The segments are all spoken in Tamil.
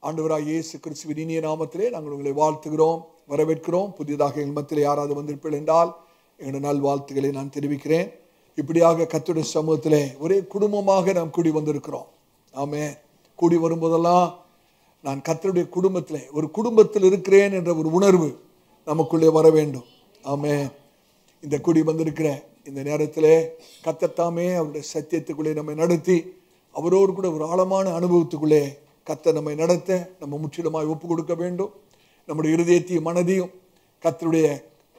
ஆண்டவராகிய இயேசு கிறிஸ்துவின் இனிய நாமத்திலே நாங்கள் உங்களை வாழ்த்துகிறோம், வரவேற்கிறோம். புதிதாக எங்கள் மத்தியிலே யாராவது வந்திருப்பீர்கள் என்றால் எங்களுடைய நல்வாழ்த்துக்களை நான் தெரிவிக்கிறேன். இப்படியாக கர்த்தருடைய சமூகத்திலே ஒரே குடும்பமாக நாம் கூடி வந்திருக்கிறோம். ஆமென். கூடி வரும்போதெல்லாம் நான் கர்த்தருடைய குடும்பத்திலே ஒரு குடும்பத்தில் இருக்கிறேன் என்ற ஒரு உணர்வு நமக்குள்ளே வர வேண்டும். ஆமென். இந்த கூடி வந்திருக்கிற இந்த நேரத்திலே கர்த்தர் தாமே அவருடைய சத்தியத்துக்குள்ளே நம்மை நடத்தி அவரோடு கூட ஒரு ஆழமான அனுபவத்துக்குள்ளே கர்த்தர் நம்மை நடத்த நம்ம முற்றிலுமாய் ஒப்பு கொடுக்க வேண்டும். நம்முடைய இருதயத்தையும் மனதையும் கர்த்தருடைய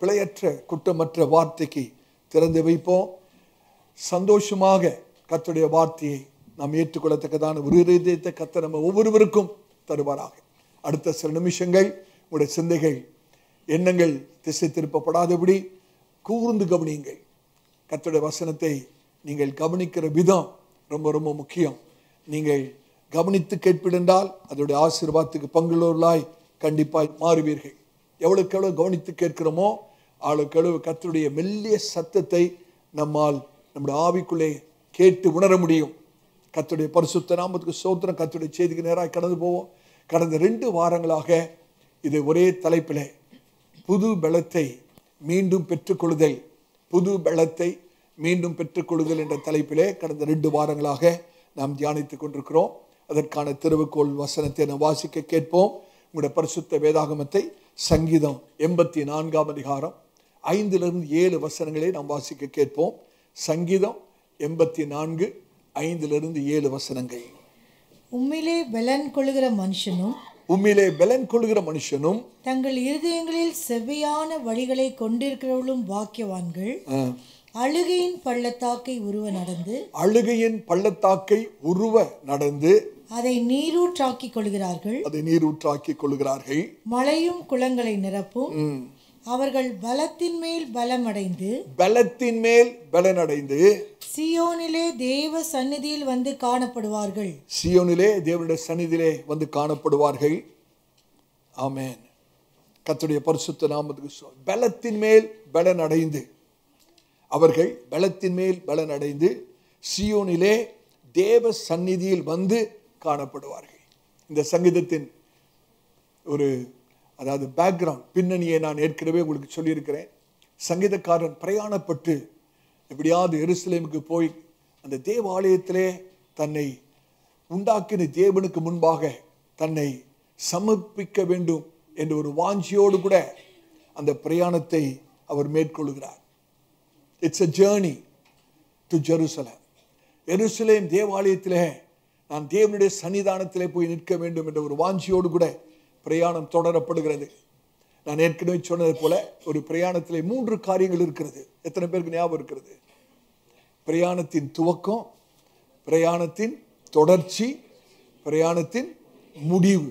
பிழையற்ற குற்றமற்ற வார்த்தைக்கு திறந்து வைப்போம். சந்தோஷமாக கர்த்தருடைய வார்த்தையை நாம் ஏற்றுக்கொள்ளத்தக்கதான ஒரு இருதயத்தை கர்த்தர் நம்ம ஒவ்வொருவருக்கும் தருவாராக. அடுத்த சில நிமிஷங்கள் உங்களுடைய சிந்தைகள் எண்ணங்கள் திசை திருப்பப்படாதபடி கூர்ந்து கவனியுங்கள். கர்த்தருடைய வசனத்தை நீங்கள் கவனிக்கிற விதம் ரொம்ப ரொம்ப முக்கியம். நீங்கள் கவனித்து கேட்பிடென்றால் அதோடைய ஆசீர்வாதத்துக்கு பங்குள்ளவர்களாய் கண்டிப்பாய் மாறுவீர்கள். எவ்வளவுக்கு எவ்வளவு கவனித்து கேட்கிறோமோ அவ்வளவுக்கு எவ்வளவு கர்த்தருடைய மெல்லிய சத்தத்தை நம்மால் நம்முடைய ஆவிக்குள்ளே கேட்டு உணர முடியும். கர்த்தருடைய பரிசுத்த நாமத்துக்கு ஸ்தோத்திரம். கர்த்தருடைய செய்திக்கு நேராக கடந்து போவோம். கடந்த 2 வாரங்களாக இது ஒரே தலைப்பிலே புது பலத்தை மீண்டும் பெற்றுக்கொள்ளுதல், புது பலத்தை மீண்டும் பெற்றுக்கொள்ளுதல் என்ற தலைப்பிலே கடந்த 2 வாரங்களாக நாம் தியானித்துக் கொண்டிருக்கிறோம். அதற்கான திருவுக்கோள் வசனத்தை நாம் வாசிக்க கேட்போம். உங்களுடைய பரிசுத்த வேதாகமத்தை சங்கீதம் 84 அதிகாரம் 5-7 வசனங்களை நாம் வாசிக்க கேட்போம். சங்கீதம் 84 5-7 வசனங்கள். உம்மிலே பலன் கொள்ளுகிற மனுஷனும் உம்மிலே பலன் கொள்ளுகிற மனுஷனும் தங்கள் இருதயங்களில் செவ்வையான வழிகளை கொண்டிருக்கிறவர்களும் பாக்கியவான்கள். அழுகையின் பள்ளத்தாக்கை உருவ நடந்து அழுகையின் பள்ளத்தாக்கை உருவ நடந்து அதை நீரூற்றாக்கிக் கொள்கிறார்கள். அதை நீரூற்றாக்கிக் கொள்கிறார்கள். மழையும் குளங்களை நிரப்பும். அவர்கள் பலத்தின் மேல் பலமடைந்து பலத்தின் மேல் பலனடைந்து சியோனிலே தேவ சந்நிதியில் வந்து காணப்படுவார்கள். சியோனிலே தேவனுடைய சந்நிதியிலே வந்து காணப்படுவார்கள். ஆமென். கர்த்தருடைய பரிசுத்த நாமத்துக்கு பலத்தின் மேல் பலனடைந்து அவர்கள் பலத்தின் மேல் பலனடைந்து சியோனிலே தேவ சந்நிதியில் வந்து காணப்படுவார்கள். இந்த சங்கீதத்தின் ஒரு அதாவது பேக்ரவுண்ட் பின்னணியை நான் ஏற்கனவே உங்களுக்கு சொல்லியிருக்கிறேன். சங்கீதக்காரன் பிரயாணப்பட்டு எப்படியாவது எருசலேமுக்கு போய் அந்த தேவாலயத்திலே தன்னை உண்டாக்கின தேவனுக்கு முன்பாக தன்னை சமர்ப்பிக்க வேண்டும் என்ற ஒரு வாஞ்சியோடு கூட அந்த பிரயாணத்தை அவர் மேற்கொள்கிறார். It's a journey to Jerusalem. எருசலேம் தேவாலயத்திலே நான் தேவனுடைய சன்னிதானத்திலே போய் நிற்க வேண்டும் என்ற ஒரு வாஞ்சியோடு கூட பிரயாணம் தொடரப்படுகிறது. நான் ஏற்கனவே சொன்னது போல ஒரு பிரயாணத்திலே 3 காரியங்கள் இருக்கிறது. எத்தனை பேருக்கு ஞாபகம் இருக்கிறது? பிரயாணத்தின் துவக்கம், பிரயாணத்தின் தொடர்ச்சி, பிரயாணத்தின் முடிவு.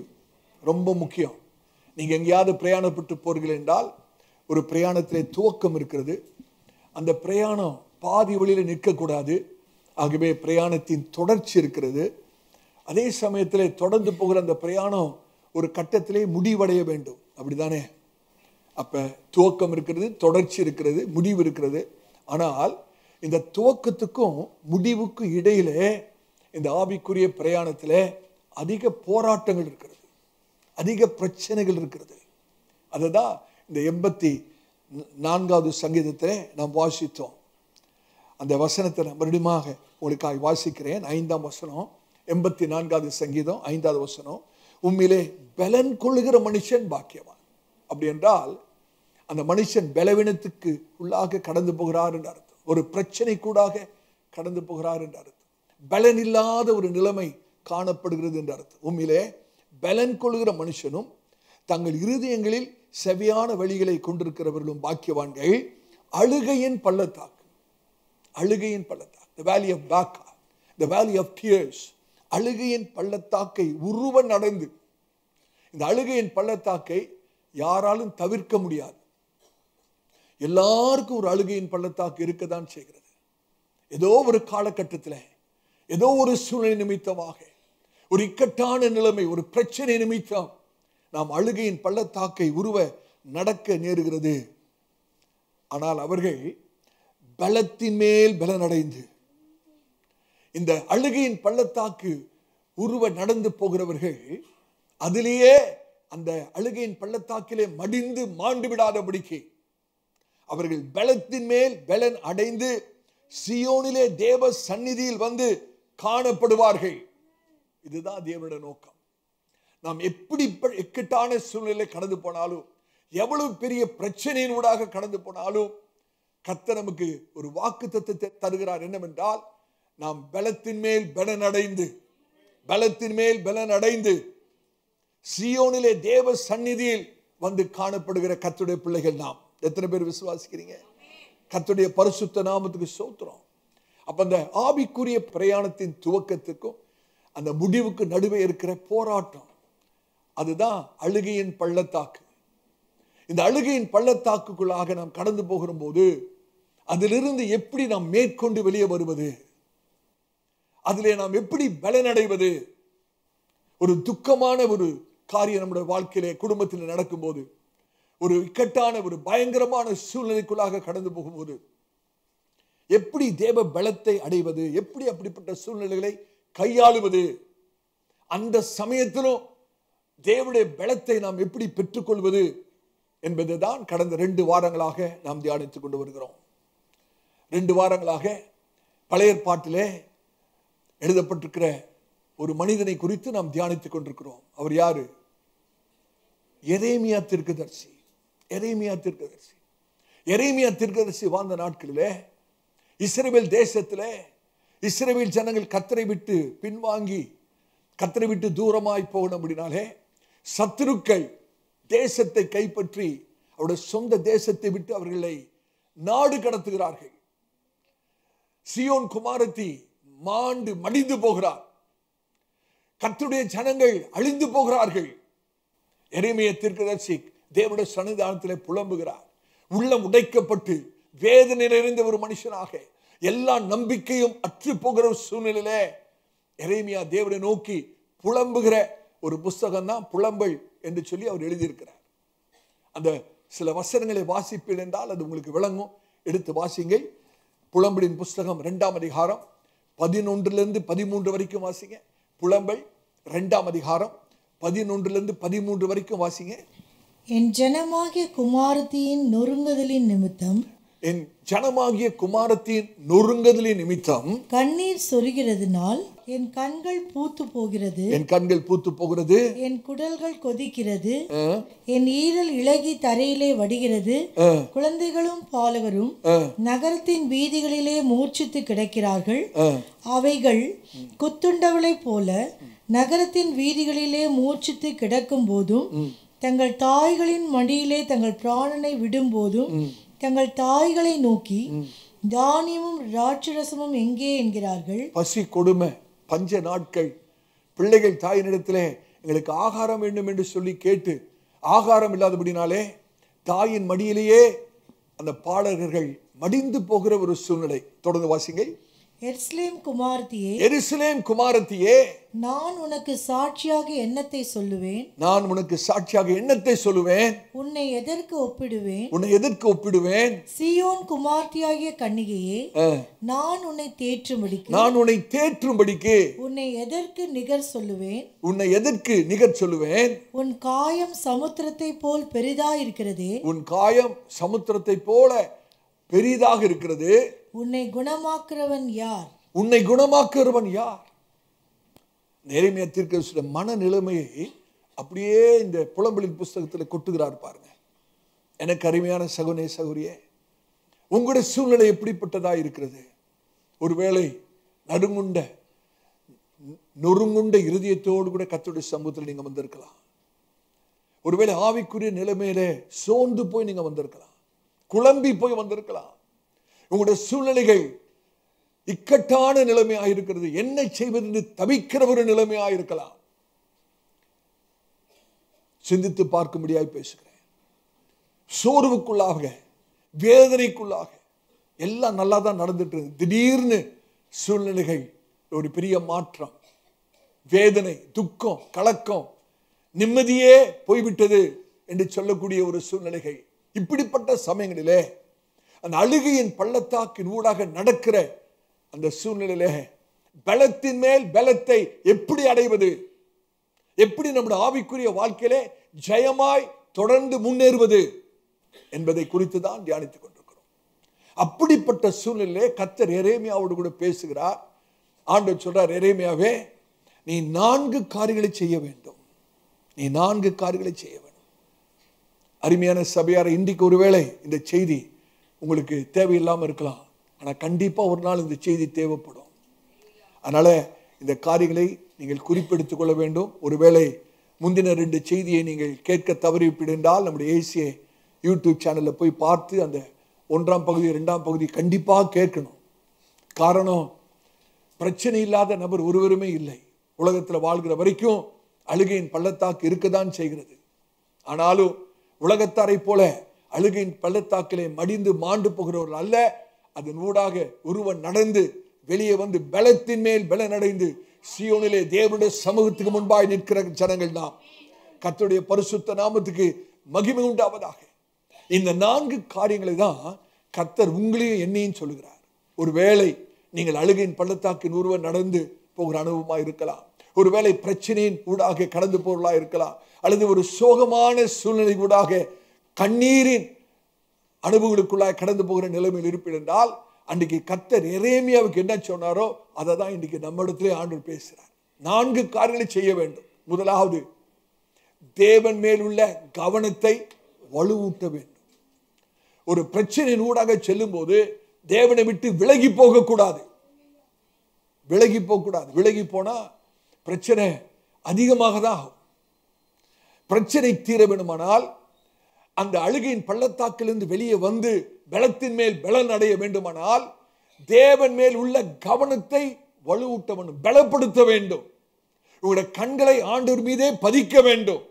ரொம்ப முக்கியம். நீங்க எங்கேயாவது பிரயாணப்பட்டு போறீர்கள் என்றால் ஒரு பிரயாணத்திலே துவக்கம் இருக்கிறது. அந்த பிரயாணம் பாதி வழியில் நிற்கக்கூடாது. ஆகவே பிரயாணத்தின் தொடர்ச்சி இருக்கிறது. அதே சமயத்தில் தொடர்ந்து போகிற அந்த பிரயாணம் ஒரு கட்டத்திலே முடிவடைய வேண்டும். அப்படிதானே? அப்ப துவக்கம் இருக்கிறது, தொடர்ச்சி இருக்கிறது, முடிவு இருக்கிறது. ஆனால் இந்த துவக்கத்துக்கும் முடிவுக்கும் இடையிலே இந்த ஆவிக்குரிய பிரயாணத்தில் அதிக போராட்டங்கள் இருக்கிறது, அதிக பிரச்சனைகள் இருக்கிறது. அதுதான் இந்த 84வது சங்கீதத்தை நாம் வாசித்தோம். அந்த வசனத்தை நான் மறுபடியும் உங்களுக்காக வாசிக்கிறேன். 5ஆம் வசனம், 84வது சங்கீதம் 5வது வசனம். உம்மிலே பலன் கொள்ளுகிற மனுஷன் பாக்கியவான். அப்படி என்றால் அந்த மனுஷன் பலவீனத்துக்கு உள்ளாக கடந்து போகிறார் என்ற அர்த்தம். ஒரு பிரச்சனை கூடாக கடந்து போகிறார் என்ற அர்த்தம். பலன் இல்லாத ஒரு நிலைமை காணப்படுகிறது என்ற அர்த்தம். உம்மிலே பலன் கொள்ளுகிற மனுஷனும் தங்கள் இருதயங்களில் செவ்வையான வழிகளை கொண்டிருக்கிறவர்களும் பாக்கியவான்கள். அழுகையின் பள்ளத்தாக்கு, அழுகையின் பள்ளத்தாக்கு, the valley of Baca, the valley of tears, அழுகையின் பள்ளத்தாக்கை உருவ நடந்து. இந்த அழுகையின் பள்ளத்தாக்கை யாராலும் தவிர்க்க முடியாது. எல்லாருக்கும் ஒரு அழுகையின் பள்ளத்தாக்கு இருக்கத்தான் செய்கிறது. ஏதோ ஒரு காலகட்டத்தில், ஏதோ ஒரு சூழ்நிலை நிமித்தமாக, ஒரு இக்கட்டான நிலைமை, ஒரு பிரச்சனை நிமித்தம் நாம் அழுகையின் பள்ளத்தாக்கை உருவ நடக்க நேருகிறது. ஆனால் அவர்கள் பலத்தின் மேல் பலனடைந்து இந்த அழுகையின் பள்ளத்தாக்கு உருவ நடந்து போகிறவர்கள் அதிலேயே அந்த அழுகையின் பள்ளத்தாக்கிலே மடிந்து மாண்டு விடாதபடிக்கு அவர்கள் பலத்தின் மேல் பலன் அடைந்து சியோனிலே தேவ சந்நிதியில் வந்து காணப்படுவார்கள். இதுதான் தேவனுடைய நோக்கம். நாம் எப்படி இக்கட்டான சூழ்நிலை கடந்து போனாலும், எவ்வளவு பெரிய பிரச்சனையின் ஊடாக கடந்து போனாலும், கர்த்தர் நமக்கு ஒரு வாக்குத்தத்தத்தை தருகிறார். என்னவென்றால், நாம் பலத்தின் மேல் பலன் அடைந்து சியோனிலே தேவ சந்நிதியில் வந்து காணப்படுகிற கர்த்தருடைய பிள்ளைகள் நாம். எத்தனை பேர் விசுவாசிக்கிறீங்க? கர்த்தருடைய பரிசுத்த நாமத்துக்கு ஸ்தோத்திரம். அப்ப அந்த ஆவிக்குரிய பிரயாணத்தின் துவக்கத்துக்கும் அந்த முடிவுக்கு நடுவே இருக்கிற போராட்டம், அதுதான் அழுகையின் பள்ளத்தாக்கு. இந்த அழுகையின் பள்ளத்தாக்குக்குள்ளாக நாம் கடந்து போகிற போது அதிலிருந்து எப்படி நாம் மேற்கொண்டு வெளியே வருவது, அதிலே நாம் எப்படி பலனடைவது? ஒரு துக்கமான ஒரு காரியம் நம்முடைய வாழ்க்கையிலே குடும்பத்தில் நடக்கும்போது, ஒரு இக்கட்டான ஒரு பயங்கரமான சூழ்நிலைக்குள்ளாக கடந்து போகும்போது எப்படி தேவ பலத்தை அடைவது, எப்படி அப்படிப்பட்ட சூழ்நிலைகளை கையாளுவது, அந்த சமயத்திலும் தேவனுடைய பலத்தை நாம் எப்படி பெற்றுக்கொள்வது என்பதுதான் கடந்த 2 வாரங்களாக நாம் தியானித்துக் கொண்டு வருகிறோம். 2 வாரங்களாக பழைய ஏற்பாட்டிலே எழுதப்பட்டிருக்கிற ஒரு மனிதனை குறித்து நாம் தியானித்துக் கொண்டிருக்கிறோம். அவர் யாரு? எரேமியா தீர்க்கதரிசி. எரேமியா தீர்க்கதரிசி வாழ்ந்த நாட்களிலே இஸ்ரவேல் தேசத்திலே இஸ்ரவேல் ஜனங்கள் கர்த்தரை விட்டு பின்வாங்கி கர்த்தரை விட்டு தூரமாய் போகணும். அப்படினாலே சத்துருக்கள் தேசத்தை கைப்பற்றி அவருடைய சொந்த தேசத்தை விட்டு அவர்களை நாடு கடத்துகிறார்கள். சியோன் குமாரத்தி மாண்டு மடிந்து போகிறார். கர்த்தருடைய ஜனங்கள் அழிந்து போகிறார்கள். எரேமியா தீர்க்கதரிசி தேவனுடைய சன்னிதானத்திலே புலம்புகிறார். உள்ளம் உடைக்கப்பட்டு வேதனை நிறைந்த ஒரு மனுஷனாக, எல்லா நம்பிக்கையும் அற்று போகிற ஒரு சூழ்நிலையிலே எரேமியா தேவனை நோக்கி புலம்புகிற ஒரு புஸ்தகம் தான் புலம்பல் என்று சொல்லி அவர் எழுதியிருக்கிறார். அந்த சில வசனங்களை வாசிப்பீர்கள் என்றால் அது உங்களுக்கு விளங்கும். எடுத்து வாசிங்கள். புலம்பலின் புஸ்தகம் 2ஆம் அதிகாரம் 11 13 வரைக்கும் வாசிங்க. புலம்பல் 2ஆம் அதிகாரம் 11 13 வரைக்கும் வாசிங்க. என் ஜனமாகிய குமாரத்தியின் நொறுங்குதலின் நிமித்தம் கண்ணீர் சொரிகிறதுனால் என் கண்கள் பூத்து போகிறது, என் குடல்கள் கொதிக்கிறது, என் ஈரல் இளகி தரையிலே வடிகிறது. குழந்தைகளும் பாலகரும் நகரத்தின் வீதிகளிலே மூர்ச்சித்து கிடக்கிறார்கள். அவைகள் குத்துண்டவளை போல நகரத்தின் வீதிகளிலே மூர்ச்சித்து கிடக்கும் போதும், தங்கள் தாய்களின் மடியிலே தங்கள் பிராணனை விடும் போதும், தங்கள் தாய்களை நோக்கி தானியமும் திராட்சரசமும் எங்கே என்கிறார்கள். பசி கொடுமை, பஞ்ச நாட்கள், பிள்ளைகள் தாயினிடத்திலே எங்களுக்கு ஆகாரம் வேண்டும் என்று சொல்லி கேட்டு ஆகாரம் இல்லாதபடினாலே தாயின் மடியிலேயே அந்த பாலகர்கள் மடிந்து போகிற ஒரு சூழ்நிலை. தொடர்ந்து வாசிங்க. எருசலேம் குமாரத்தியே, நான் உனக்கு சாட்சியாக எண்ணத்தை சொல்லுவேன். உன்னை எதற்கு ஒப்பிடுவேன்? சீயோன் குமாரத்தியாகிய கன்னிகையே, நான் உன்னை தேற்றும்படிக்கு உன்னை எதற்கு நிகர் சொல்லுவேன்? உன் காயம் சமுத்திரத்தை போல் பெரிதாயிருக்கிறதே. உன்னை குணமாக்குறவன் யார்? எரேமியா தீர்க்கதரிசியுடைய மனநிலைமையை அப்படியே இந்த புலம்பலின் புஸ்தகத்தில் கொட்டுகிறார் பாருங்க. எனக்கு அருமையான சகோதரனே, சகோதரியே, உங்களுடைய சூழ்நிலை எப்படிப்பட்டதா இருக்கிறது? ஒருவேளை நொறுங்குண்ட இருதயத்தோடு கூட கர்த்தருடைய சமூகத்தில் நீங்க வந்திருக்கலாம். ஒருவேளை ஆவிக்குரிய நிலைமையிலே சோர்ந்து போய் நீங்க வந்திருக்கலாம், குழம்பி போய் வந்திருக்கலாம். உங்களுடைய சூழ்நிலைகள் இக்கட்டான நிலைமையாக இருக்கிறது. என்ன செய்வது என்று தவிக்கிற ஒரு நிலைமையாக இருக்கலாம். சிந்தித்து பார்க்கும்படியாக பேசுகிறேன். சோர்வுக்குள்ளாக, வேதனைக்குள்ளாக, எல்லாம் நல்லா தான் நடந்துட்டு இருக்கு. திடீர்னு சூழ்நிலைகள் ஒரு பெரிய மாற்றம், வேதனை, துக்கம், கலக்கம், நிம்மதியே போய்விட்டது என்று சொல்லக்கூடிய ஒரு சூழ்நிலைகள். இப்படிப்பட்ட சமயங்களிலே அந்த அழுகையின் பள்ளத்தாக்கின் ஊடாக நடக்கிற அந்த சூழ்நிலையிலே பலத்தின் மேல் பலத்தை எப்படி அடைவது, எப்படி நம்முடைய ஆவிக்குரிய வாழ்க்கையிலே ஜெயமாய் தொடர்ந்து முன்னேறுவது என்பதை குறித்து தான் தியானித்துக் கொண்டிருக்கிறோம். அப்படிப்பட்ட சூழ்நிலையிலே கர்த்தர் எரேமியாவோடு கூட பேசுகிறார். ஆண்டவர் சொல்றார், எரேமியாவே, நீ 4 காரியங்களை செய்ய வேண்டும். நீ 4 காரியங்களை செய்ய வேண்டும். அருமையான சபையாரை, இன்றைக்கு ஒருவேளை இந்த செய்தி உங்களுக்கு தேவையில்லாமல் இருக்கலாம். ஆனால் கண்டிப்பாக ஒரு நாள் இந்த செய்தி தேவைப்படும். அதனால் இந்த காரியங்களை நீங்கள் குறிப்பெடுத்துக் கொள்ள வேண்டும். ஒருவேளை முந்தின 2 செய்தியை நீங்கள் கேட்க தவறிவிட்டால் நம்முடைய ஏசிய யூடியூப் சேனலில் போய் பார்த்து அந்த 1ஆம் பகுதி 2ஆம் பகுதி கண்டிப்பாக கேட்கணும். காரணம், பிரச்சனை இல்லாத நபர் ஒருவருமே இல்லை. உலகத்தில் வாழ்கிற வரைக்கும் அழுகையின் பள்ளத்தாக்கு இருக்கதான் செய்கிறது. ஆனாலும் உலகத்தாரை போல அழுகையின் பள்ளத்தாக்கிலே மடிந்து மாண்டு போகிறவர்கள் அல்ல. அதன் ஊடாக ஒருவன் நடந்து வெளியே வந்து பலத்தின் மேல் பலனடைந்து சீயோனிலே தேவனுடைய சமூகத்துக்கு முன்பாய் நிற்கிற ஜனங்கள் நாம். கர்த்தருடைய பரிசுத்த நாமத்துக்கு மகிமை உண்டாவதாக. இந்த 4 காரியங்களை தான் கர்த்தர் உங்களையும் என்னையும் சொல்லுகிறார். ஒருவேளை நீங்கள் அழுகையின் பள்ளத்தாக்கின் ஒருவன் நடந்து போகிற அனுபவமாக இருக்கலாம். ஒருவேளை பிரச்சனையின் ஊடாக கடந்து போகிறதா இருக்கலாம். அல்லது ஒரு சோகமான சூழ்நிலை ஊடாக கண்ணீரின் அனுபவங்களுக்குள்ளாக கடந்து போகிற நிலைமையில் இருப்பீர்கள் என்றால், அன்றைக்கு கர்த்தர் எரேமியாவுக்கு என்ன சொன்னாரோ அதை தான் இன்றைக்கு நம்ம இடத்திலே ஆண்டவர் பேசுகிறார். 4 காரியங்களை செய்ய வேண்டும். முதலாவது, தேவன் மேல் உள்ள கவனத்தை வலுவூட்ட வேண்டும். ஒரு பிரச்சனையின் ஊடாக செல்லும் போது தேவனை விட்டு விலகி போகக்கூடாது. விலகி போனா பிரச்சனை அதிகமாக தான் ஆகும். பிரச்சனை தீர வேண்டுமானால் அந்த அழுகையின் பள்ளத்தாக்கிலிருந்து வெளியே வந்து பலத்தின் மேல் பலன் அடைய வேண்டுமானால் தேவன் மேல் உள்ள கவனத்தை வலுவூட்ட வேண்டும், பலப்படுத்த வேண்டும். உங்களுடைய கண்களை ஆண்டவர் மீதே பதிக்க வேண்டும்.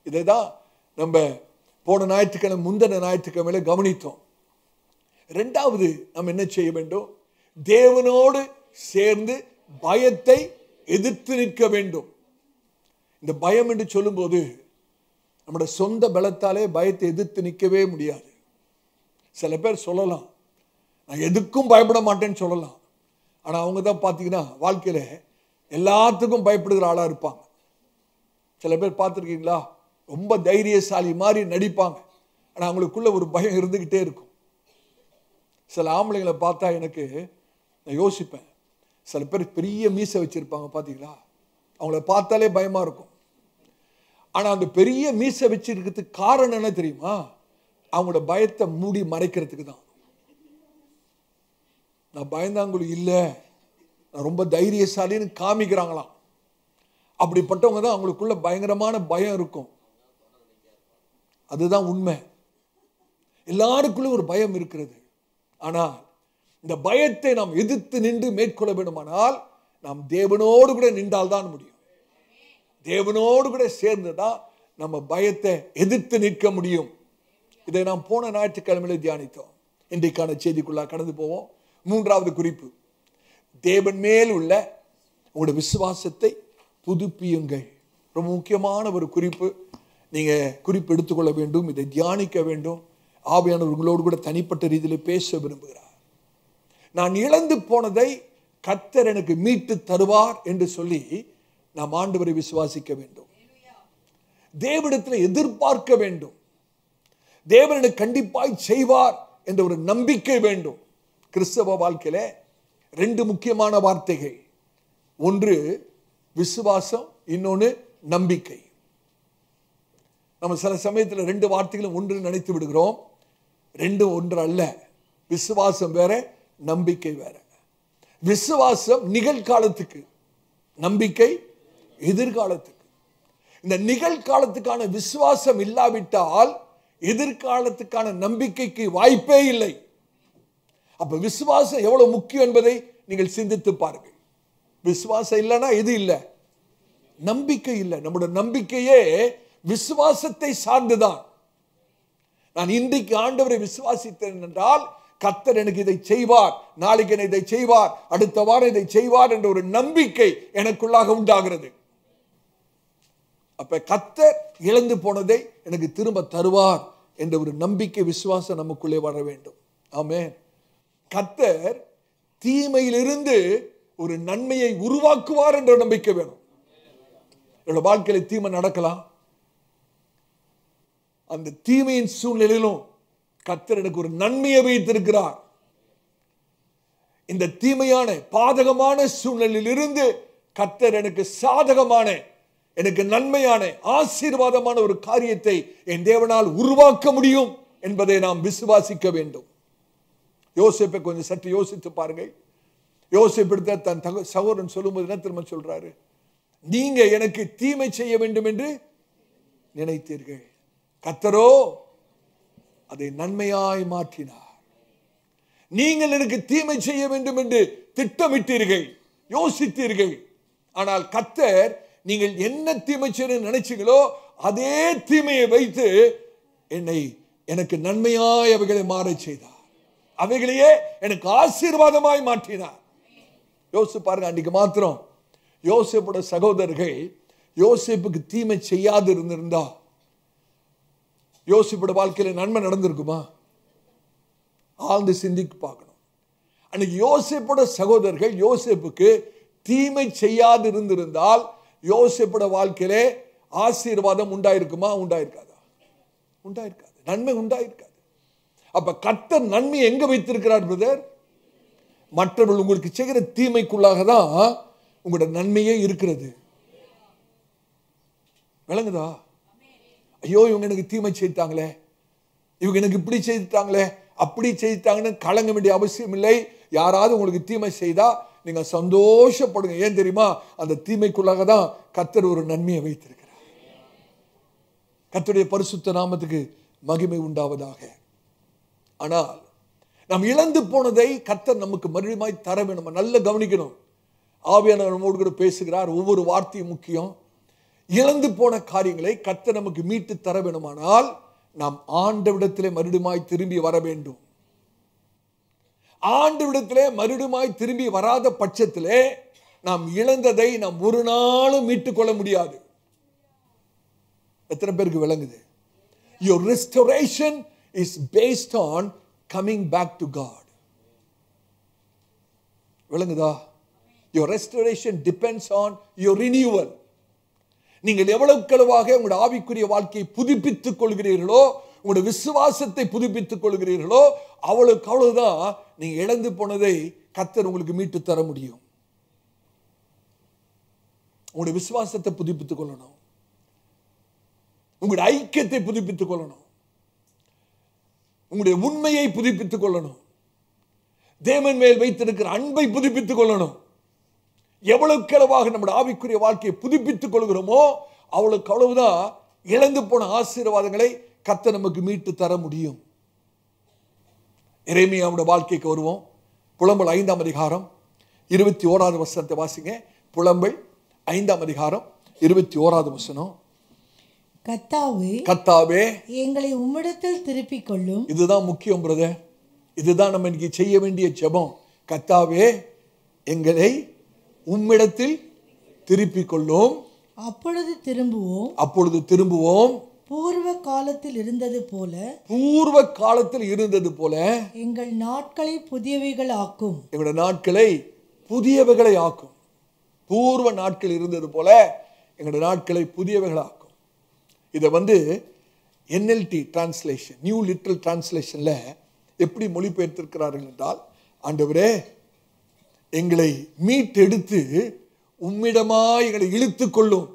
இதைதான் நம்ம போன ஞாயிற்றுக்கிழமை முந்தின ஞாயிற்றுக்கிழமையில கவனித்தோம். 2வது நம்ம என்ன செய்ய வேண்டும்? தேவனோடு சேர்ந்து பயத்தை எதிர்த்து நிற்க வேண்டும். இந்த பயம் என்று சொல்லும்போது நம்முடைய சொந்த பலத்தாலே பயத்தை எதிர்த்து நிற்கவே முடியாது. சில பேர் சொல்லலாம், நான் எதுக்கும் பயப்பட மாட்டேன்னு சொல்லலாம். ஆனால் அவங்க தான் பார்த்தீங்கன்னா வாழ்க்கையில் எல்லாத்துக்கும் பயப்படுகிற ஆளாக இருப்பாங்க. சில பேர் பார்த்துருக்கீங்களா, ரொம்ப தைரியசாலி மாதிரி நடிப்பாங்க. ஆனால் அவங்களுக்குள்ள ஒரு பயம் இருந்துக்கிட்டே இருக்கும். சில ஆம்பளைங்களை பார்த்தா எனக்கு நான் யோசிப்பேன், சில பேர் பெரிய மீசை வச்சிருப்பாங்க பார்த்தீங்களா, அவங்கள பார்த்தாலே பயமா இருக்கும். ஆனால் அந்த பெரிய மீசை வச்சிருக்கிறதுக்கு காரணம் என்ன தெரியுமா? அவங்களோட பயத்தை மூடி மறைக்கிறதுக்கு தான். நான் பயந்தாங்குழி இல்லை, நான் ரொம்ப தைரியசாலின்னு காமிக்கிறாங்களாம். அப்படிப்பட்டவங்க தான் அவங்களுக்குள்ள பயங்கரமான பயம் இருக்கும். அதுதான் உண்மை. எல்லாருக்குள்ள ஒரு பயம் இருக்கிறது. ஆனால் இந்த பயத்தை நாம் எதிர்த்து நின்று மேற்கொள்ள வேண்டுமானால் நாம் தேவனோடு கூட நின்றால்தான் முடியும். தேவனோடு கூட சேர்ந்துதான் நம்ம பயத்தை எதிர்த்து நிற்க முடியும். இதை நாம் போன ஞாயிற்றுக்கிழமையில தியானித்தோம். இன்றைக்கான செய்திக்குள்ளா கடந்து போவோம். 3வது குறிப்பு, தேவன் மேல் உள்ள உங்களுடைய விசுவாசத்தை புதுப்பியுங்கள். ரொம்ப முக்கியமான ஒரு குறிப்பு. நீங்க குறிப்பு எடுத்துக்கொள்ள வேண்டும், இதை தியானிக்க வேண்டும். ஆவியானவர் உங்களோடு கூட தனிப்பட்ட ரீதியில் பேச விரும்புகிறார். நான் இழந்து போனதை கர்த்தர் எனக்கு மீட்டு தருவார் என்று சொல்லி நாம் ஆண்டவரை விசுவாசிக்க வேண்டும். தேவனிடத்தில் எதிர்பார்க்க வேண்டும். தேவன் எனக்கு கண்டிப்பாய் செய்வார் என்ற ஒரு நம்பிக்கை வேண்டும். கிறிஸ்தவ வாழ்க்கையில 2 முக்கியமான வார்த்தைகள். ஒன்று விசுவாசம், இன்னொன்று நம்பிக்கை. நம்ம சில சமயத்தில் 2 வார்த்தைகளும் ஒன்று நினைத்து விடுகிறோம். 2 ஒன்று அல்ல. விசுவாசம் வேற, நம்பிக்கை வேற. விசுவாசம் நிகழ்காலத்துக்கு, நம்பிக்கை எதிர்காலத்துக்கு. இந்த நிகழ்காலத்துக்கான விசுவாசம் இல்லாவிட்டால் எதிர்காலத்துக்கான நம்பிக்கைக்கு வாய்ப்பே இல்லை. அப்ப விசுவாசம் எவ்வளவு முக்கியம் என்பதை நீங்கள் சிந்தித்து பாருங்கள். விசுவாசம் இல்லைன்னா எது இல்லை? நம்பிக்கை இல்லை. நம்முடைய நம்பிக்கையே விசுவாசத்தை சார்ந்துதான். நான் இன்றைக்கு ஆண்டவரை விசுவாசித்தேன் என்றால் கர்த்தர் எனக்கு இதை செய்வார், நாளைக்கு என்ன இதை செய்வார், அடுத்த வாரம் இதை செய்வார் என்ற ஒரு நம்பிக்கை எனக்குள்ளாக உண்டாகிறது. அப்ப கர்த்தர் இழந்து போனதை எனக்கு திரும்ப தருவார் என்ற ஒரு நம்பிக்கை, விசுவாசம் நமக்குள்ளே வர வேண்டும். ஆமென். கர்த்தர் தீமையிலிருந்து ஒரு நன்மையை உருவாக்குவார் என்ற நம்பிக்கை வேணும். என்னோட வாழ்க்கையில தீமை நடக்கலாம். அந்த தீமையின் சூழ்நிலையிலும் கர்த்தர் எனக்கு ஒரு நன்மையை வைத்திருக்கிறார். இந்த தீமையான பாதகமான சூழ்நிலையில் இருந்து கர்த்தர் எனக்கு சாதகமான, எனக்கு நன்மையான, ஆசீர்வாதமான ஒரு காரியத்தை என் தேவனால் உருவாக்க முடியும் என்பதை நாம் விசுவாசிக்க வேண்டும். யோசேப்பை கொஞ்சம் சற்று யோசித்து பாருங்கள். யோசேப்பிடத்தை தன் சகோதரன் சொல்லும்போது என்ன திரும்ப சொல்றாரு? நீங்க எனக்கு தீமை செய்ய வேண்டும் என்று நினைத்தீர்கள், கர்த்தரோ அதை நன்மையாய் மாற்றினார். நீங்கள் எனக்கு தீமை செய்ய வேண்டும் என்று திட்டமிட்டீர்கள், யோசித்தீர்கள். ஆனால் கர்த்தர் நீங்கள் என்ன தீமை செய்ய நினைச்சீங்களோ அதே தீமையை வைத்து எனக்கு நன்மையாய் அவைகளை மாற செய்தார். அவைகளையே எனக்கு ஆசீர்வாதமாய் மாற்றினார். யோசிச்சு பாருங்க. அன்றைக்கு மாத்திரம் யோசேப்போட சகோதரர்கள் யோசேப்புக்கு தீமை செய்யாது இருந்திருந்தா யோசேப்போட வாழ்க்கையில நன்மை நடந்திருக்குமா? ஆழ்ந்து சிந்திக்கு பார்க்கணும். அன்னைக்கு யோசேப்போட சகோதரர்கள் யோசேப்புக்கு தீமை செய்யாது இருந்திருந்தால் யோசேப்போட வாழ்க்கையிலே ஆசீர்வாதம் உண்டாயிருக்குமா? உண்டாயிருக்காதா? உண்டாயிருக்காது. நன்மை உண்டாயிருக்காது. அப்ப கர்த்தர் நன்மை எங்க வைத்திருக்கிறார் பிரதர்? மற்றவர்கள் உங்களுக்கு செய்கிற தீமைக்குள்ளாக தான் உங்களோட நன்மையே இருக்கிறது. விளங்குதா? ஐயோ இவங்க எனக்கு தீமை செய்தாங்களே, இவங்க எனக்கு இப்படி செய்தாங்களே, அப்படி செய்தாங்கன்னு கலங்க வேண்டிய அவசியம் இல்லை. யாராவது உங்களுக்கு தீமை செய்தா நீங்க சந்தோஷப்படுங்க. ஏன் தெரியுமா? அந்த தீமைக்குள்ளாக தான் கர்த்தர் ஒரு நன்மையை வைத்திருக்கிறார். கர்த்தருடைய பரிசுத்த நாமத்துக்கு மகிமை உண்டாவதாக. ஆனால் நாம் இழந்து போனதை கர்த்தர் நமக்கு மறுபடியும் தர வேணும். நல்லா கவனிக்கணும். ஆவியானவர் நம்மோடு கூட பேசுகிறார். ஒவ்வொரு வார்த்தையும் முக்கியம். இழந்து போன காரியங்களை கர்த்தர் நமக்கு மீட்டு தர வேண்டுமானால் நாம் ஆண்டவிடத்திலே மறுபடியும் திரும்பி வர வேண்டும். ஆண்டவிடத்திலே மறுபடியும் திரும்பி வராத பட்சத்திலே நாம் இழந்ததை நாம் ஒரு நாளும் மீட்டுக் கொள்ள முடியாது. எத்தனை பேருக்கு விளங்குது? Your restoration is based on coming back to God. விளங்குதா? Your restoration depends on your renewal. நீங்கள் எவ்வளவுக்களவாக உங்களுடைய ஆவிக்குரிய வாழ்க்கையை புதுப்பித்துக் கொள்கிறீர்களோ, உங்களுடைய விசுவாசத்தை புதுப்பித்துக் கொள்கிறீர்களோ, அவ்வளவுதான் நீங்க இழந்து போனதை கர்த்தர் உங்களுக்கு மீட்டு தர முடியும். உங்களுடைய விசுவாசத்தை புதுப்பித்துக் கொள்ளணும். உங்களுடைய ஐக்கியத்தை புதுப்பித்துக் கொள்ளணும். உங்களுடைய உண்மையை புதுப்பித்துக் கொள்ளணும். தேவன் மேல் வைத்திருக்கிற அன்பை புதுப்பித்துக் கொள்ளணும். எவ்வளவுக்களவாக நம்முடைய ஆவிக்குரிய வாழ்க்கையை புதுப்பித்துக் கொள்கிறோமோ அவ்வளவுதான் இழந்து போன ஆசீர்வாதங்களை கர்த்தர் நமக்கு மீட்டு தர முடியும். எரேமியாவுடைய வாழ்க்கைக்கு வருவோம். புலம்பல் 5ஆம் அதிகாரம் 21வது வசனத்தை வாசிங்க. புலம்பல் 5ஆம் அதிகாரம் 21வது வசனம். கர்த்தாவே எங்களை உம்மிடத்தில் திருப்பிக் கொள்ளும். இதுதான் முக்கியம் பிரதர். இதுதான் நம்ம இன்னைக்கு செய்ய வேண்டிய ஜெபம். கர்த்தாவே எங்களை உம்மிடத்தில் திருப்பிக் கொள்ளும். அப்பொழுது திரும்புவோம். பூர்வ காலத்தில் இருந்தது போல எங்கள் நாட்களை புதியவைகள் ஆக்கும். எங்களுடைய நாட்களை புதியவைகளை ஆக்கும். பூர்வ நாட்கள் இருந்தது போல எங்களுடைய நாட்களை புதியவைகள் ஆக்கும். இதை NLT டிரான்ஸ்லேஷன், நியூ லிட்டரல் டிரான்ஸ்லேஷன்ல எப்படி மொழிபெயர்த்திருக்கிறார்கள் என்றால், ஆண்டவரே எங்களை மீட்டெடுத்து உம்மிடமாய் எங்களை இழுத்து கொள்ளும்.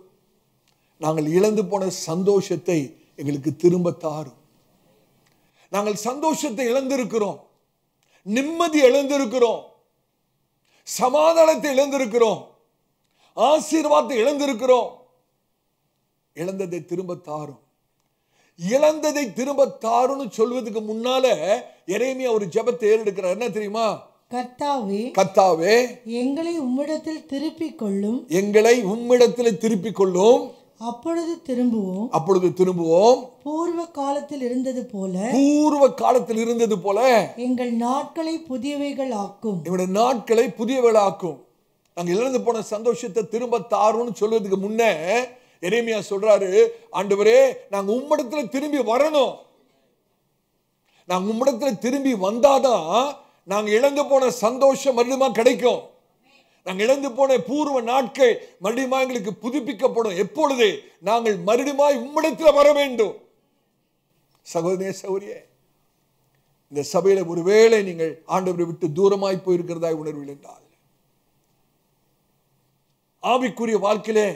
நாங்கள் இழந்து போன சந்தோஷத்தை எங்களுக்கு திரும்ப தாரும். நாங்கள் சந்தோஷத்தை இழந்திருக்கிறோம், நிம்மதி இழந்திருக்கிறோம், சமாதானத்தை இழந்திருக்கிறோம், ஆசீர்வாதத்தை இழந்திருக்கிறோம். இழந்ததை திரும்ப தாரும். இழந்ததை திரும்ப தாருன்னு சொல்வதற்கு முன்னால எரேமியா ஒரு ஜெபத்தை ஏறெடுக்கிறார். என்ன தெரியுமா? கர்த்தாவே எங்களை உம்மிடத்தில் திருப்பிக் கொள்ளும். எங்களை உம்மிடத்தில் திருப்பிக் கொள்ளும். அப்பொழுது திரும்புவோம். பூர்வ காலத்தில் இருந்தது போல எங்கள் நாட்களை புதியவைகள் ஆக்கும். எங்களுடைய நாட்களை புதியவைகள் ஆக்கும். நாங்கள் இழந்து போன சந்தோஷத்தை திரும்ப தாருன்னு சொல்வதற்கு முன்னே எரேமியா சொல்றாரு, ஆண்டவரே நாங்க உம்மிடத்துல திரும்பி வரணும். நாங்க உம்மிடத்துல திரும்பி வந்தாதான் நாங்க இழந்து போன சந்தோஷம் மறுபடியும் கிடைக்கும். நாங்கள் இழந்து போன பூர்வ நாட்கள் மறுபடியும் எங்களுக்கு புதுப்பிக்கப்படும். எப்பொழுது? நாங்கள் மறுபடியும் உம்மிடத்தில் வர வேண்டும். சகோதரனே, சகோதரியே, இந்த சபையில ஒருவேளை நீங்கள் ஆண்டவரை விட்டு தூரமாய் போயிருக்கிறதாய் உணர்வில் என்றால், ஆவிக்குரிய வாழ்க்கையிலே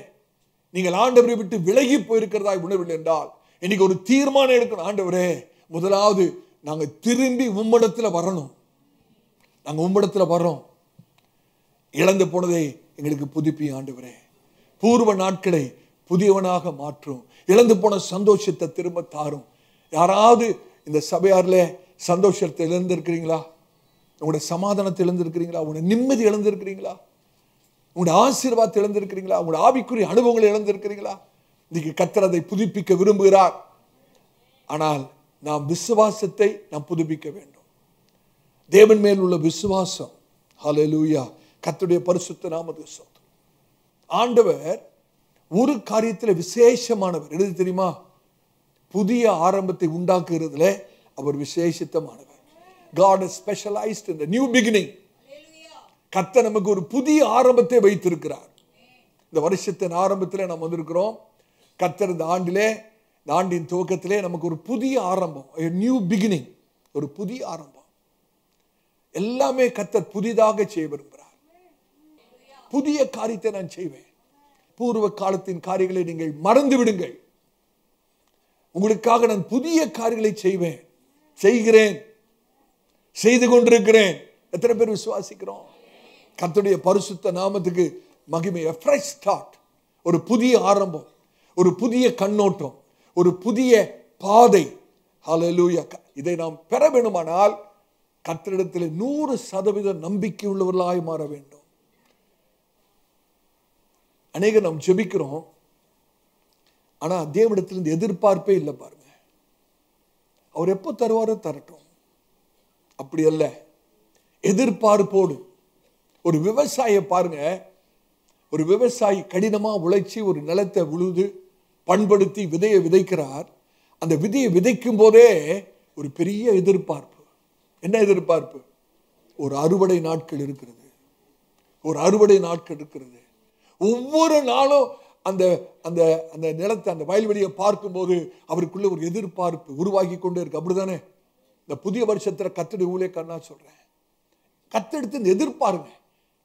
நீங்கள் ஆண்டவரை விட்டு விலகி போயிருக்கிறதாய் உணர்வில் என்றால், இன்னைக்கு ஒரு தீர்மானம் எடுக்கணும். ஆண்டவரே, முதலாவது நாங்க திரும்பி உம்மிடத்துல வரணும். நாங்க உம்மிடத்துல வர்றோம். இழந்து போனதை எங்களுக்கு புதுப்பி ஆண்டவரே. பூர்வ நாட்களை புதியவனாக மாற்றும். இழந்து போன சந்தோஷத்தை திரும்ப தாரும். யாராவது இந்த சபையாரில் சந்தோஷத்தை இழந்திருக்கிறீங்களா? உங்களுடைய சமாதானத்தை இழந்திருக்கிறீங்களா? உங்களுடைய நிம்மதி இழந்திருக்கிறீங்களா? உங்களுடைய ஆசீர்வாதத்தை இழந்திருக்கிறீங்களா? உங்களுடைய ஆவிக்குரிய அனுபவங்களை இழந்திருக்கிறீங்களா? இன்னைக்கு கர்த்தர் அதை புதுப்பிக்க விரும்புகிறார். ஆனால் நாம் விசுவாசத்தை நாம் புதுப்பிக்க வேண்டும். தேவன் மேல் உள்ள விசுவாசம். ஹல்லேலூயா. கர்த்தருடைய பரிசுத்த நாமத்துக்கு ஸ்தோத்திரம். ஆண்டவர் ஒரு காரியத்தில் விசேஷமானவர். எது தெரியுமா? புதிய ஆரம்பத்தை உண்டாக்குறதுல அவர் விசேஷித்தமானவர். God is specialized in the new beginning. கர்த்தர் நமக்கு ஒரு புதிய ஆரம்பத்தை வைத்திருக்கிறார். இந்த வருஷத்தின் ஆரம்பத்தில் நாம் வந்திருக்கிறோம். கர்த்தர் இந்த ஆண்டிலே, இந்த ஆண்டின் துவக்கத்திலே நமக்கு ஒரு புதிய ஆரம்பம், a new beginning, ஒரு புதிய ஆரம்பம். எல்லாமே கர்த்தர் புதிதாக செய்ய விரும்புகிறார். புதிய காரியத்தை நான் செய்வேன். பூர்வ காலத்தின் காரியங்களை நீங்கள் மறந்து விடுங்கள். உங்களுக்காக நான் புதிய காரியங்களை செய்வேன், செய்கிறேன், செய்து கொண்டிருக்கிறேன். எத்தனை பேர் விசுவாசிக்கிறோம்? கர்த்தருடைய பரிசுத்த நாமத்துக்கு மகிமை. a fresh start, ஒரு புதிய ஆரம்பம், ஒரு புதிய கண்ணோட்டம், ஒரு புதிய பாதை. ஹல்லேலூயா. இதை நாம் பெற வேண்டுமானால் கர்த்தரிடத்தில் 100% நம்பிக்கை உள்ளவர்களாய் மாற வேண்டும். அநேகர் நாம் ஜெபிக்கிறோம், ஆனா தேவனிடத்திலிருந்து எதிர்பார்ப்பே இல்லை. பாருங்க, அவர் எப்போ தருவாரோ தரட்டும், அப்படி அல்ல. எதிர்பார்ப்போடு ஒரு விவசாயியை பாருங்க. ஒரு விவசாயி கடினமா உழைச்சி ஒரு நிலத்தை உழுது பண்படுத்தி விதையை விதைக்கிறார். அந்த விதையை விதைக்கும் போதே ஒரு பெரிய எதிர்பார்ப்பு. என்ன எதிர்பார்ப்பு? ஒரு அறுவடை நாட்கள் இருக்கிறது. ஒரு அறுவடை நாட்கள் இருக்கிறது. ஒவ்வொரு நாளும் அந்த அந்த அந்த நிலத்தை, அந்த வயல்வெளியை பார்க்கும்போது அவருக்குள்ள ஒரு எதிர்பார்ப்பு உருவாகி கொண்டே இருக்கு. அப்படிதானே? இந்த புதிய வருஷத்துல கர்த்தருடைய ஊழியக்காரனா சொல்றேன், கர்த்தரிடத்தில் எதிர்பாருங்க.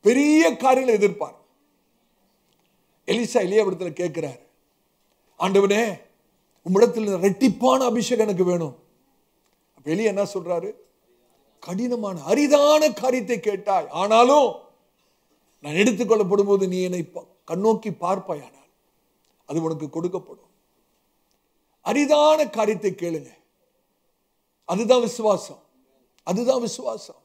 பெரிய காரியங்களை எதிர்பாருங்க. எலிசா எலியாவிடத்துல கேட்கிறார், ஆண்டவனே, உம்மிடத்தில் ரெட்டிப்பான அபிஷேகம் எனக்கு வேணும். அப்ப எலியா என்ன சொல்றாரு? கடினமான அரிதான காரியத்தை கேட்டாய், ஆனாலும் நான் எடுத்துக்கொள்ளப்படும் போது நீ என்னை கண்ணோக்கி பார்ப்பாயானால் அது உனக்கு கொடுக்கப்படும். அரிதான காரியத்தை கேளுங்க. அதுதான் விசுவாசம். அதுதான் விசுவாசம்.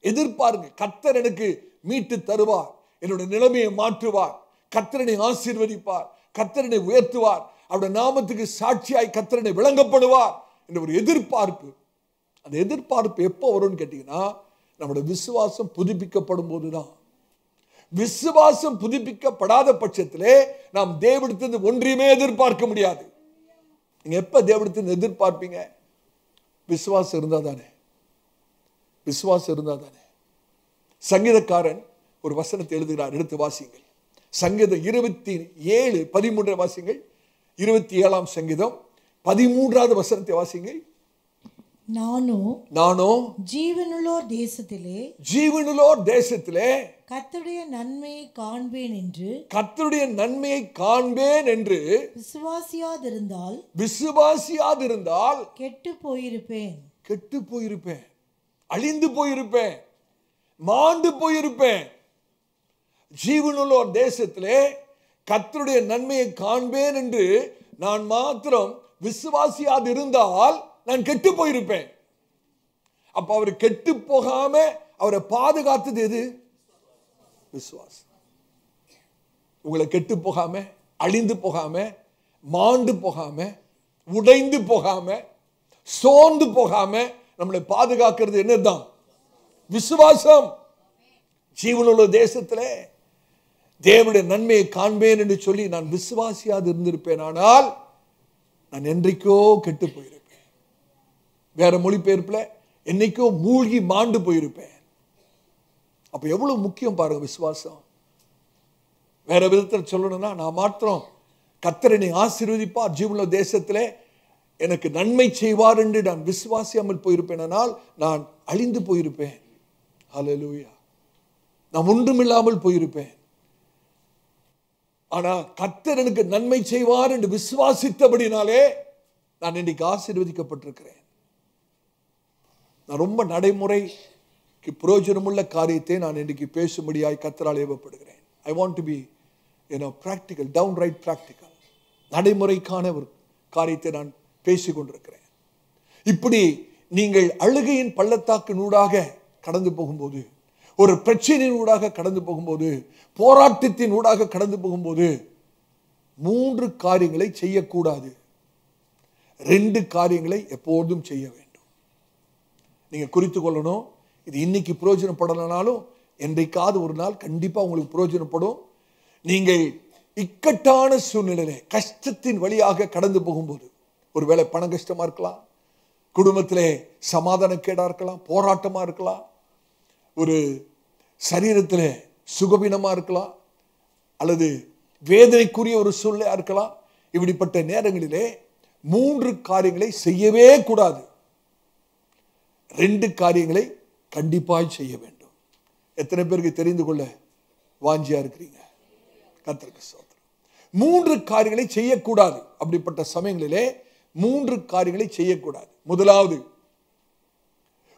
எதிர்பாருங்க. கர்த்தர் எனக்கு மீட்டு தருவார், என்னுடைய நிலைமையை மாற்றுவார், கர்த்தரனை ஆசீர்வதிப்பார், கர்த்தரனை உயர்த்துவார், அவருடைய நாமத்துக்கு சாட்சியாய் கர்த்தரனை விளங்கப்படுவார் என்ற ஒரு எதிர்பார்ப்பு. அந்த எதிர்பார்ப்பு எப்போ வரும்னு கேட்டீங்கன்னா, நம்முடைய விசுவாசம் புதுப்பிக்கப்படும் போதுதான். விசுவாசம் புதுப்பிக்கப்படாத பட்சத்திலே நாம் தேவனிடத்திலிருந்து ஒன்றையுமே எதிர்பார்க்க முடியாது. நீங்க எப்ப தேவனிடத்திலிருந்து எதிர்பார்ப்பீங்க? விசுவாசம் இருந்தா தானே. விசுவாசம் இருந்தா தானே. சங்கீதக்காரன் ஒரு வசனத்தை எழுதுகிறார், எடுத்து வாசிங்கள். சங்கீதம் 27:13 வாசிங்கள். 27ஆம் சங்கீதம் 13வது வசனத்தை வாசிங்கள். நானோ ஜீவனுள்ளோர் தேசத்திலே கர்த்தருடைய நன்மையை காண்பேன் என்று விசுவாசியாதிருந்தால் கெட்டு போயிருப்பேன், அழிந்து போயிருப்பேன், மாண்டு போயிருப்பேன். ஜீவனுள்ளோர் தேசத்திலே கர்த்தருடைய நன்மையை காண்பேன் என்று நான் மாத்திரம் விசுவாசியாதிருந்தால் நான் கெட்டு போயிருப்பேன். அப்ப அவர் கெட்டு போகாம அவரை பாதுகாத்தது எது? விசுவாசம். உங்களை கெட்டு போகாம, அழிந்து போகாம, மாண்டு போகாம, உடைந்து போகாம, சோர்ந்து போகாம நம்மளை பாதுகாக்கிறது என்னதான்? விசுவாசம். ஜீவனுள்ள தேசத்திலே தேவனுடைய நன்மையை காண்பேன் என்று சொல்லி நான் விசுவாசியாது இருந்திருப்பேன், ஆனால் நான் என்றைக்கோ கெட்டு போயிருப்பேன். வேற மொழிபெயர்ப்புல என்னைக்கோ மூழ்கி மாண்டு போயிருப்பேன். அப்ப எவ்வளவு முக்கியம் பாருங்க விசுவாசம். வேற விதத்தில் சொல்லணும்னா, நான் மாத்திரம் கர்த்தர் என்னை ஆசீர்வதிப்பார், ஜீவனுள்ள தேசத்திலே எனக்கு நன்மை செய்வார் என்று நான் விசுவாசியாமல் போயிருப்பேனால் நான் அழிந்து போயிருப்பேன். ஹல்லேலூயா. நான் ஒன்றுமில்லாமல் போயிருப்பேன். ஆனா கர்த்தர் எனக்கு நன்மை செய்வார் என்று விசுவாசித்தபடினாலே நான் இன்றைக்கு ஆசீர்வதிக்கப்பட்டிருக்கிறேன். நான் ரொம்ப நடைமுறைக்கு பிரயோஜனமுள்ள காரியத்தை நான் இன்றைக்கு பேசும்படியாய் கர்த்தரால் ஏவப்படுகிறேன். I want to be practical, downright practical. நடைமுறைக்கான ஒரு காரியத்தை நான் பேசிக் கொண்டிருக்கிறேன். இப்படி நீங்கள் அழுகையின் பள்ளத்தாக்கின் ஊடாக கடந்து போகும்போது, ஒரு பிரச்சனையின் ஊடாக கடந்து போகும்போது, போராட்டத்தின் ஊடாக கடந்து போகும்போது 3 காரியங்களை செய்யக்கூடாது. 2 காரியங்களை எப்போதும் செய்ய வேண்டும். நீங்க குறித்து கொள்ளணும். இது இன்னைக்கு பிரயோஜனப்படலனாலும் என்றைக்காவது ஒரு நாள் கண்டிப்பா உங்களுக்கு பிரயோஜனப்படும். நீங்கள் இக்கட்டான சூழ்நிலையிலே கஷ்டத்தின் வழியாக கடந்து போகும்போது, ஒருவேளை பண கஷ்டமா இருக்கலாம், குடும்பத்திலே சமாதானக்கேடா இருக்கலாம், போராட்டமா இருக்கலாம், ஒரு சரீரத்திலே சுகவீனமா இருக்கலாம், அல்லது வேதனைக்குரிய ஒரு சூழ்நிலையா இருக்கலாம். இப்படிப்பட்ட நேரங்களிலே 3 காரியங்களை செய்யவே கூடாது. 2 காரியங்களை கண்டிப்பாய் செய்ய வேண்டும். எத்தனை பேருக்கு தெரிந்து கொள்ள வாஞ்சியா இருக்கிறீங்க? கர்த்தருக்கு ஸ்தோத்திரம். 3 காரியங்களை செய்யக்கூடாது. அப்படிப்பட்ட சமயங்களிலே 3 காரியங்களை செய்யக்கூடாது. முதலாவது,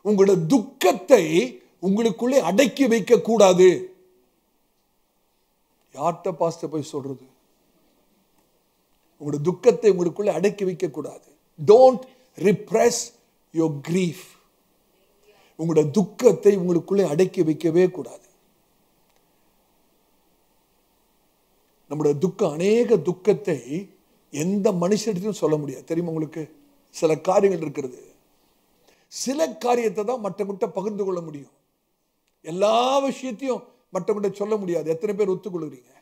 உங்களுடைய துக்கத்தை உங்களுக்குள்ளே அடக்கி வைக்க கூடாது. யார்கிட்ட பாஸ்டர் போய் சொல்றது? உங்களுடைய துக்கத்தை உங்களுக்குள்ளே அடக்கி வைக்க கூடாது. Don't repress your grief. உங்களுடைய துக்கத்தை உங்களுக்குள்ளே அடக்கி வைக்கவே கூடாது. நம்முடைய துக்கம், அநேக துக்கத்தை எந்த மனுஷனிடத்திலும் சொல்ல முடியாது. தெரியுமா உங்களுக்கு? சில காரியங்கள் இருக்கிறது, சில காரியத்தை தான் மற்றவங்கிட்ட பகிர்ந்து கொள்ள முடியும். எல்லா விஷயத்தையும் மற்றவங்கிட்ட சொல்ல முடியாது. எத்தனை பேர் ஒத்துக்கொள்கிறீங்க?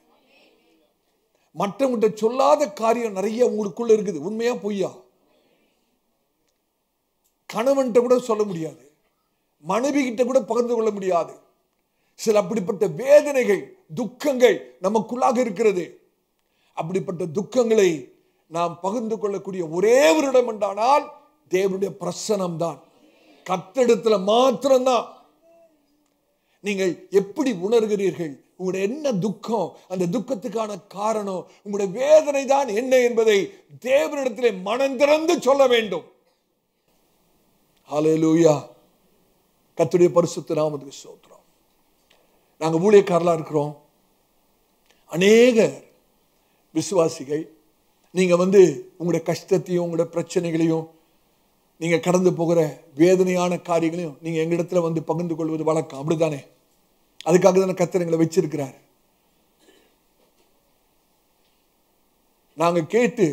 மற்றவங்கிட்ட சொல்லாத காரியம் நிறைய உங்களுக்குள்ள இருக்குது. உண்மையா பொய்யா? கணவன்கிட்ட கூட சொல்ல முடியாது, மனைவி கிட்ட கூட பகிர்ந்து கொள்ள முடியாது. சில அப்படிப்பட்ட வேதனைகள், துக்கங்கள் நமக்குள்ளாக இருக்கிறது. அப்படிப்பட்ட துக்கங்களை நாம் பகிர்ந்து கொள்ளக்கூடிய ஒரே ஒரு இடம் என்றால் தேவனுடைய பிரசன்னம் தான். கர்த்தரிடத்துல மாத்திரம்தான். நீங்கள் எப்படி உணர்கிறீர்கள்? உங்களுடைய என்ன துக்கம், அந்த துக்கத்துக்கான காரணம், உங்களுடைய வேதனை தான் என்ன என்பதை தேவனிடத்திலே மனம் திறந்து சொல்ல வேண்டும். ஹல்லேலூயா. கர்த்தருடைய பரிசுத்த நாமத்துக்கு ஸ்தோத்திரம். நாங்க ஊழியக்காரர்களா இருக்கிறோம். அநேக விசுவாசிகள், நீங்க உங்களுடைய கஷ்டத்தையும் உங்களுடைய பிரச்சனைகளையும் நீங்க கடந்து போகிற வேதனையான காரியங்களையும் நீங்க எங்களிடத்துல பகிர்ந்து கொள்வது வழக்கம். அப்படித்தானே? அதுக்காக தானே கர்த்தர் எங்களை வச்சிருக்கிறார். நாங்க கேட்டு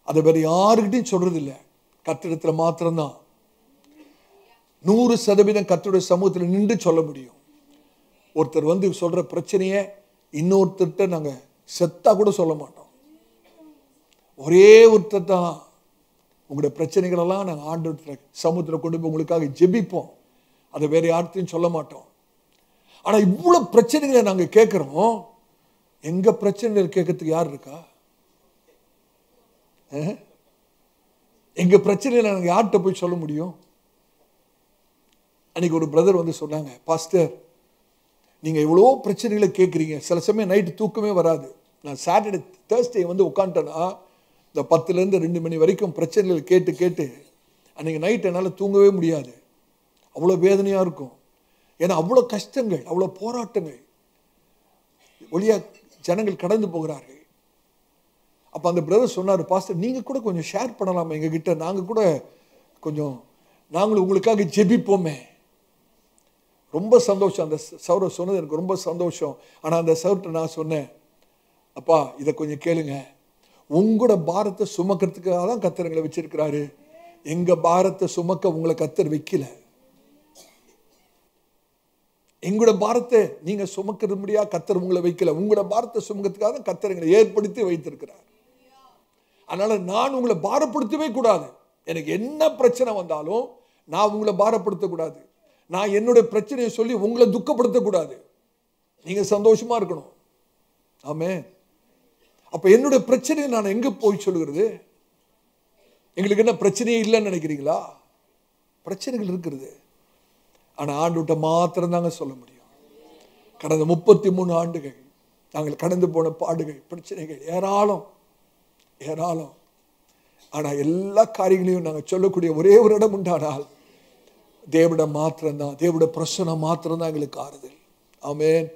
அதை வேற யாருக்கிட்டையும் சொல்றது இல்லை, கர்த்தரிடத்துல மாத்திரம்தான் 100% கர்த்தருடைய சமூகத்தில் நின்று சொல்ல முடியும். ஒருத்தர் சொல்ற பிரச்சனைய இன்னொருத்தர்கிட்ட நாங்க செத்தா கூட சொல்ல மாட்டோம். ஒரே ஒருத்தர் தான். உங்களுடைய பிரச்சனைகள் எல்லாம் நாங்கள் ஆண்டவர் சமூகத்தில் கொண்டு போய் உங்களுக்காக ஜெபிப்போம். அதை வேற யார்கிட்டையும் சொல்ல மாட்டோம். ஆனா இவ்வளவு பிரச்சனைகளை நாங்க கேட்கிறோம். எங்க பிரச்சனைகள் கேட்கறதுக்கு யார் இருக்கா? எங்க பிரச்சனைகளை நாங்க யார்கிட்ட போய் சொல்ல முடியும்? அன்னைக்கு ஒரு பிரதர் சொன்னாங்க, பாஸ்டர் நீங்க இவ்வளோ பிரச்சனைகளை கேட்குறீங்க, சில சமயம் நைட்டு தூக்கமே வராது. நான் சாட்டர்டே தேர்ஸ்டே உட்காந்துட்டேன்னா இந்த 10லேருந்து 2 மணி வரைக்கும் பிரச்சனைகள் கேட்டு கேட்டு அன்னைக்கு நைட் என்னால் தூங்கவே முடியாது. அவ்வளோ வேதனையாக இருக்கும். ஏன்னா அவ்வளோ கஷ்டங்கள், அவ்வளோ போராட்டங்கள் வழியா ஜனங்கள் கடந்து போகிறார்கள். அப்போ அந்த பிரதர் சொன்னார், பாஸ்டர் நீங்கள் கூட கொஞ்சம் ஷேர் பண்ணலாமா எங்ககிட்ட? நாங்கள் கூட கொஞ்சம் நாங்களும் உங்களுக்காக ஜெபிப்போமே. ரொம்ப சந்தோஷம். அந்த சௌர சொன்னது எனக்கு ரொம்ப சந்தோஷம். ஆனால் அந்த சௌர்கிட்ட நான் சொன்னேன், அப்பா இதை கொஞ்சம் கேளுங்க, உங்களோட பாரத்தை சுமக்கிறதுக்காக தான் கர்த்தர் எங்களை வச்சிருக்கிறாரு. எங்க பாரத்தை சுமக்க உங்களை கர்த்தர் வைக்கல. எங்களோட பாரத்தை நீங்க சுமக்கிறது முடியா கர்த்தர் உங்களை வைக்கல. உங்களோட பாரத்தை சுமக்கிறதுக்காக தான் கர்த்தர் எங்களை ஏற்படுத்தி வைத்திருக்கிறார். அதனால நான் உங்களை பாரப்படுத்தவே கூடாது. எனக்கு என்ன பிரச்சனை வந்தாலும் நான் உங்களை பாரப்படுத்தக்கூடாது. நான் என்னுடைய பிரச்சனையை சொல்லி உங்களை துக்கப்படுத்தக்கூடாது. நீங்க சந்தோஷமா இருக்கணும். ஆமென். அப்ப என்னுடைய பிரச்சனையை நான் எங்க போய் சொல்லுகிறது? எங்களுக்கு என்ன பிரச்சனையே இல்லைன்னு நினைக்கிறீங்களா? பிரச்சனைகள் இருக்கிறது. ஆனா ஆண்டுகிட்ட மாத்திரம் தாங்க சொல்ல முடியும். கடந்த 33 ஆண்டுகள் நாங்கள் கடந்து போன பாடுகள், பிரச்சனைகள் ஏராளம் ஏராளம். ஆனா எல்லா காரியங்களையும் நாங்கள் சொல்லக்கூடிய ஒரே ஒரு இடம் உண்டானால் தேவட மாத்திரம்தான், தேவட பிரசனம் மாத்திரம்தான் எங்களுக்கு ஆறுதல். ஆமென்.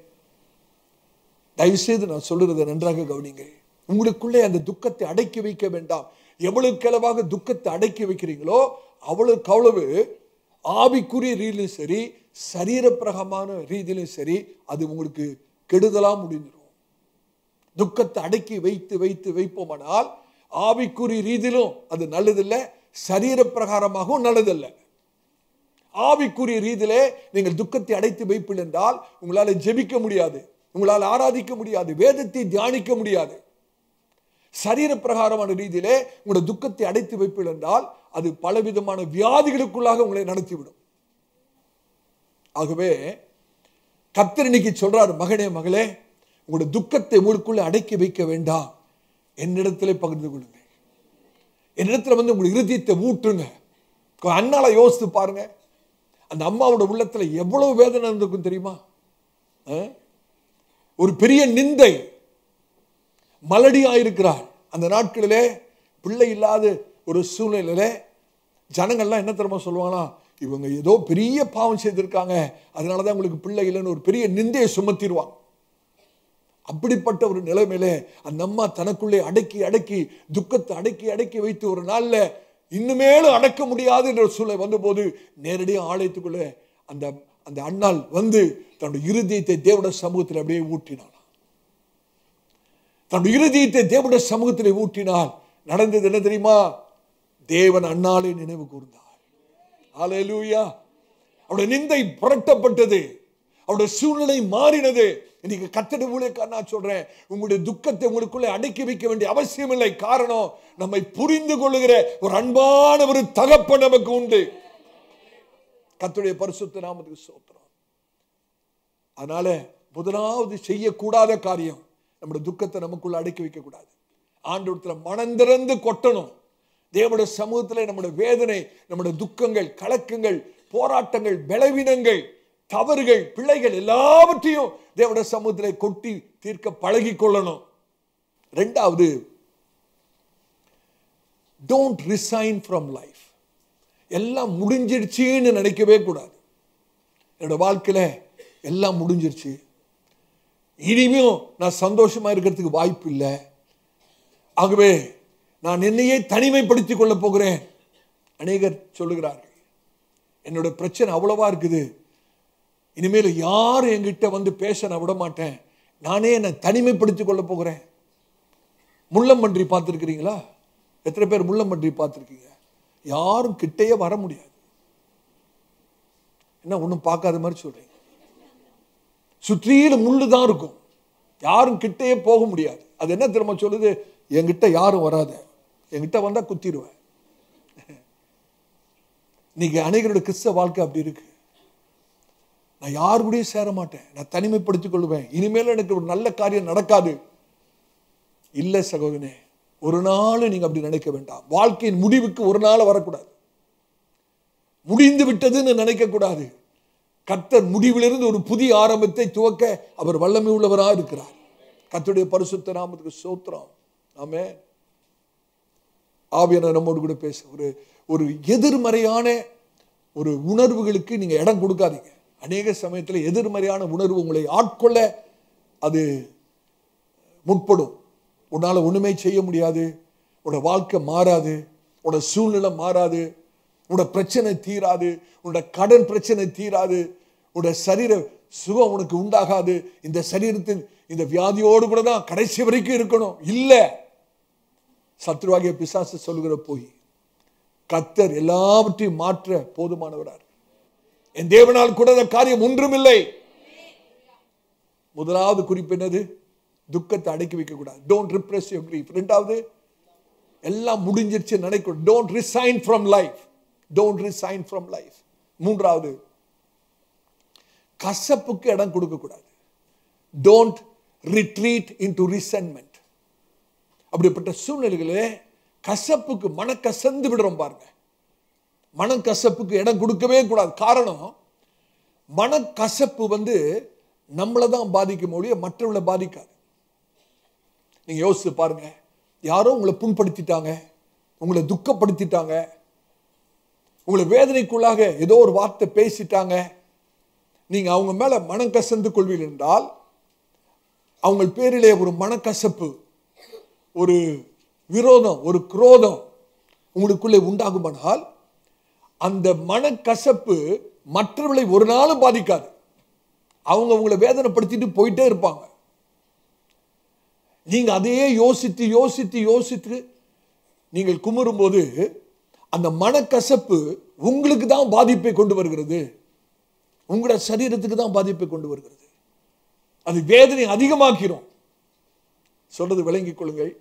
தயவுசெய்து நான் சொல்லுறதை நன்றாக கவனிங்க. உங்களுக்குள்ளே அந்த துக்கத்தை அடக்கி வைக்க வேண்டாம். எவ்வளவுக்கு அளவாக துக்கத்தை அடக்கி வைக்கிறீங்களோ அவ்வளவுக்கு அவ்வளவு ஆவிக்குரிய ரீதியிலும் சரி, சரீரப்பிரகமான ரீதியிலும் சரி, அது உங்களுக்கு கெடுதலா முடிஞ்சிடும். துக்கத்தை அடக்கி வைத்து வைத்து வைப்போமானால் ஆவிக்குரிய ரீதியிலும் அது நல்லதில்லை, சரீர பிரகாரமாகவும் நல்லதில்லை. ஆவிக்குரிய ரீதியிலே நீங்கள் துக்கத்தை அடைத்து வைப்பீர்கள் என்றால் உங்களால் ஜெபிக்க முடியாது, உங்களால் ஆராதிக்க முடியாது, வேதத்தை தியானிக்க முடியாது. சரீர பிரகாரமான ரீதியிலே உங்களுடைய துக்கத்தை அடைத்து வைப்பீர்கள் என்றால் அது பலவிதமான வியாதிகளுக்குள்ளாக உங்களை நடத்திவிடும். ஆகவே கர்த்தர் இன்னைக்கு சொல்றாரு, மகனே மகளே, உங்களுடைய துக்கத்தை உங்களுக்குள்ளே அடக்கி வைக்க வேண்டாம், என்னிடத்திலே பகிர்ந்து கொள்ளுங்க. என்னிடத்துல வந்து உங்களுடைய இருதயத்தை ஊற்றுங்க. அண்ணால யோசித்து பாருங்க, அந்த அம்மாவோட உள்ளத்துல எவ்வளவு வேதனை இருந்திருக்கும் தெரியுமா? ஒரு பெரிய நிந்தை, மலடியாயிருக்கிறாள். அந்த நாட்களிலே பிள்ளை இல்லாத ஒரு சூழ்நிலையில ஜனங்கள்லாம் என்ன தெரியுமா சொல்லுவாங்களா, இவங்க ஏதோ பெரிய பாவம் செய்திருக்காங்க, அதனாலதான் உங்களுக்கு பிள்ளை இல்லைன்னு ஒரு பெரிய நிந்தையை சுமத்திடுவாங்க. அப்படிப்பட்ட ஒரு நிலைமையில அந்த அம்மா தனக்குள்ளே அடக்கி அடக்கி துக்கத்தை அடக்கி அடக்கி வைத்து ஒரு நாள்ல இன்னுமேலும் அடக்க முடியாது என்ற சூழ்நிலை வந்தபோது நேரடியாக ஆலயத்துக்குள்ளே அந்த அந்த அண்ணாள் வந்து தன்னுடைய இருதயத்தை தேவனுடைய சமூகத்தில் அப்படியே ஊற்றினாள். தன்னுடைய இருதயத்தை தேவனுடைய சமூகத்தில் ஊற்றினால் நடந்தது என்ன தெரியுமா? தேவன் அண்ணாளை நினைவு கூர்ந்தார். ஹல்லேலூயா. அவருடைய நிந்தை புரட்டப்பட்டது, அவருடைய சூழ்நிலை மாறினது. இன்னைக்கு கர்த்தருடைய ஊழியக்காரனா சொல்றேன், உங்களுடைய துக்கத்தை உங்களுக்குள்ளே அடக்கி வைக்க வேண்டிய அவசியம் இல்லை. காரணம், நம்மை புரிந்து கொள்ளுகிற ஒரு அன்பான ஒரு தகப்பன் நமக்கு உண்டு. கர்த்தருடைய பரிசுத்த நாமத்துக்கு ஸ்தோத்திரம். அதனால முதலாவது செய்யக்கூடாத காரியம், நம்முடைய துக்கத்தை நமக்குள்ள அடக்கி வைக்க கூடாது. ஆண்டவரத்துல மனந்திறந்து கொட்டணும். தேவனுடைய சமூகத்தில் நம்முடைய வேதனை, நம்முடைய துக்கங்கள், கலக்கங்கள், போராட்டங்கள், பலவீனங்கள், தவறுகள், பிள்ளைகள் எல்லாவற்றையும் தேவனுடைய சமூகத்தில் கொட்டி தீர்க்க பழகி கொள்ளணும். இரண்டாவது, don't resign from life. எல்லாம் முடிஞ்சிடுச்சுன்னு நினைக்கவே கூடாது. என்னோட வாழ்க்கையில எல்லாம் முடிஞ்சிருச்சு, இனிமையும் நான் சந்தோஷமா இருக்கிறதுக்கு வாய்ப்பு இல்லை, ஆகவே நான் என்னையே தனிமைப்படுத்திக் கொள்ள போகிறேன். அநேகர் சொல்லுகிறார்கள், என்னோட பிரச்சனை அவ்வளவா இருக்குது, இனிமேல் யாரும் என்கிட்ட வந்து பேச நான் விட மாட்டேன், நானே என்னை தனிமைப்படுத்திக் கொள்ள போகிறேன். முள்ளம்பன்றி பார்த்துருக்கிறீங்களா? எத்தனை பேர் முள்ளம்பன்றி பார்த்துருக்கீங்க? யாரும் கிட்டையே வர முடியாது. என்ன ஒன்றும் பார்க்காத மாதிரி சொல்றீங்க? சுற்றிலும் முள்ளு தான் இருக்கும், யாரும் கிட்டையே போக முடியாது. அது என்ன திரும்ப சொல்லுது? என்கிட்ட யாரும் வராத, என்கிட்ட வந்தா குத்திடுவேன். இன்னைக்கு அநேகருடைய கிறிஸ்தவ வாழ்க்கை அப்படி இருக்கு. நான் யாரு கூடயும் சேர மாட்டேன், நான் தனிமைப்படுத்திக் கொள்வேன், இனிமேல் எனக்கு ஒரு நல்ல காரியம் நடக்காது. இல்லை சகோதரனே, ஒரு நாள் நீங்க அப்படி நினைக்க வேண்டாம். வாழ்க்கையின் முடிவுக்கு ஒரு நாள் வரக்கூடாது, முடிந்து விட்டதுன்னு நினைக்க கூடாது. கர்த்தர் முடிவிலிருந்து ஒரு புதிய ஆரம்பத்தை துவக்க அவர் வல்லமை உள்ளவராக இருக்கிறார். கர்த்தருடைய பரிசுத்த நாமத்துக்கு ஸ்தோத்திரம். ஆமென். ஆவியானவர் நம்மோடு கூட பேச ஒரு எதிர்மறையான ஒரு உணர்வுகளுக்கு நீங்க இடம் கொடுக்காதீங்க. அநேக சமயத்தில் எதிர்மறையான உணர்வு உங்களை ஆட்கொள்ள அது முற்படும். உன்னால ஒண்ணுமே செய்ய முடியாது, உன்னோட வாழ்க்கை மாறாது, உன்னோட சூழ்நிலை மாறாது, உன்னோட பிரச்சனை தீராது, உன்னோட கடன் பிரச்சனை தீராது, உன்னோட சரீர சுகம் உனக்கு உண்டாகாது, இந்த சரீரத்தின் இந்த வியாதியோடு கூட தான் கடைசி வரைக்கும் இருக்கணும். இல்லை, சத்ருவாகிய பிசாசு சொல்லுகிற போய் கர்த்தர் எல்லாவற்றையும் மாற்ற போதுமானவரார். என் தேவனால் கூட அந்த காரியம் ஒன்றுமில்லை. முதலாவது குறிப்பு என்னது? துக்கத்தை அடக்கி வைக்க கூடாது. Don't repress your grief. இரண்டாவது, எல்லாம் முடிஞ்சிருச்சு நினைக்க. Don't resign from life. Don't resign from life. மூன்றாவது, கசப்புக்கு இடம் கொடுக்க கூடாது. Don't retreat into resentment. அப்படிப்பட்ட சூழ்நிலைகளே கசப்புக்கு மனக்கசந்து விடுறோம் பாருங்க. மனக்கசப்புக்கு இடம் கொடுக்கவே கூடாது. காரணம், மனக்கசப்பு நம்மளை தான் பாதிக்கும் ஒழிய மற்றவர்களை பாதிக்காது. நீங்க யோசிச்சு பாருங்க, யாரோ உங்களை புண்படுத்திட்டாங்க, உங்களை துக்கப்படுத்திட்டாங்க, உங்களை வேதனைக்குள்ளாக ஏதோ ஒரு வார்த்தை பேசிட்டாங்க, நீங்க அவங்க மேல மனம் கசந்து கொள்வீர்கள் என்றால், அவங்க பேரிலே ஒரு மனக்கசப்பு, ஒரு விரோதம், ஒரு குரோதம் உங்களுக்குள்ளே உண்டாகுமானால், அந்த மனக்கசப்பு மற்றவர்களை ஒரு நாளும் பாதிக்காது. அவங்க உங்களை வேதனைப்படுத்திட்டு போயிட்டே இருப்பாங்க. நீங்க அதையே யோசித்து யோசித்து யோசித்து நீங்கள் குமுறும் போது அந்த மனக்கசப்பு உங்களுக்கு தான் பாதிப்பை கொண்டு வருகிறது. உங்களோட சரீரத்துக்கு தான் பாதிப்பை கொண்டு வருகிறது. அது வேதனை அதிகமாக்கிறோம். சொல்றது விளங்கிக் கொள்ளுங்கள்.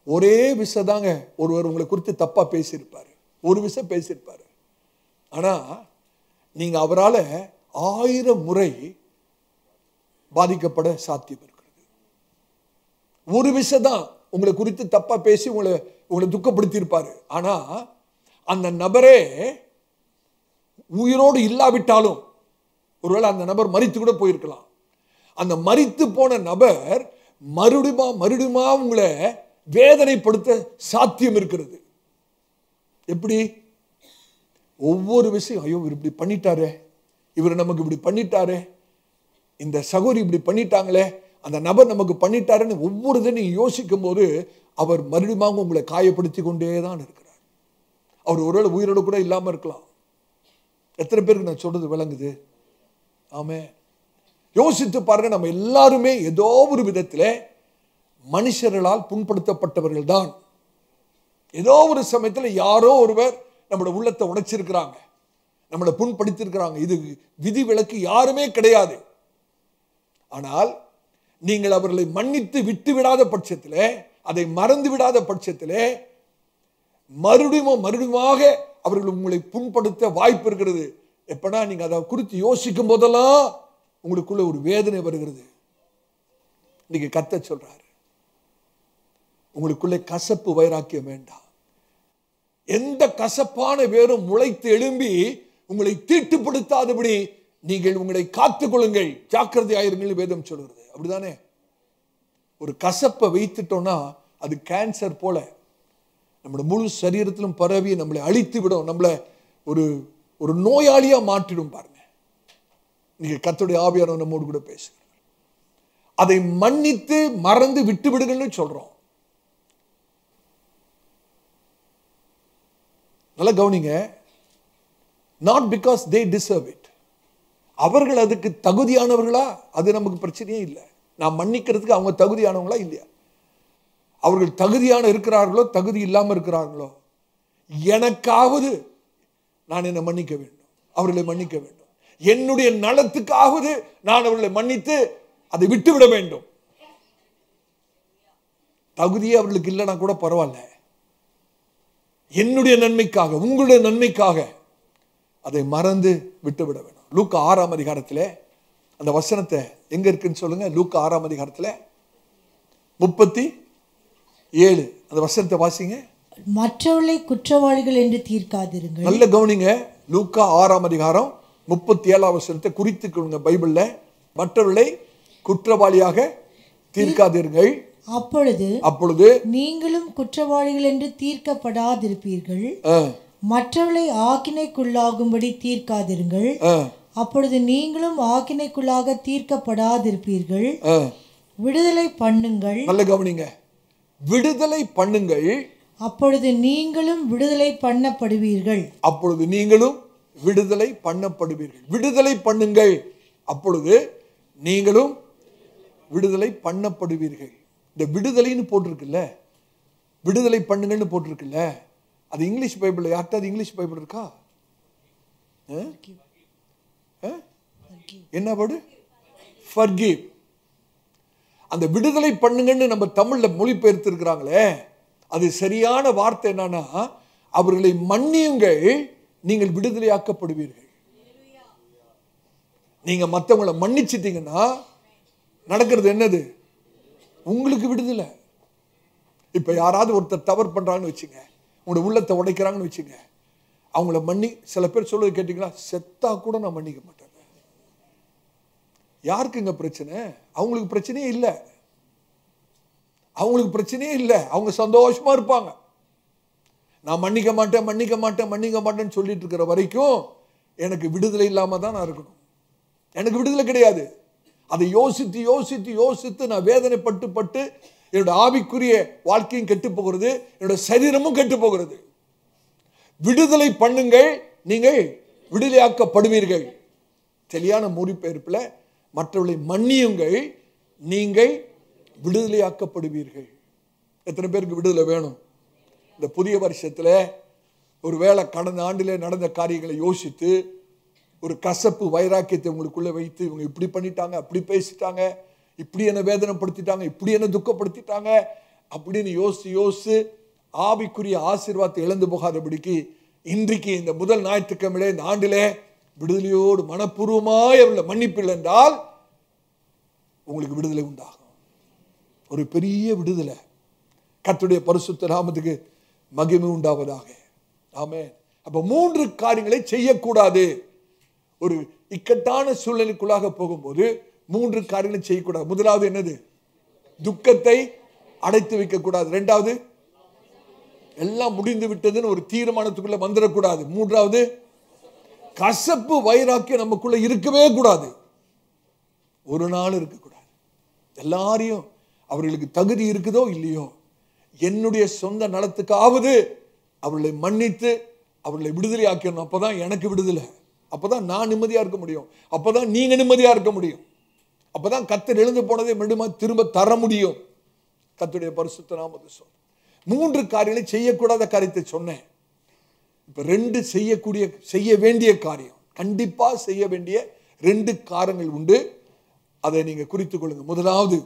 ஒரே விஷயம் தாங்க ஒருவர் உங்களை குறித்து தப்பா பேசியிருப்பாரு, ஒரு விஷயம் பேசியிருப்பாரு. ஆனா நீங்க அவரால் 1000 முறை பாதிக்கப்பட சாத்தியம் இருக்கிறது. ஒரு விஷயம் தான் உங்களை குறித்து தப்பா பேசி உங்களை துக்கப்படுத்தி இருப்பாரு. ஆனா அந்த நபரே உயிரோடு இல்லாவிட்டாலும், ஒருவேளை அந்த நபர் மரித்து கூட போயிருக்கலாம். அந்த மரித்து போன நபர் மறுபடியுமா உங்களை வேதனைப்படுத்த சாத்தியம் இருக்கிறது. எப்படி? ஒவ்வொரு விஷயம், ஐயோ இவர் இப்படி பண்ணிட்டாரே, இவர் நமக்கு இப்படி பண்ணிட்டாரே, இந்த சகோதரி இப்படி பண்ணிட்டாங்களே, அந்த நபர் நமக்கு பண்ணிட்டாருன்னு ஒவ்வொரு இதை நீங்க யோசிக்கும் போது அவர் மறுபடியும் உங்களை காயப்படுத்தி கொண்டே தான் இருக்கிறார். அவர் ஒருவேளை உயிரோடு கூட இல்லாம இருக்கலாம். எத்தனை பேருக்கு நான் சொல்றது விளங்குது? ஆமே. யோசித்து பாருங்க, நம்ம எல்லாருமே ஏதோ ஒரு விதத்தில் மனுஷர்களால் புண்படுத்தப்பட்டவர்கள் தான். ஏதோ ஒரு சமயத்தில் யாரோ ஒருவர் நம்மளோட உள்ளத்தை உடைச்சிருக்கிறாங்க, நம்மளை புண்படுத்திருக்கிறாங்க. இது விதி விலக்கு யாருமே கிடையாது. ஆனால் நீங்கள் அவர்களை மன்னித்து விட்டு விடாத பட்சத்தில், அதை மறந்து விடாத பட்சத்தில் மறுபடியுமாக அவர்கள் உங்களை புண்படுத்த வாய்ப்பு இருக்கிறது. எப்பனா நீங்க அதை குறித்து யோசிக்கும் போதெல்லாம் உங்களுக்குள்ள ஒரு வேதனை வருகிறது. இன்னைக்கு கர்த்தர் சொல்றாரு, உங்களுக்குள்ளே கசப்பு வைராக்கியம் வேண்டாம். எந்த கசப்பான வேரும் முளைத்து எழும்பி உங்களை தீட்டுப்படுத்தாதபடி நீங்கள் உங்களை காத்துக் கொள்ளுங்கள், ஜாக்கிரதையாயிருங்கள் வேதம் சொல்கிறது. அப்படிதானே? ஒரு கசப்பை வைத்துட்டோம்னா அது கேன்சர் போல நம்மளோட முழு சரீரத்திலும் பரவி நம்மளை அழித்து விடும், நம்மளை ஒரு நோயாளியா மாற்றிடும். பாருங்க, நீங்க கர்த்தருடைய ஆவியானவர் நம்மோடு கூட பேசுகிறார். அதை மன்னித்து மறந்து விட்டு விடுங்கன்னு சொல்றோம். நல்லா கவனிங்க. not because they deserve it. அவர்கள் அதுக்கு தகுதியானவர்களா? அது நமக்கு பிரச்சனையே இல்லை. நான் மன்னிக்கிறதுக்கு அவங்க தகுதியானவங்களா இல்லையா? அவர்கள் தகுதியான இருக்கிறார்களோ தகுதி இல்லாமல் இருக்கிறார்களோ, எனக்காவது நான் என்னை மன்னிக்க வேண்டும், அவர்களை மன்னிக்க வேண்டும். என்னுடைய நலத்துக்காவது நான் அவர்களை மன்னித்து அதை விட்டுவிட வேண்டும். தகுதியே அவர்களுக்கு இல்லைன்னா கூட பரவாயில்ல, என்னுடைய நன்மைக்காக, உங்களுடைய நன்மைக்காக அதை மறந்து விட்டுவிட வேண்டும். லூக்கா 6ஆம் அதிகாரத்தில் அந்த வசனத்தை எங்க இருக்குன்னு சொல்லுங்க. லூக்கா 6ஆம் அதிகாரத்தில் 37 அந்த வசனத்தை வாசிங்க. மற்றவர்களை குற்றவாளிகள் என்று தீர்க்காதிருங்கள். நல்ல கவனிங்க. லூக்கா 6ஆம் அதிகாரம் 37ஆம் வசனத்தை குறித்துக்கொள்ளுங்க பைபிள்ல. மற்றவர்களை குற்றவாளியாக தீர்க்காதீர்கள், அப்பொழுது நீங்களும் குற்றவாளிகள் என்று தீர்க்கப்படாதிருப்பீர்கள். மற்றவர்களை ஆக்கினைக்குள்ளாகும்படி தீர்க்காதிருங்கள், அப்பொழுது நீங்களும் ஆக்கினைக்குள்ளாக தீர்க்கப்படாதிருப்பீர்கள். விடுதலை பண்ணுங்கள். நல்ல கவனிங்க. விடுதலை பண்ணுங்கள், அப்பொழுது நீங்களும் விடுதலை பண்ணப்படுவீர்கள். அப்பொழுது நீங்களும் விடுதலை பண்ணப்படுவீர்கள். விடுதலை பண்ணுங்கள், அப்பொழுது நீங்களும் விடுதலை பண்ணப்படுவீர்கள். இந்த விடுதலைன்னு போட்டிருக்குல்ல, விடுதலை பண்ணுங்கள்னு போட்டிருக்குல்ல, அது இங்கிலீஷ் பைபிள். யார்ட்டாவது இங்கிலீஷ் பைபிள் இருக்கா? என்ன வேர்டு? forgive. அந்த விடுதலை பண்ணுங்கன்னு நம்ம தமிழ்ல மொழிபெயர்த்து இருக்கிறாங்களே, அது சரியான வார்த்தை என்னன்னா, அவர்களை மன்னியுங்கள், நீங்கள் விடுதலையாக்கப்படுவீர்கள். நீங்க மற்றவங்களை மன்னிச்சிட்டீங்கன்னா நடக்கிறது என்னது? உங்களுக்கு விடுதலை. இப்ப யாராவது ஒருத்தர் தவறு பண்றாங்கன்னு வச்சுங்க, உங்களோட உள்ளத்தை உடைக்கிறாங்கன்னு வச்சுங்க, அவங்கள சில பேர் சொல்றது கேட்டீங்களா, செத்தா கூட நான் மன்னிக்க மாட்டேன். யாருக்குங்க பிரச்சனை? அவங்களுக்கு பிரச்சனையே இல்லை. அவங்களுக்கு பிரச்சனையே இல்லை. அவங்க சந்தோஷமா இருப்பாங்க. நான் மன்னிக்க மாட்டேன் மன்னிக்க மாட்டேன் மன்னிக்க மாட்டேன்னு சொல்லிட்டு இருக்கிற வரைக்கும் எனக்கு விடுதலை இல்லாம தான் நான் இருக்கணும். எனக்கு விடுதலை கிடையாது. அதை யோசித்து யோசித்து யோசித்து நான் வேதனைப்பட்டு பட்டு என்னோட ஆவிக்குரிய வாழ்க்கையும் கெட்டு போகிறது, என்னோட சரீரமும் கெட்டு போகிறது. விடுதலை பண்ணுங்கள், நீங்கள் விடுதலையாக்கப்படுவீர்கள். சரியான மொழிபெயர்ப்பில் மற்றவர்களை மன்னியுங்கள், நீங்கள் விடுதலையாக்கப்படுவீர்கள். எத்தனை பேருக்கு விடுதலை வேணும்? இந்த புதிய வருஷத்தில் ஒருவேளை கடந்த ஆண்டிலே நடந்த காரியங்களை யோசித்து ஒரு கசப்பு வைராக்கியத்தை உங்களுக்குள்ள வைத்து, இவங்க இப்படி பண்ணிட்டாங்க, அப்படி பேசிட்டாங்க, இப்படி என்ன வேதனைப்படுத்திட்டாங்க, இப்படி என்ன துக்கப்படுத்திட்டாங்க அப்படின்னு யோசித்து யோசித்து ஆவிக்குரிய ஆசீர்வாதத்தை இழந்து போகாதபடிக்கு இன்றைக்கு இந்த முதல் ஞாயிற்றுக்கிழமையிலே இந்த ஆண்டிலே விடுதலையோடு மனப்பூர்வமாய் அவளை மன்னிப்பில்லை என்றால் உங்களுக்கு விடுதலை உண்டாகும். ஒரு பெரிய விடுதலை. கர்த்தருடைய பரிசுத்த நாமத்துக்கு மகிமை உண்டாவதாக. ஆமென். அப்ப 3 காரியங்களை செய்யக்கூடாது. ஒரு இக்கட்டான சூழ்நிலைக்குள்ளாக போகும்போது 3 காரியங்களை செய்யக்கூடாது. முதலாவது என்னது? துக்கத்தை அடைத்து வைக்க கூடாது. இரண்டாவது, எல்லாம் முடிந்து விட்டதுன்னு ஒரு தீர்மானத்துக்குள்ள வந்துடக்கூடாது. மூன்றாவது, கசப்பு வைராக்கியம் நமக்குள்ள இருக்கவே கூடாது. ஒரு நாள் இருக்கக்கூடாது. எல்லாரையும் அவர்களுக்கு தகுதி இருக்குதோ இல்லையோ, என்னுடைய சொந்த நலத்துக்காவது அவர்களை மன்னித்து அவர்களை விடுதலை ஆக்கணும். அப்பதான் எனக்கு விடுதலை. அப்பதான் நான் நிம்மதியா இருக்க முடியும். அப்பதான் நீங்க நிம்மதியா இருக்க முடியும். அப்பதான் கர்த்தர் எழுந்து போனதை மீண்டும் திரும்ப தர முடியும். கர்த்தருடைய பரிசுத்த நாமத்தை சொல். 3 காரியங்களை செய்யக்கூடாத காரியத்தை சொன்னேன். இப்ப 2 செய்ய வேண்டிய காரியம், கண்டிப்பா செய்ய வேண்டிய 2 காரியங்கள் உண்டு. அதை நீங்க குறித்துக் கொள்ளுங்க. முதலாவது,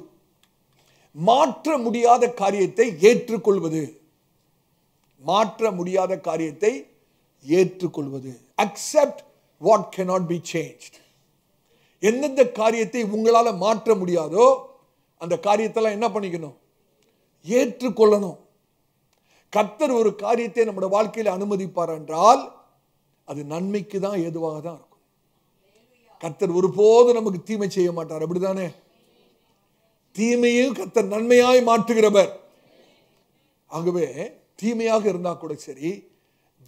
மாற்ற முடியாத காரியத்தை ஏற்றுக்கொள்வது. மாற்ற முடியாத காரியத்தை ஏற்றுக்கொள்வது. accept what cannot be changed. எந்தெந்த காரியத்தை உங்களால மாற்ற முடியாதோ அந்த காரியத்தெல்லாம் என்ன பண்ணிக்கணும்? ஏற்றுக்கொள்ளணும். கர்த்தர் ஒரு காரியத்தை நம்முடைய வாழ்க்கையில் அனுமதிப்பார் என்றால் அது நன்மைக்கு தான், ஏதுவாக தான் இருக்கும். கர்த்தர் ஒருபோதும் நமக்கு தீமை செய்ய மாட்டார். அப்படிதானே? தீமையும் கர்த்தர் நன்மையாய் மாற்றுகிறவர். ஆகவே தீமையாக இருந்தா கூட சரி,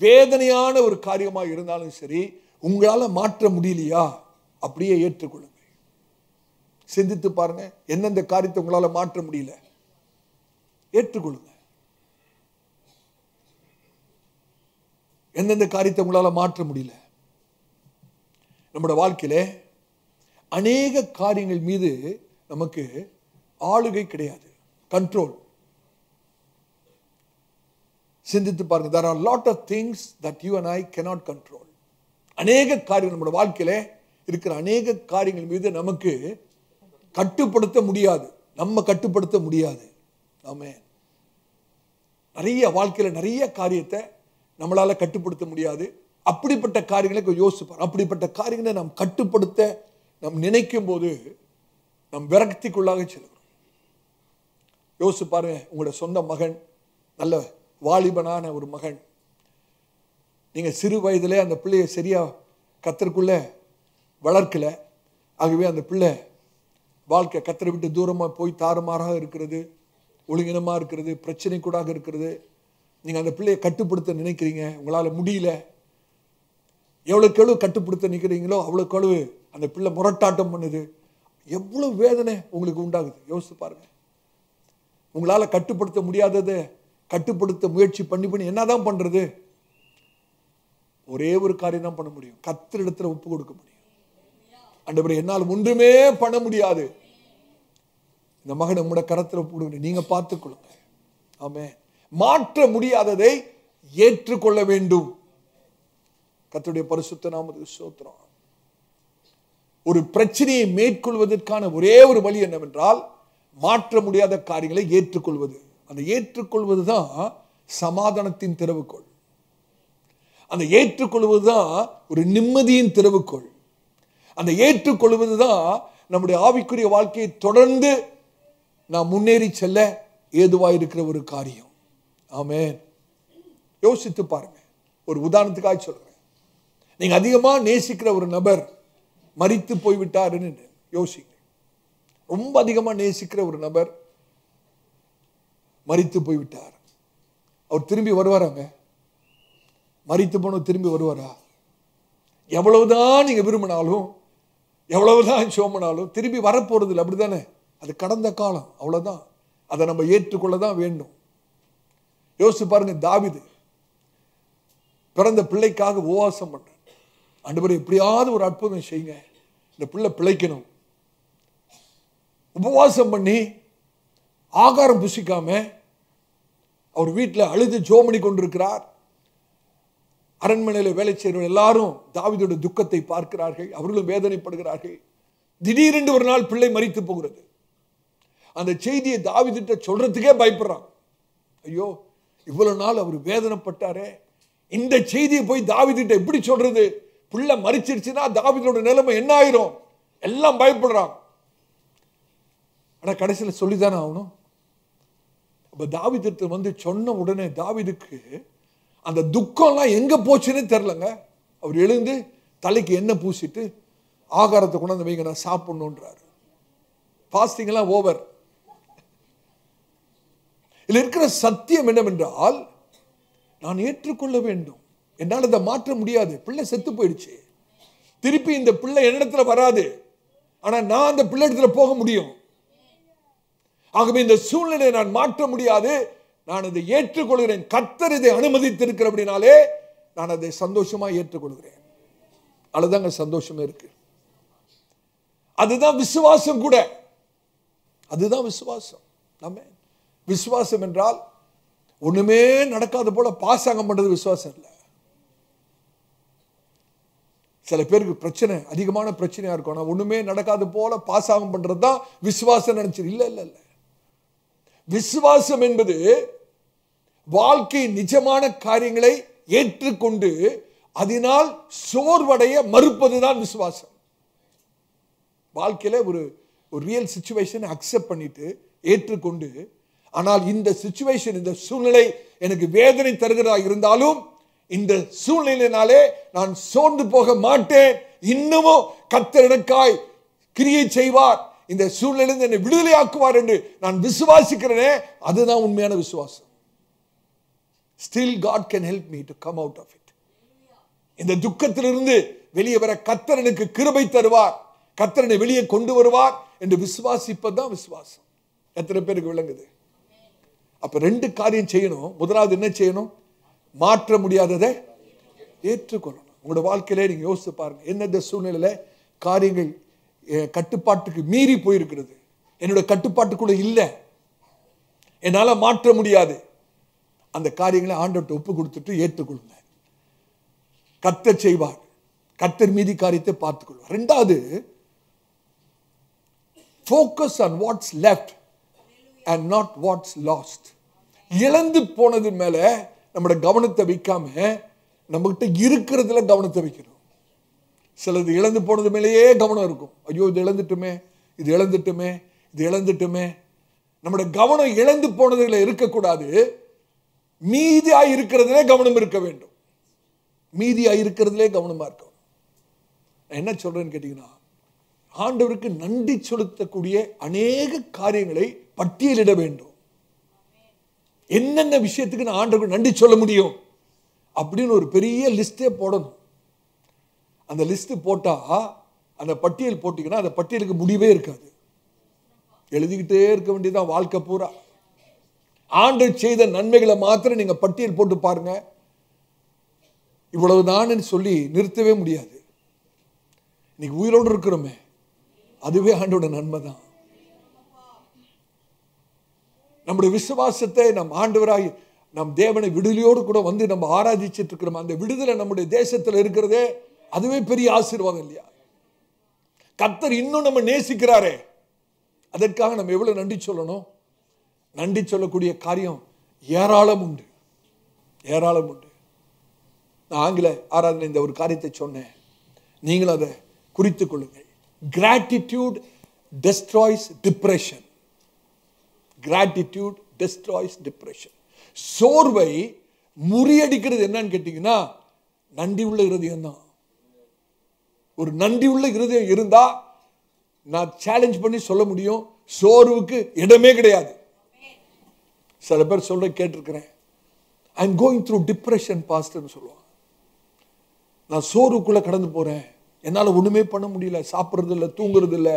வேதனையான ஒரு காரியமாக இருந்தாலும் சரி, உங்களால மாற்ற முடியலையா, அப்படியே ஏற்றுக்கொள்ளுங்க. சிந்தித்து பாருங்க, எந்தெந்த காரியத்தை உங்களால மாற்ற முடியல ஏற்றுக்கொள்ளுங்க. எந்தெந்த காரியத்தை உங்களால மாற்ற முடியல. நம்முடைய வாழ்க்கையில அநேக காரியங்கள் மீது நமக்கு ஆளுகை கிடையாது, கண்ட்ரோல். சிந்தித்து பாருங்க. there are a lot of things that you and I cannot control. அநேக காரியங்கள் நம்முடைய வாழ்க்கையில இருக்கிற அநேக காரியங்கள் மீது நமக்கு கட்டுப்படுத்த முடியாது, நம்ம கட்டுப்படுத்த முடியாது. ஆமென். நிறைய வாழ்க்கையில நிறைய காரியத்தை நம்மளால கட்டுப்படுத்த முடியாது. அப்படிப்பட்ட காரியங்களை யோசிப்பார். அப்படிப்பட்ட காரியங்களை நாம் கட்டுப்படுத்த நாம் நினைக்கும் போது நம் விரக்திக்குள்ளாக செல்கிறோம். யோசிச்சு பாருங்க, உங்களோட சொந்த மகன், நல்ல வாலிபனான ஒரு மகன், நீங்க சிறு வயதிலே அந்த பிள்ளையை சரியா கர்த்தருக்குள்ள வளர்க்கல. ஆகவே அந்த பிள்ளை வாழ்க்கை கர்த்தரை விட்டு தூரமா போய் தாறுமாறாக இருக்கிறது, ஒழுங்கினமா இருக்கிறது, பிரச்சனை கூட இருக்கிறது. நீங்க அந்த பிள்ளையை கட்டுப்படுத்த நினைக்கிறீங்க, உங்களால முடியல. எவ்வளவுக்கு எவ்வளவு கட்டுப்படுத்த நினைக்கிறீங்களோ அவ்வளவுக்கு அவ்வளவு அந்த பிள்ளை முரட்டாட்டம் பண்ணுது. எவ்வளவு வேதனை உங்களுக்கு உண்டாகுது யோசித்து பாருங்க. உங்களால கட்டுப்படுத்த முடியாததை கட்டுப்படுத்த முயற்சி பண்ணி என்னதான் பண்றது? ஒரே ஒரு காரியம் தான் பண்ண முடியும், கர்த்தரிடத்துல ஒப்பு கொடுக்க முடியும். ஆண்டவரே, என்னால் ஒன்றுமே பண்ண முடியாது, இந்த மகனை உங்களுடைய கரத்துல ஒப்பு கொடுங்க, நீங்க பார்த்துக் கொள்ளுங்க. ஆமென். மாற்ற முடியாததை ஏற்றுக்கொள்ள வேண்டும். கர்த்தருடைய பரிசுத்த நாமத்துக்கு ஸ்தோத்திரம். ஒரு பிரச்சனையை மேற்கொள்வதற்கான ஒரே ஒரு வழி என்னவென்றால் மாற்ற முடியாத காரியங்களை ஏற்றுக்கொள்வது. அந்த ஏற்றுக்கொள்வதுதான் சமாதானத்தின் திறவுகோல். அந்த ஏற்றுக்கொள்வதுதான் ஒரு நிம்மதியின் திறவுகோல். அந்த ஏற்றுக்கொள்வது தான் நம்முடைய ஆவிக்குரிய வாழ்க்கையை தொடர்ந்து நாம் முன்னேறி செல்ல ஏதுவாக இருக்கிற ஒரு காரியம். ஆமென். யோசித்து பாருங்க. ஒரு உதாரணத்துக்காக சொல்றேன். நீங்க அதிகமா நேசிக்கிற ஒரு நபர் மரித்து போய்விட்டாருன்னு யோசிங்க. ரொம்ப அதிகமா நேசிக்கிற ஒரு நபர் மரித்து போய்விட்டார். அவர் திரும்பி வருவாராங்க? மரித்து போன திரும்பி வருவாரா? எவ்வளவுதான் நீங்க விரும்பினாலும், எவ்வளவுதான் சோமனாலும் திரும்பி வரப்போறது இல்லை. அப்படித்தானே? அது கடந்த காலம், அவ்வளவுதான். அதை நம்ம ஏற்றுக்கொள்ளதான் வேண்டும். யோசிச்சு பாருங்க. தாவீது பிறந்த பிள்ளைக்காக உபவாசம் பண்ற. ஆண்டவரே, எப்படியாவது ஒரு அற்புதம் செய்யுங்க, இந்த பிள்ளை பிழைக்கணும். உபவாசம் பண்ணி ஆகாரம் புசிக்காம அவர் வீட்டில் அழுது ஜோமணி கொண்டிருக்கிறார். அரண்மனையில் வேலை செய்கிறவர்கள் எல்லாரும் தாவீதுடைய துக்கத்தை பார்க்கிறார்கள். அவர்களும் வேதனைப்படுகிறார்கள். திடீரென்று ஒரு நாள் பிள்ளை மரித்து போகிறது. அந்த செய்தியை தாவீதுட்ட சொல்றதுக்கே பயப்படுறாங்க. ஐயோ, இவ்வளவு நாள் அவர் வேதனைப்பட்டாரே, இந்த செய்தியை போய் தாவீதுட்ட எப்படி சொல்றது? பிள்ளை மரிச்சிருச்சுன்னா தாவீதோட நிலைமை என்ன ஆயிரும்? எல்லாம் பயப்படுறாங்க. ஆனா கடைசியில் சொல்லிதானே ஆகணும். அப்ப தாவீதுட்ட வந்து சொன்ன உடனே தாவீதுக்கு அந்த துக்கம்லாம் எங்க போச்சுன்னு தெரியலங்க. அவர் எழுந்து தலைக்கு எண்ணெய் பூசிட்டு ஆகாரத்தை கொண்டாந்து வைங்க, நான் சாப்பிடணுன்றாரு. பாஸ்டிங் எல்லாம் ஓவர். இதுல இருக்கிற சத்தியம் என்னவென்றால், நான் ஏற்றுக்கொள்ள வேண்டும். என்னால் அதை மாற்ற முடியாது. பிள்ளை செத்து போயிடுச்சு. திருப்பி இந்த பிள்ளை என்னிடத்துல வராது. ஆனா நான் அந்த பிள்ளை இடத்துல போக முடியும். ஆகவே இந்த சூழ்நிலையை நான் மாற்ற முடியாது. நான் அதை ஏற்றுக்கொள்கிறேன். கர்த்தர் இதை அனுமதித்திருக்கிற அப்படினாலே நான் அதை சந்தோஷமா ஏற்றுக்கொள்கிறேன். அதுதாங்க சந்தோஷமே இருக்கு. அதுதான் விசுவாசம் கூட. அதுதான் விசுவாசம். நம்ம விசுவாசம் என்றால் ஒண்ணுமே நடக்காத போல பாசாங்கம் பண்றது விசுவாசம் இல்லை. சில பேருக்கு பிரச்சனை, அதிகமான பிரச்சனையா இருக்கும். ஆனா ஒண்ணுமே நடக்காத போல பாசாங்கம் பண்றது தான் விசுவாசம் நினைச்சு. இல்ல இல்ல இல்ல. விசுவாசம் என்பது வாழ்க்கை நிஜமான காரியங்களை ஏற்றுக்கொண்டு அதனால் சோர்வடைய மறுப்பதுதான் விசுவாசம். வாழ்க்கையில ஒரு ரியல் சிச்சுவேஷன் அக்செப்ட் பண்ணிட்டு ஏற்றுக்கொண்டு, ஆனால் இந்த சிச்சுவேஷன், இந்த சூழ்நிலை எனக்கு வேதனை தருகிறதா இருந்தாலும் இந்த சூழ்நிலையினாலே நான் சோர்ந்து போக மாட்டேன். இன்னமும் கர்த்தர் எனக்காய் கிரியை செய்வார், இந்த சூழ்நிலையிலிருந்து என்னை விடுதலையாக்குவார் என்று நான் விசுவாசிக்கிறேனே, அதுதான் உண்மையான விசுவாசம். Still God can help me to come out of it. இந்த துக்கத்திலிருந்து வெளியே வர கர்த்தர் எனக்கு கிருபை தருவார், கர்த்தர் என்னை வெளியே கொண்டு வருவார் என்று விசுவாசிப்பதுதான் விசுவாசம். எத்தனை பேருக்கு விளங்குது? அப்ப ரெண்டு காரியம் செய்யணும். முதலாவது என்ன செய்யணும்? மாற்ற முடியாததை ஏற்றுக்கொள்ளணும். உங்களோட வாழ்க்கையில நீங்க யோசிச்சு பாருங்க. எந்தெந்த சூழ்நிலையில காரியங்கள் கட்டுப்பாட்டுக்கு மீறி போயிருக்கிறது, என்னோட கட்டுப்பாட்டுக்குள்ள இல்லை, என்னால மாற்ற முடியாது, அந்த காரியங்களை ஆண்டவர்கிட்ட ஒப்பு கொடுத்துட்டு ஏற்றுக்கொள்ளுங்க. கர்த்தர் செய்வார். கர்த்தர் மீதி காரியத்தை பார்த்துக்கொள்வார். ரெண்டாவது, focus on what's left and not what's lost. இழந்து போனது மேல நம்மளோட கவனத்தை வைக்காம நம்மகிட்ட இருக்கிறதுல கவனத்தை வைக்கணும். சிலது இழந்து போனது மேலேயே கவனம் இருக்கும். ஐயோ, இது இழந்துட்டுமே, இது இழந்துட்டுமே, இது இழந்துட்டுமே. நம்முடைய கவனம் இழந்து போனதுல இருக்கக்கூடாது. மீதியாய் இருக்கிறதுலே கவனம் இருக்க வேண்டும். மீதியாய் இருக்கிறதுலே கவனமா இருக்கணும். நான் என்ன சொல்றேன்னு கேட்டீங்கன்னா, ஆண்டவருக்கு நன்றி செலுத்தக்கூடிய அநேக காரியங்களை பட்டியலிட வேண்டும். என்னென்ன விஷயத்துக்கு நான் ஆண்டவருக்கு நன்றி சொல்ல முடியும் அப்படின்னு ஒரு பெரிய லிஸ்டே போடணும். அந்த லிஸ்ட் போட்டா, அந்த பட்டியல் போட்டீங்கன்னா அந்த பட்டியலுக்கு முடிவே இருக்காது. எழுதிக்கிட்டே இருக்க வேண்டியதான் வாழ்க்கை பூரா. ஆண்டவர் செய்த நன்மைகளை மாத்திரம் நீங்க பட்டியல் போட்டு பாருங்க. இவ்வளவுதான் சொல்லி நிறுத்தவே முடியாது. இன்னைக்கு உயிரோடு இருக்கிறோமே, அதுவே ஆண்டோட நன்மை தான். நம்முடைய விசுவாசத்தை நம் ஆண்டவராய் நம் தேவனை விடுதலையோடு கூட வந்து நம்ம ஆராதிச்சிட்டு இருக்கிறோம். அந்த விடுதலை நம்முடைய தேசத்தில் இருக்கிறதே, அதுவே பெரிய ஆசீர்வாதம் இல்லையா? கர்த்தர் இன்னும் நம்ம நேசிக்கிறாரே, அதற்காக நம்ம எவ்வளவு நன்றி சொல்லணும். நன்றி சொல்லக்கூடிய காரியம் ஏராளம் உண்டு, ஏராளம் உண்டு. நான் ஆங்கில ஆராதனை இந்த ஒரு காரியத்தை சொன்னேன். நீங்களும் அதை குறித்துக் கொள்ளுங்கள். Gratitude destroys depression. Gratitude destroys depression. சோர்வை முறியடிக்கிறது என்னன்னு கேட்டீங்கன்னா நன்றி உள்ள இருதயம் தான். ஒரு நன்றி உள்ள இருதயம் இருந்தா நான் சேலஞ்ச் பண்ணி சொல்ல முடியும், சோர்வுக்கு இடமே கிடையாது. சில பேர் சொல்ற கேட்டிருக்கிறேன், I am going through depression பாஸ்டர்னு சொல்லுவாங்க. நான் சோர்வுக்குள்ள கடந்து போறேன், என்னால் ஒண்ணுமே பண்ண முடியல, சாப்பிட்றது இல்லை, தூங்குறது இல்லை.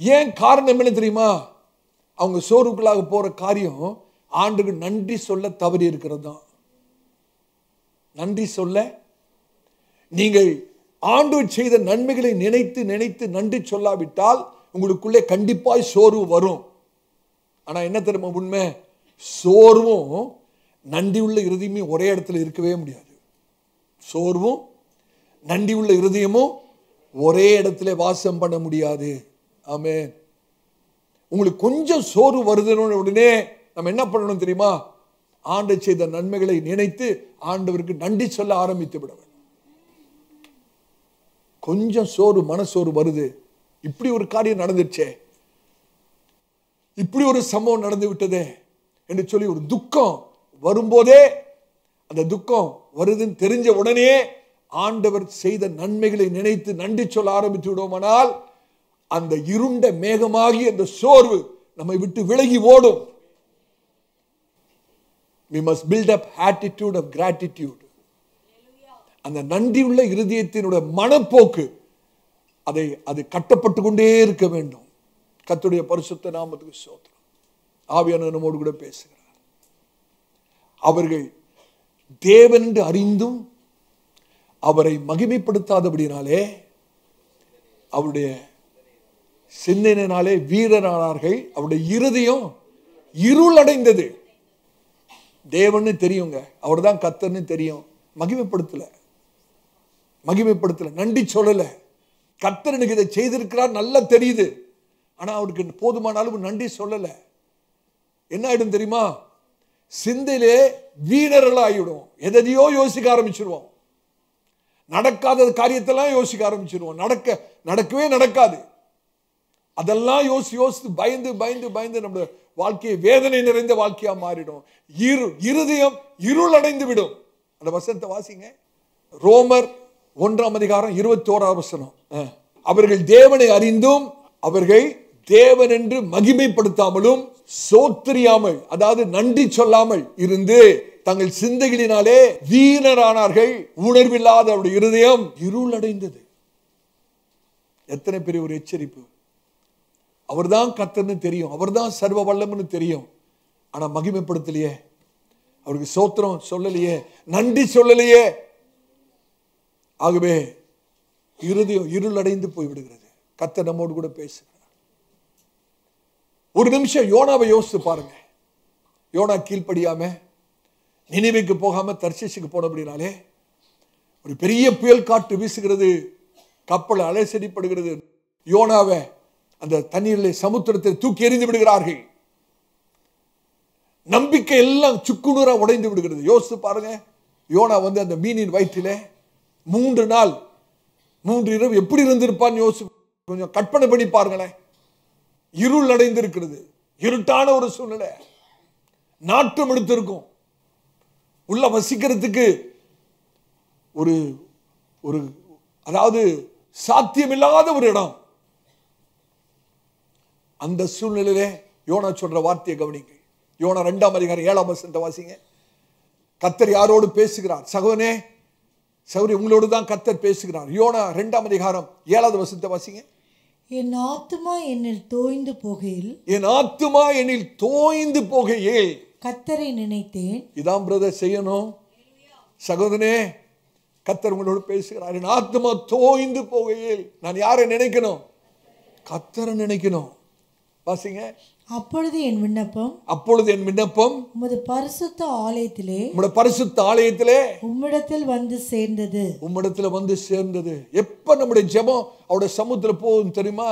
ஏன் காரணம் என்ன தெரியுமா? அவங்க சோர்வுக்குள்ளாக போற காரியம் ஆண்டுக்கு நன்றி சொல்ல தவறி இருக்கிறது தான். நன்றி சொல்ல, நீங்கள் ஆண்டவர் செய்த நன்மைகளை நினைத்து நினைத்து நன்றி சொல்லாவிட்டால் உங்களுக்குள்ளே கண்டிப்பாய் சோர்வு வரும். ஆனா என்ன தெரியுமா உண்மை? சோர்வும் நன்றி உள்ள இருதயமும் ஒரே இடத்துல இருக்கவே முடியாது. சோர்வும் நன்றி உள்ள இருதயமும் ஒரே இடத்துல வாசம் பண்ண முடியாது. ஆமென். உங்களுக்கு கொஞ்சம் சோர்வு வருதுன்னு உடனே நம்ம என்ன பண்ணணும் தெரியுமா? ஆண்டவர் செய்த நன்மைகளை நினைத்து ஆண்டவருக்கு நன்றி சொல்ல ஆரம்பித்து விட வேண்டும். கொஞ்சம் சோர்வு, மனசோர்வு வருது, இப்படி ஒரு காரியம் நடந்துச்சே, இப்படி ஒரு சம்பவம் நடந்து விட்டதே என்று சொல்லி ஒரு துக்கம் வரும்போதே, அந்த துக்கம் வருதுன்னு தெரிஞ்ச உடனே ஆண்டவர் செய்த நன்மைகளை நினைத்து நன்றி சொல்ல ஆரம்பித்து விடுவோமானால் அந்த இருண்ட மேகமாகி அந்த சோர்வு நம்மை விட்டு விலகி ஓடும். We must build up attitude of gratitude. அந்த நன்றியுள்ள இருதயத்தினுடைய மனப்போக்கு அது கட்டப்பட்டு கொண்டே இருக்க வேண்டும். கர்த்தருடைய பரிசுத்த நாமத்துக்கு ஸ்தோத்திரம். ஆவியானவர் நம்மோடு கூட பேசுகிறார். அவர்கள் தேவன் என்று அறிந்தும் அவரை மகிமைப்படுத்தாதபடினாலே அவருடைய சிந்தனையினாலே வீரரானார்கள். அவருடைய இருதயம் இருள் அடைந்தது. தேவன்னு தெரியுங்க, அவர் தான் கர்த்தர்னு தெரியும், மகிமைப்படுத்தல, நன்றி சொல்லல. கர்த்தர் எனக்கு இதை செய்திருக்கிறார் நல்லா தெரியுது, ஆனா அவருக்கு போதுமான அளவு நன்றி சொல்லல. என்ன ஆயிடும் தெரியுமா? சிந்தையிலே வீணர்களாகிடும். எதையோ யோசிக்க ஆரம்பிச்சிருவோம், நடக்காத காரியத்தெல்லாம் யோசிக்க ஆரம்பிச்சிருவோம், நடக்கவே நடக்காது. அதெல்லாம் யோசித்து பயந்து பயந்து பயந்து நம்ம வாழ்க்கையை வேதனை நிறைந்த வாழ்க்கையா மாறிடும். இருதயம் இருள் அடைந்து விடும். அந்த வசனத்தை வாசிங்க, ரோமர் 1:21. அவர்கள் தேவனை அறிந்தும் அவர்கள் தேவன் என்று மகிமைப்படுத்தாமலும் சோத்திரியாமல், அதாவது நன்றி சொல்லாமல் இருந்து தங்கள் சிந்தைகளினாலே வீணரானார்கள். உணர்வில்லாத அவருடைய இருதயம் இருள் அடைந்தது. எத்தனை பெரிய ஒரு எச்சரிப்பு! அவர்தான் கர்த்தர்னு தெரியும், அவர்தான் சர்வ வல்லம்னு தெரியும், ஆனா மகிமைப்படுத்தலையே, அவருக்கு சோத்திரம் சொல்லலையே, நன்றி சொல்லலையே. ஆகவே இருதயம் இருள் அடைந்து போய்விடுகிறது. கர்த்தர் நம்மோடு கூட பேசுகிறார். ஒரு நிமிஷம் யோனாவை யோசித்து பாருங்க. யோனா கீழ்ப்படியாம நினிவேக்கு போகாம தர்ஷீசுக்கு போனபடினாலே ஒரு பெரிய புயல் காற்று வீசுகிறது, கப்பல் அலைசடிப்படுகிறது. யோனாவை அந்த தண்ணீரில் சமுத்திரத்தை தூக்கி எறிந்து விடுகிறார்கள். நம்பிக்கை எல்லாம் சுக்குநூறா உடைந்து விடுகிறது. யோசித்து பாருங்க, யோனா அந்த மீனின் வயிற்றிலே 3 நாள் 3 இரவு எப்படி இருந்திருப்பான்னு யோசி, கொஞ்சம் கற்பனை பண்ணி பாருங்களேன். இருள் அடைந்திருக்கிறது, இருட்டான ஒரு சூழ்நிலை, நாட்டம் எடுத்திருக்கும், உள்ள வசிக்கிறதுக்கு ஒரு ஒரு அதாவது சாத்தியமில்லாத ஒரு இடம். அந்த சூழ்நிலையிலே யோனா சொல்ற வார்த்தையை கவனிங்க. யோனா 2:7 வாசிங்க. கர்த்தர் யாரோடு பேசுகிறார்? சகோதரனே, சகோதரி, உங்களோடு தான் கர்த்தர் பேசுகிறார். யோனா 2:7 வாசிங்க. என் ஆத்துமா என்னில் தோய்ந்து போகையில், என் ஆத்துமா என்னில் தோய்ந்து போகையில் கர்த்தரை நினைத்தேன். இதான் பிரதர் செய்யணும். சகோதரனே, கர்த்தர் உங்களோடு பேசுகிறார். என் ஆத்துமா தோய்ந்து போகையில் நான் யாரை நினைக்கணும்? கர்த்தரை நினைக்கணும். வாசிங்க. அப்பொழுது என் விண்ணப்பம் உமது பரிசுத்த ஆலயத்திலே உம்மிடத்தில் வந்து சேர்ந்தது. எப்ப நம்முடைய ஜெபம் அவருடைய சமூகத்துல போகும் தெரியுமா?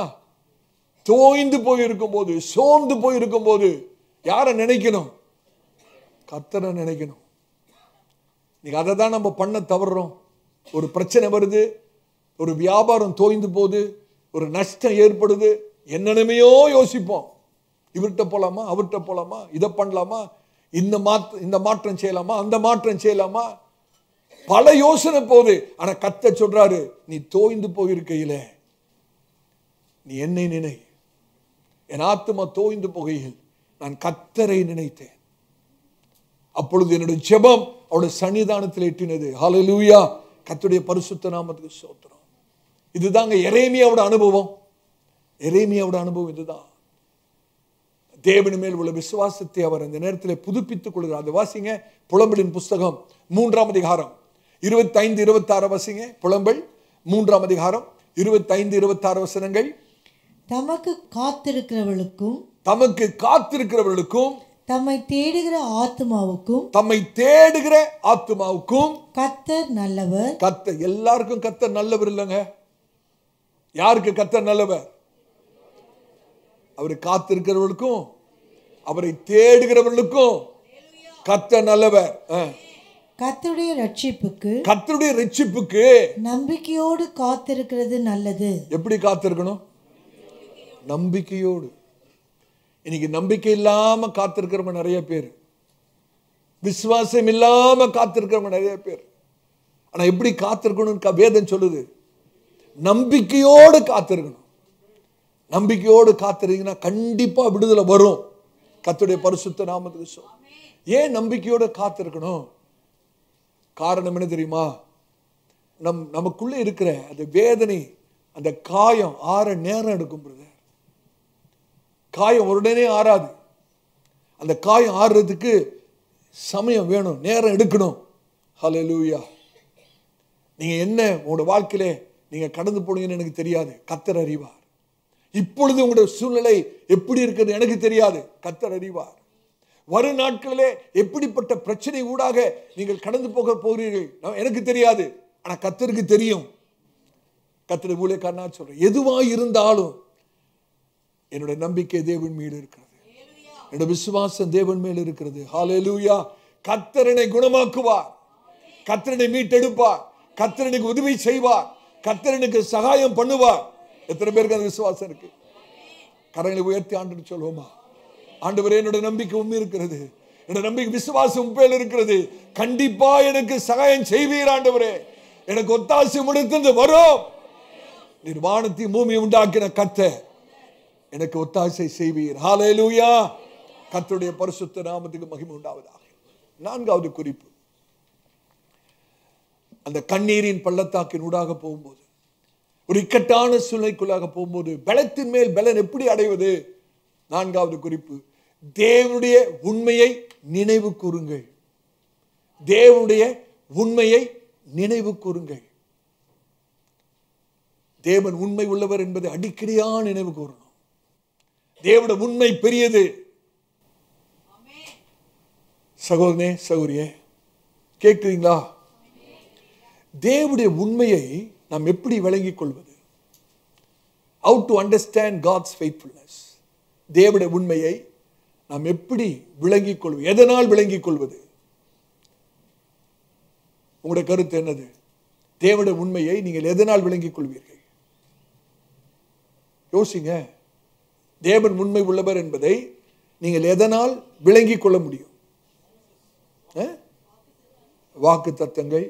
தோய்ந்து போயிருக்கும் போது, சோர்ந்து போயிருக்கும் போது யாரை நினைக்கணும்? கர்த்தரை நினைக்கணும். நீங்க அதை தான் நம்ம பண்ண தவறுறோம். ஒரு பிரச்சனை வருது, ஒரு வியாபாரம் தோய்ந்து போகுது, ஒரு நஷ்டம் ஏற்படுது, என்னென்னமையோ யோசிப்போம். இவர்கிட்ட போலாமா, அவர்கிட்ட போலாமா, இதை பண்ணலாமா, இந்த மாற்றம் செய்யலாமா, அந்த மாற்றம் செய்யலாமா, பல யோசனை போகுது. ஆனா கர்த்தர் சொல்றாரு, நீ தோய்ந்து போயிருக்கையில நீ என்னை நினை. என் ஆத்துமா தோய்ந்து போகையில் நான் கர்த்தரை நினைத்தேன். அப்பொழுது என்னுடைய ஜெபம் அவருடைய சன்னிதானத்தில் எட்டினது. ஹல்லேலூயா. கர்த்தருடைய பரிசுத்த நாமத்துக்கு ஸ்தோத்திரம். இதுதாங்க எரேமியாவோட அனுபவம். எரேமியாவோட அனுபவம் இதுதான். தேவன் மேல் உள்ள விசுவாசத்தை அவர் அந்த நேரத்தில் புதுப்பித்துக் கொள்கிறார். அது வாசிங்க, புலம்பலின் புஸ்தகம் 3ஆம் அதிகாரம் 25-26 வாசிங்க. புலம்பல் 3ஆம் அதிகாரம் 25-26 வசனங்கள். தமக்கு காத்திருக்கிறவர்களுக்கும் தம்மை தேடுகிற ஆத்துமாவுக்கும் கர்த்தர் நல்லவர். கர்த்தர் எல்லாருக்கும் கர்த்தர் நல்லவர் இல்லைங்க. யாருக்கு கர்த்தர் நல்லவர்? அவரை காத்திருக்கிறவர்களுக்கும் அவரை தேடுகிறவர்களுக்கும் கர்த்தர் நல்லவர். கர்த்தருடைய ரட்சிப்புக்கு நம்பிக்கையோடு காத்திருக்கிறது நல்லது. எப்படி காத்திருக்கணும்? நம்பிக்கையோடு. இன்னைக்கு நம்பிக்கை இல்லாம காத்திருக்கிறவங்க நிறைய பேர், விசுவாசம் இல்லாம காத்திருக்கிறவங்க நிறைய பேர். ஆனா எப்படி காத்திருக்கணும்? வேதம் சொல்லுது, நம்பிக்கையோடு காத்திருக்கணும். நம்பிக்கையோடு காத்திருந்தீங்கன்னா கண்டிப்பா விடுதலை வரும். கர்த்தருடைய பரிசுத்த நாமத்துக்கு. ஏன் நம்பிக்கையோடு காத்திருக்கணும்? காரணம் என்ன தெரியுமா? நமக்குள்ள இருக்கிற அந்த வேதனை, அந்த காயம் ஆற நேரம் எடுக்கும் பிரதர். காயம் உடனே ஆறாது. அந்த காயம் ஆறுறதுக்கு சமயம் வேணும், நேரம் எடுக்கணும். ஹல்லேலூயா. நீங்க என்ன உங்களோட வாழ்க்கையில நீங்க கடந்து போனீங்கன்னு எனக்கு தெரியாது, கர்த்தர் அறிவார். இப்பொழுது உங்களுடைய சூழ்நிலை எப்படி இருக்கிறது எனக்கு தெரியாது, கர்த்தர் அறிவார். வரும் நாட்களிலே எப்படிப்பட்ட பிரச்சனை ஊடாக நீங்கள் கடந்து போக போகிறீர்கள் எனக்கு தெரியாது, ஆனா கர்த்தருக்கு தெரியும். கர்த்தர் ஊழியக்காரனா சொல்றேன், எதுவாக இருந்தாலும் என்னுடைய நம்பிக்கை தேவன் மேல் இருக்கிறது, என்னுடைய விசுவாசம் தேவன் மேல் இருக்கிறது. ஹல்லேலூயா. கர்த்தர் என்னை குணமாக்குவார், கர்த்தர் என்னை மீட்டெடுப்பார், கர்த்தர் எனக்கு உதவி செய்வார், கர்த்தர் எனக்கு சகாயம் பண்ணுவார். எத்தனை பேருக்கு அந்த விசுவாசம் இருக்கு? கரங்களை உயர்த்தி ஆண்டு சொல்வோமா? ஆண்டவரே, என்னுடைய நம்பிக்கை உண்மை இருக்கிறது, என்னுடைய நம்பிக்கை விசுவாசம் உண்மையில் இருக்கிறது. கண்டிப்பா எனக்கு சகாயம் செய்வீர் ஆண்டவரே, எனக்கு ஒத்தாசை முடித்தது வரும். நீர் வானத்தையும் பூமியை உண்டாக்கின கர்த்தர், எனக்கு ஒத்தாசை செய்வீர். ஹல்லேலூயா. கர்த்தருடைய பரிசுத்த நாமத்துக்கு மகிமை உண்டாவதாக. 4வது குறிப்பு, அந்த கண்ணீரின் பள்ளத்தாக்கின் ஊடாக போகும்போது, ஒரு இக்கட்டான சூழ்நிலைக்குள்ளாக போகும்போது பலத்தின் மேல் பலன் எப்படி அடைவது? 4வது குறிப்பு, தேவனுடைய உண்மையை நினைவு கூறுங்கள். தேவனுடைய உண்மையை நினைவு கூறுங்கள். தேவன் உண்மை உள்ளவர் என்பதை அடிக்கடியா நினைவு கூறணும். தேவனுடைய உண்மை பெரியது. சகோதரனே, சகோதரியே, கேட்கிறீங்களா? தேவனுடைய உண்மையை நாம் எப்படி விளங்கிக் கொள்வது? How to understand God's faithfulness? தேவனுடைய உண்மையை நாம் எப்படி விளங்கிக் கொள்வது? எதனால் விளங்கிக் கொள்வது? உங்களுடைய கருத்து என்னது? தேவனுடைய உண்மையை நீங்கள் எதனால் விளங்கிக் கொள்வீர்கள்? யோசிங்க. தேவன் உண்மை உள்ளவர் என்பதை நீங்கள் எதனால் விளங்கிக் கொள்ள முடியும்? வாக்கு தத்தங்கள்,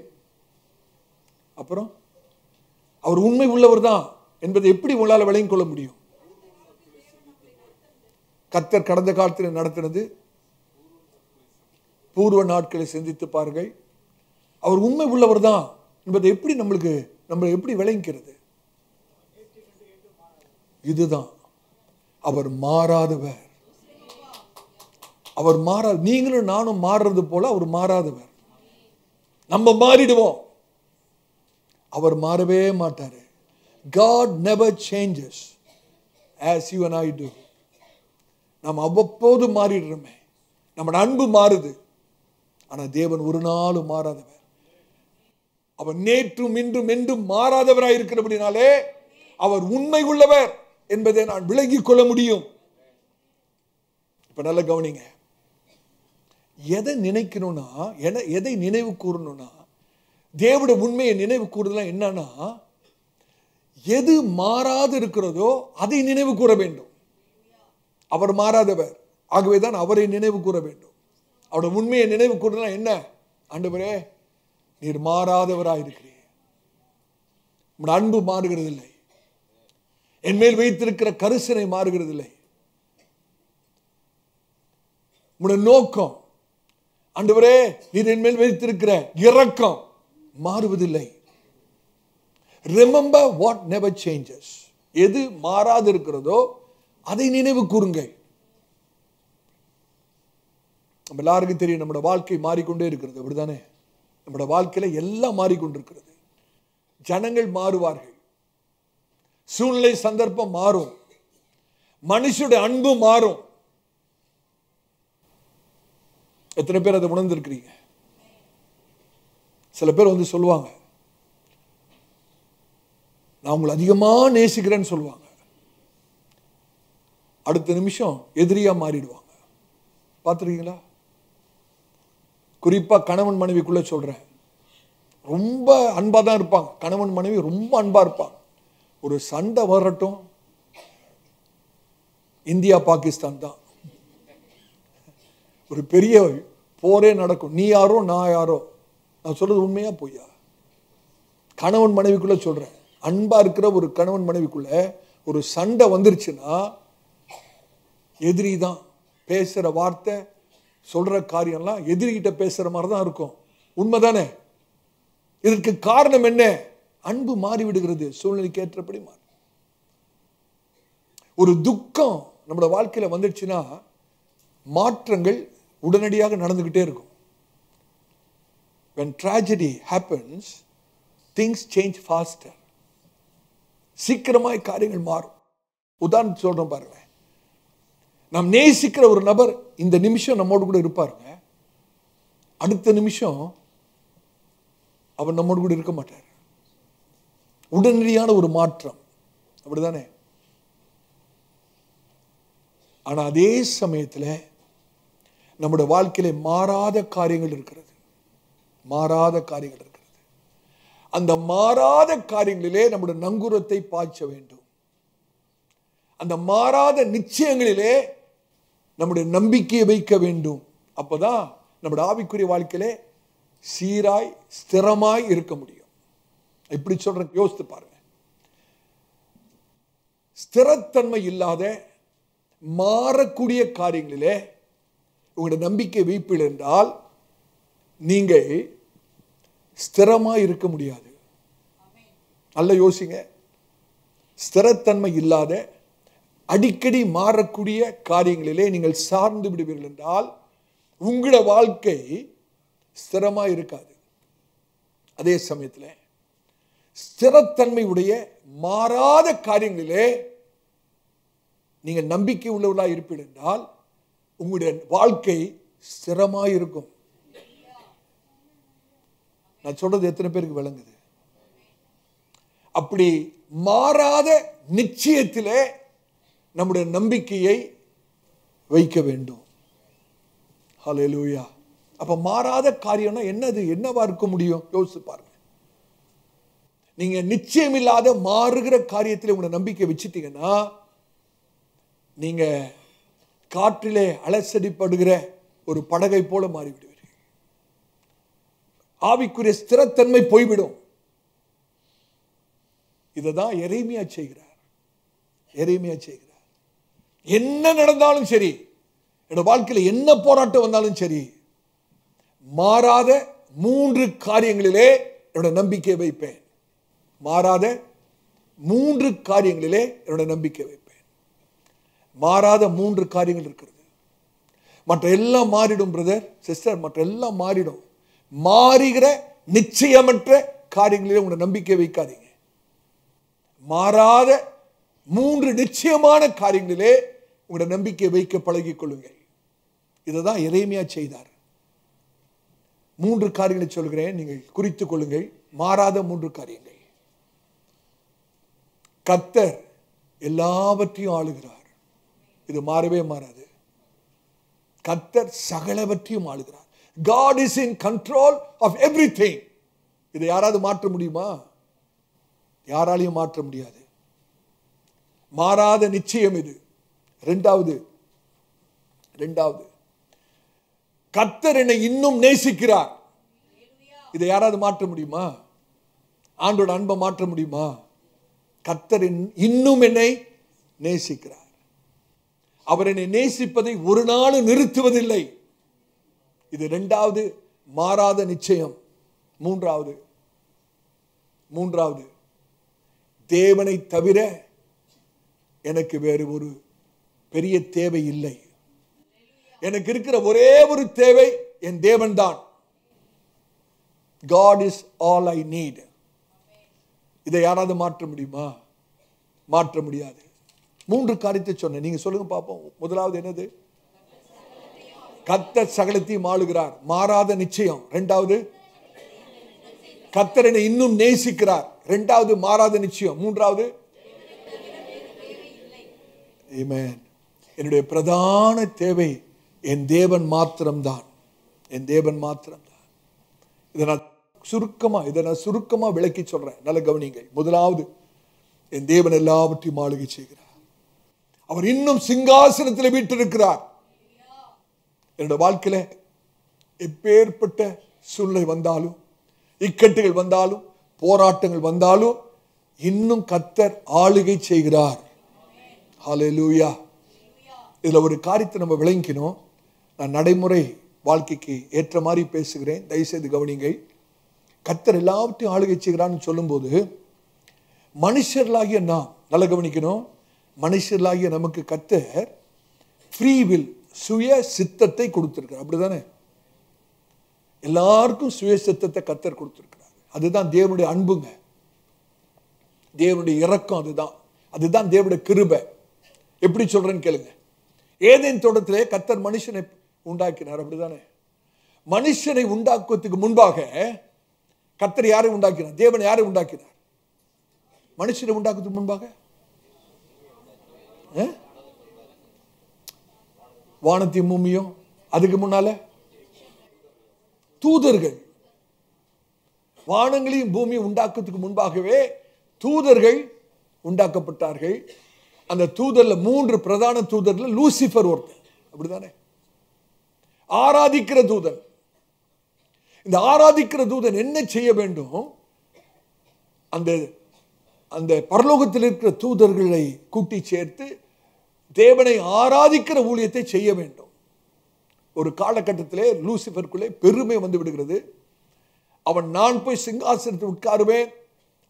அப்புறம் அவர் உண்மை உள்ளவர் தான் என்பதை எப்படி உங்களால் விளங்கிக் கொள்ள முடியும்? கர்த்தர் கடந்த காலத்தில் நடத்தினது, பூர்வ நாட்களை சிந்தித்து பாருங்கள். அவர் உண்மை உள்ளவர் தான் என்பதை எப்படி நம்மளை எப்படி விளங்கிக்கிறது? இதுதான், அவர் மாறாதவர். அவர் மாறாது. நீங்களும் நானும் மாறுறது போல அவர் மாறாதவர். நம்ம மாறிடுவோம், அவர் மாறவே மாட்டாரு. God never changes as you and I do. நாம் அவ்வப்போது மாறிடுறோமே, நம்ம அன்பு மாறுது, ஆனா தேவன் ஒரு நாளும் மாறாதவர். அவர் நேற்றும் இன்றும் என்றும் மாறாதவராய் இருக்கிறபடினாலே அவர் உண்மை உள்ளவர் என்பதை நான் விளங்கிக் கொள்ள முடியும். இப்ப நல்ல கவனிங்க. எதை நினைக்கணும்னா, எதை நினைவு கூறணும்னா, தேவனுடைய உண்மையை நினைவு கூறுதல் என்னன்னா, எது மாறாது இருக்கிறதோ அதை நினைவு கூற வேண்டும். அவர் மாறாதவர், ஆகவேதான் அவரை நினைவு கூற வேண்டும். அவருடைய உண்மையை நினைவு கூறனா என்ன? ஆண்டவரே, நீர் மாறாதவராயிருக்கிறீர், உம்முடைய அன்பு மாறுகிறதில்லை, என்மேல் வைத்திருக்கிற கரிசனை மாறுகிறதில்லை, உம்முடைய நோக்கம் ஆண்டவரே நீர் என்மேல் வைத்திருக்கிற இரக்கம் மாறுவதில்லை. Remember what never changes. எது மாறாது இருக்கிறதோ அதை நினைவு கூறுங்கள். நம்ம எல்லாருக்கும் தெரியும், நம்முடைய வாழ்க்கை மாறிக்கொண்டே இருக்கிறது, அப்படிதானே? நம்முடைய வாழ்க்கையில எல்லாம் மாறிக்கொண்டிருக்கிறது. ஜனங்கள் மாறுவார்கள், சூழ்நிலை சந்தர்ப்பம் மாறும், மனுஷனுடைய அன்பு மாறும். எத்தனை பேர் அதை உணர்ந்திருக்கிறீங்க? சில பேர் வந்து சொல்லுவாங்க, நான் உங்களை அதிகமா நேசிக்கிறேன்னு சொல்லுவாங்க, அடுத்த நிமிஷம் எதிரியா மாறிடுவாங்க. பார்த்துருக்கீங்களா? குறிப்பா கணவன் மனைவிக்குள்ள சொல்றேன், ரொம்ப அன்பா தான் இருப்பாங்க, கணவன் மனைவி ரொம்ப அன்பா இருப்பாங்க. ஒரு சண்டை வரட்டும், இந்தியா பாகிஸ்தான் தான், ஒரு பெரிய போரே நடக்கும். நீ யாரோ நான் யாரோ. நான் சொல்றது உண்மையா பொய்யா? கணவன் மனைவிக்குள்ள சொல்றேன், அன்பா இருக்கிற ஒரு கணவன் மனைவிக்குள்ள ஒரு சண்டை வந்துருச்சுன்னா எதிரி தான். பேசுற வார்த்தை, சொல்ற காரியம்லாம் எதிரிகிட்ட பேசுற மாதிரி தான் இருக்கும். உண்மைதானே? இதற்கு காரணம் என்ன? அன்பு மாறிவிடுகிறது, சூழ்நிலைக்கு ஏற்றபடி மாறி. ஒரு துக்கம் நம்மளோட வாழ்க்கையில வந்துடுச்சுன்னா மாற்றங்கள் உடனடியாக நடந்துகிட்டே இருக்கும். When tragedy happens, things change faster. சீக்கிரமாய் காரியங்கள் மாறும். உதாரணம் சொல்றோம் பாருங்க, நாம் நேசிக்கிற ஒரு நபர் இந்த நிமிஷம் நம்மோடு கூட இருப்பாருங்க, அடுத்த நிமிஷம் அவர் நம்மோடு கூட இருக்க மாட்டார். உடனடியான ஒரு மாற்றம், அப்படிதானே? ஆனா அதே சமயத்தில் நம்முடைய வாழ்க்கையில மாறாத காரியங்கள் இருக்கிறது, மாறாத காரியங்கள் இருக்கிறது. அந்த மாறாத காரியங்களிலே நம்முடைய நங்கூரத்தை பாய்ச்ச வேண்டும். அந்த மாறாத நிச்சயங்களிலே நம்முடைய நம்பிக்கையை வைக்க வேண்டும். அப்பதான் நம்முடைய ஆவிக்குரிய வாழ்க்கையிலே சீராய் ஸ்திரமாய் இருக்க முடியும். இப்படி சொல்ற, யோசித்து பாருங்க. ஸ்திரத்தன்மை இல்லாத மாறக்கூடிய காரியங்களிலே உங்களுடைய நம்பிக்கை வைப்பீர்கள் என்றால் நீங்கள் ஸ்திரமாய் இருக்க முடியாது. நல்ல யோசிங்க. ஸ்திரத்தன்மை இல்லாத அடிக்கடி மாறக்கூடிய காரியங்களிலே நீங்கள் சார்ந்து விடுவீர்கள் என்றால் உங்களுடைய வாழ்க்கை ஸ்திரமாய் இருக்காது. அதே சமயத்தில் ஸ்திரத்தன்மை உடைய மாறாத காரியங்களிலே நீங்கள் நம்பிக்கை உள்ளவர்களாக இருப்பீர்கள் என்றால் உங்களுடைய வாழ்க்கை ஸ்திரமாய் இருக்கும். நான் சொல்றது எத்தனை பேருக்கு விளங்குது? அப்படி மாறாத நிச்சயத்திலே நம்முடைய நம்பிக்கையை வைக்க வேண்டும். ஹல்லேலூயா. அப்ப மாறாத காரியம்னா என்னது? என்னவா இருக்க முடியும்? யோசிச்சு பாருங்க. நீங்க நிச்சயம் இல்லாத மாறுகிற காரியத்தில் உங்களுடைய நம்பிக்கை வச்சுட்டீங்கன்னா நீங்க காற்றிலே அலசடிப்படுகிற ஒரு படகை போல மாறிவிடுவீர்கள். ஆவிக்குரிய ஸ்திரத்தன்மை போய்விடும். இதுதான் எரேமியா செய்கிறார். எரேமியா செய்கிறார். என்ன நடந்தாலும் சரி, என்னோட வாழ்க்கையில் என்ன போராட்டம் வந்தாலும் சரி, மாறாத 3 காரியங்களிலே என்னோட நம்பிக்கை வைப்பேன். மாறாத 3 காரியங்களிலே என்னோட நம்பிக்கை வைப்பேன். மாறாத 3 காரியங்கள் இருக்கிறது. மற்ற எல்லாம் மாறிடும் பிரதர், சிஸ்டர், மற்ற எல்லாம் மாறிடும். மாறுகிற நிச்சயமற்ற காரியங்களிலே உங்களோட நம்பிக்கை வைக்காதீங்க. மாறாத 3 நிச்சயமான காரியங்களிலே உங்களோட நம்பிக்கை வைக்க பழகிக் கொள்ளுங்கள். இதுதான் எரேமியா செய்தார். 3 காரியங்களை சொல்கிறேன், நீங்கள் குறித்துக் கொள்ளுங்கள். மாறாத 3 காரியங்கள். கர்த்தர் எல்லாவற்றையும் ஆளுகிறார். இது மாறவே மாறாது. கர்த்தர் சகலவற்றையும் ஆளுகிறார். God is in control of everything. இதை யாராவது மாற்ற முடியுமா? யாராலையும் மாற்ற முடியாது. மாறாத நிச்சயம் இது. இரண்டாவது, கர்த்தர் என்னை இன்னும் நேசிக்கிறார். இதை யாராவது மாற்ற முடியுமா? ஆண்டோட அன்பை மாற்ற முடியுமா? கர்த்தர் இன்னும் என்னை நேசிக்கிறார். அவர் என்னை நேசிப்பதை ஒரு நாளும் நிறுத்துவதில்லை. இது இரண்டாவது மாறாத நிச்சயம். மூன்றாவது, தேவனை தவிர எனக்கு வேறு ஒரு பெரிய தேவை இல்லை. எனக்கு இருக்கிற ஒரே ஒரு தேவை என் தேவன் தான். God is all I need. இதை யாராவது மாற்ற முடியுமா? மாற்ற முடியாது. 3 காரியத்தை சொன்னேன். நீங்க சொல்லுங்க பாப்போம். முதலாவது என்னது? கர்த்தர் சகலத்தையும் ஆளுகிறார், மாறாத நிச்சயம். இரண்டாவது, கர்த்தர் என்னை இன்னும் நேசிக்கிறார், இரண்டாவது மாறாத நிச்சயம். மூன்றாவது, ஆமென், என்னுடைய பிரதான தேவை என் தேவன் மாத்திரம்தான். என் தேவன் மாத்திரம்தான். இதை நான் சுருக்கமா விளக்கி சொல்றேன். நல்ல கவனிங்கள். முதலாவது, என் தேவன் எல்லாவற்றையும் ஆளுகை செய்கிறார். அவர் இன்னும் சிங்காசனத்தில் வீற்றிருக்கிறார். என்னோட வாழ்க்கையில எப்பேற்பட்ட சூழ்நிலை வந்தாலும், இக்கட்டுகள் வந்தாலும், போராட்டங்கள் வந்தாலும், இன்னும் கர்த்தர் ஆளுகை செய்கிறார். ஹல்லேலூயா. இதுல ஒரு காரியத்தை நம்ம விளங்கிக்கணும். நான் நடைமுறை வாழ்க்கைக்கு ஏற்ற மாதிரி பேசுகிறேன், தயவுசெய்து கவனிங்கள். கர்த்தர் எல்லாவற்றையும் ஆளுகை செய்கிறான்னு சொல்லும்போது, மனுஷர்களாகிய நாம் நல்லா கவனிக்கணும். மனுஷர்களாகிய நமக்கு கர்த்தர் ஃப்ரீ வில், சுய சித்தத்தை கொடுத்திருக்கிறார். அப்படிதானே? எல்லாருக்கும் சுய சித்தத்தை கர்த்தர் கொடுத்திருக்கிறார். அதுதான் தேவனுடைய அன்புங்க, தேவனுடைய இரக்கம். அதுதான் தேவனுடைய கிருபை. எப்படி சொல்றேன்னு கேளுங்க. ஏதேன் தோட்டத்திலே கர்த்தர் மனுஷனை உண்டாக்கினார். அப்படிதானே? மனுஷனை உண்டாக்குவதற்கு முன்பாக கர்த்தர் யாரை உண்டாக்கினார்? தேவன் யாரை உண்டாக்கினார்? மனுஷனை உண்டாக்குவதற்கு முன்பாக வானத்தையும் பூமியும், அதுக்கு முன்னால தூதர்கள். வானங்களையும் பூமியும் உண்டாக்குவதற்கு முன்பாகவே தூதர்கள் உண்டாக்கப்பட்டார்கள். அந்த தூதர்ல 3 பிரதான தூதர்கள் லூசிபர் ஒருத்தன். அப்படிதானே? ஆராதிக்கிற தூதன். இந்த ஆராதிக்கிற தூதன் என்ன செய்ய வேண்டும்? அந்த பரலோகத்தில் இருக்கிற தூதர்களை கூட்டி சேர்த்து தேவனை ஆராதிக்கிற ஊழியத்தை செய்ய வேண்டும். ஒரு காலகட்டத்திலே லூசிபருக்குள்ளே பெருமை வந்து விடுகிறது. அவன் நான் போய் சிங்காசனத்தில் உட்காருவேன்,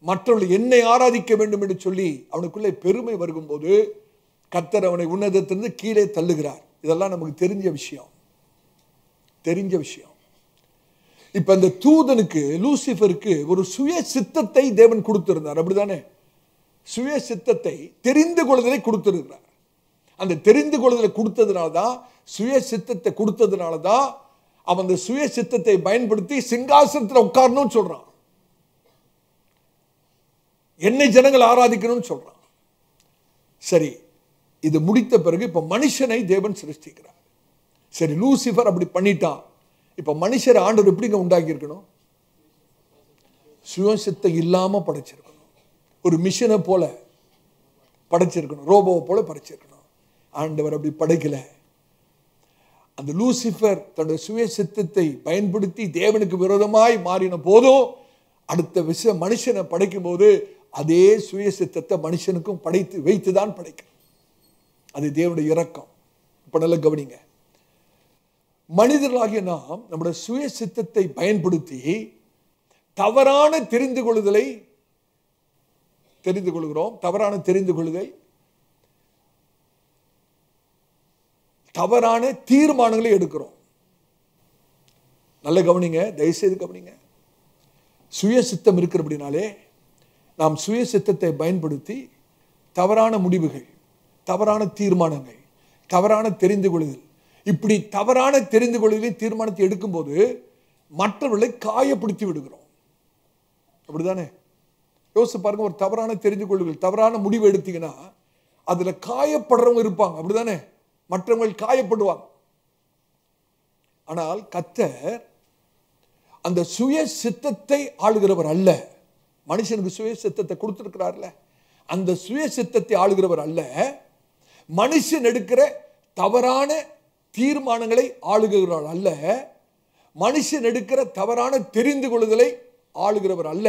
மற்றவர்கள் என்னை ஆராதிக்க வேண்டும் என்று சொல்லி அவனுக்குள்ளே பெருமை வரும்போது கர்த்தர் அவனை உன்னதத்திலிருந்து கீழே தள்ளுகிறார். இதெல்லாம் நமக்கு தெரிஞ்ச விஷயம். இப்ப அந்த தூதனுக்கு, லூசிபருக்கு ஒரு சுய சித்தத்தை தேவன் கொடுத்திருந்தார். அப்படிதானே? சுய சித்தத்தை, தெரிந்து கொள்வதை கொடுத்திருக்கிறார். அந்த தெரிந்து கொள்வதை கொடுத்ததுனாலதான், சுய சித்தத்தை கொடுத்ததுனாலதான் அவன் அந்த சுய சித்தத்தை பயன்படுத்தி சிங்காசனத்தில் உட்காரணும்னு சொல்றான். என்னை ஜனங்கள் ஆராதிக்கணும்னு சொல்றான். சரி, இது முடித்த பிறகு இப்ப மனுஷனை தேவன் சிருஷ்டிக்கிறார். சரி, லூசிபர் அப்படி பண்ணிட்டான். இப்ப மனுஷரை ஆண்டவர் எப்படிங்க உண்டாக்கி இருக்கணும்? சுயசித்தம் இல்லாம படைச்சிருக்கணும். ஒரு மிஷினை போல படைச்சிருக்கணும், ரோபோவை போல படைச்சிருக்கணும். ஆண்டவர் அப்படி படைக்கல. அந்த லூசிபர் தன்னுடைய சுய சித்தத்தை பயன்படுத்தி தேவனுக்கு விரோதமாய் மாறின போதும், அடுத்த மனுஷனை படைக்கும் போது அதே சுய சித்தத்தை மனுஷனுக்கும் படைத்து வைத்துதான் படைக்கும். அது தேவனுடைய இரக்கம். இப்ப நல்ல கவனிங்க. மனிதர்களாகிய நாம் நம்முடைய சுய சித்தத்தை பயன்படுத்தி தவறான தெரிந்து கொள்ளுதலை தெரிந்து கொள்கிறோம். தவறான தெரிந்து கொள்ளுதல், தவறான தீர்மானங்களை எடுக்கிறோம். நல்ல கவனிங்க, தயவுசெய்து கவனிங்க. சுய சித்தம் இருக்கிறபடினாலே நாம் சுய சித்தத்தை பயன்படுத்தி தவறான முடிவுகள், தவறான தீர்மானங்கள், தவறான தெரிந்து கொள்ளுதல், இப்படி தவறான தெரிந்து கொள்ளுதலின் தீர்மானத்தை எடுக்கும்போது மற்றவர்களை காயப்படுத்தி விடுகிறோம். அப்படிதானே? யோசிச்சு பாருங்க. ஒரு தவறான தெரிந்து கொள்ளுதல், தவறான முடிவு எடுத்தீங்கன்னா அதுல காயப்படுறவங்க இருப்பாங்க. அப்படிதானே? மற்றவர்கள் காயப்படுவாங்க. ஆனால் கர்த்தர் அந்த சுய சித்தத்தை ஆளுகிறவர் அல்ல. மனுஷனுக்கு சுய சித்தத்தை கொடுத்திருக்கிறார்ல, அந்த சுய சித்தத்தை ஆளுகிறவர் அல்ல. மனுஷன் எடுக்கிற தவறான தீர்மானங்களை ஆளுகிறவர் அல்ல. மனுஷன் எடுக்கிற தவறான தெரிந்து கொள்ளுதலை ஆளுகிறவர் அல்ல.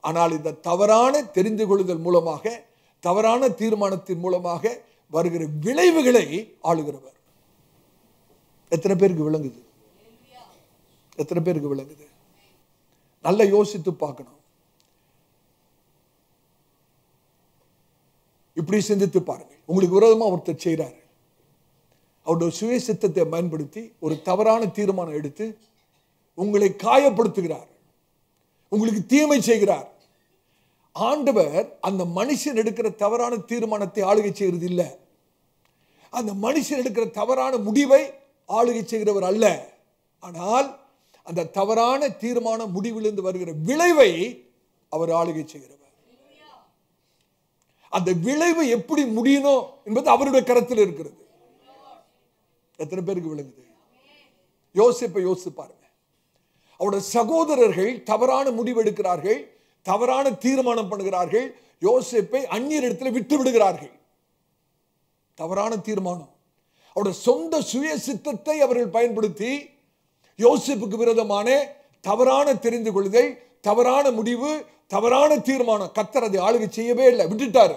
ஆனால் இந்த தவறான தெரிந்து கொள்ளுதல் மூலமாக, தவறான தீர்மானத்தின் மூலமாக வருகிற விளைவுகளை ஆளுகிறவர். எத்தனை பேருக்கு விளங்குது? எத்தனை பேருக்கு விளங்குது? நல்லா யோசித்து பார்க்கணும். இப்படி சிந்தித்து பாருங்க. உங்களுக்கு விரோதமா ஒருத்தர் செய்கிறார், அவருடைய சுய சித்தத்தை பயன்படுத்தி ஒரு தவறான தீர்மானம் எடுத்து உங்களை காயப்படுத்துகிறார், உங்களுக்கு தீமை செய்கிறார். ஆண்டவர் அந்த மனுஷன் எடுக்கிற தவறான தீர்மானத்தை ஆளுகை செய்கிறது இல்லை. அந்த மனுஷன் எடுக்கிற தவறான முடிவை ஆளுகை செய்கிறவர் அல்ல. ஆனால் அந்த தவறான தீர்மான முடிவிலிருந்து வருகிற விளைவை அவர் ஆளுகை செய்கிறவர். அந்த விளைவு எப்படி முடியணும் என்பது அவருடைய கரத்தில் இருக்கிறது. எத்தனை பேருக்கு விளங்குது? யோசிப்பை யோசித்து பாருங்க. அவருடைய சகோதரர்கள் தவறான முடிவு எடுக்கிறார்கள், தவறான தீர்மானம் பண்ணுகிறார்கள், யோசேப்பை அந்நியரிடத்தில் விட்டு விடுகிறார்கள். தவறான தீர்மானம். அவருடைய சொந்த சுய சித்தத்தை அவர்கள் பயன்படுத்தி யோசேப்புக்கு விரோதமான தவறான தெரிந்து கொள்ளுதல், தவறான முடிவு, தவறான தீர்மானம். கர்த்தர் அதை ஆளுகை செய்யவே இல்லை, விட்டுட்டாரு.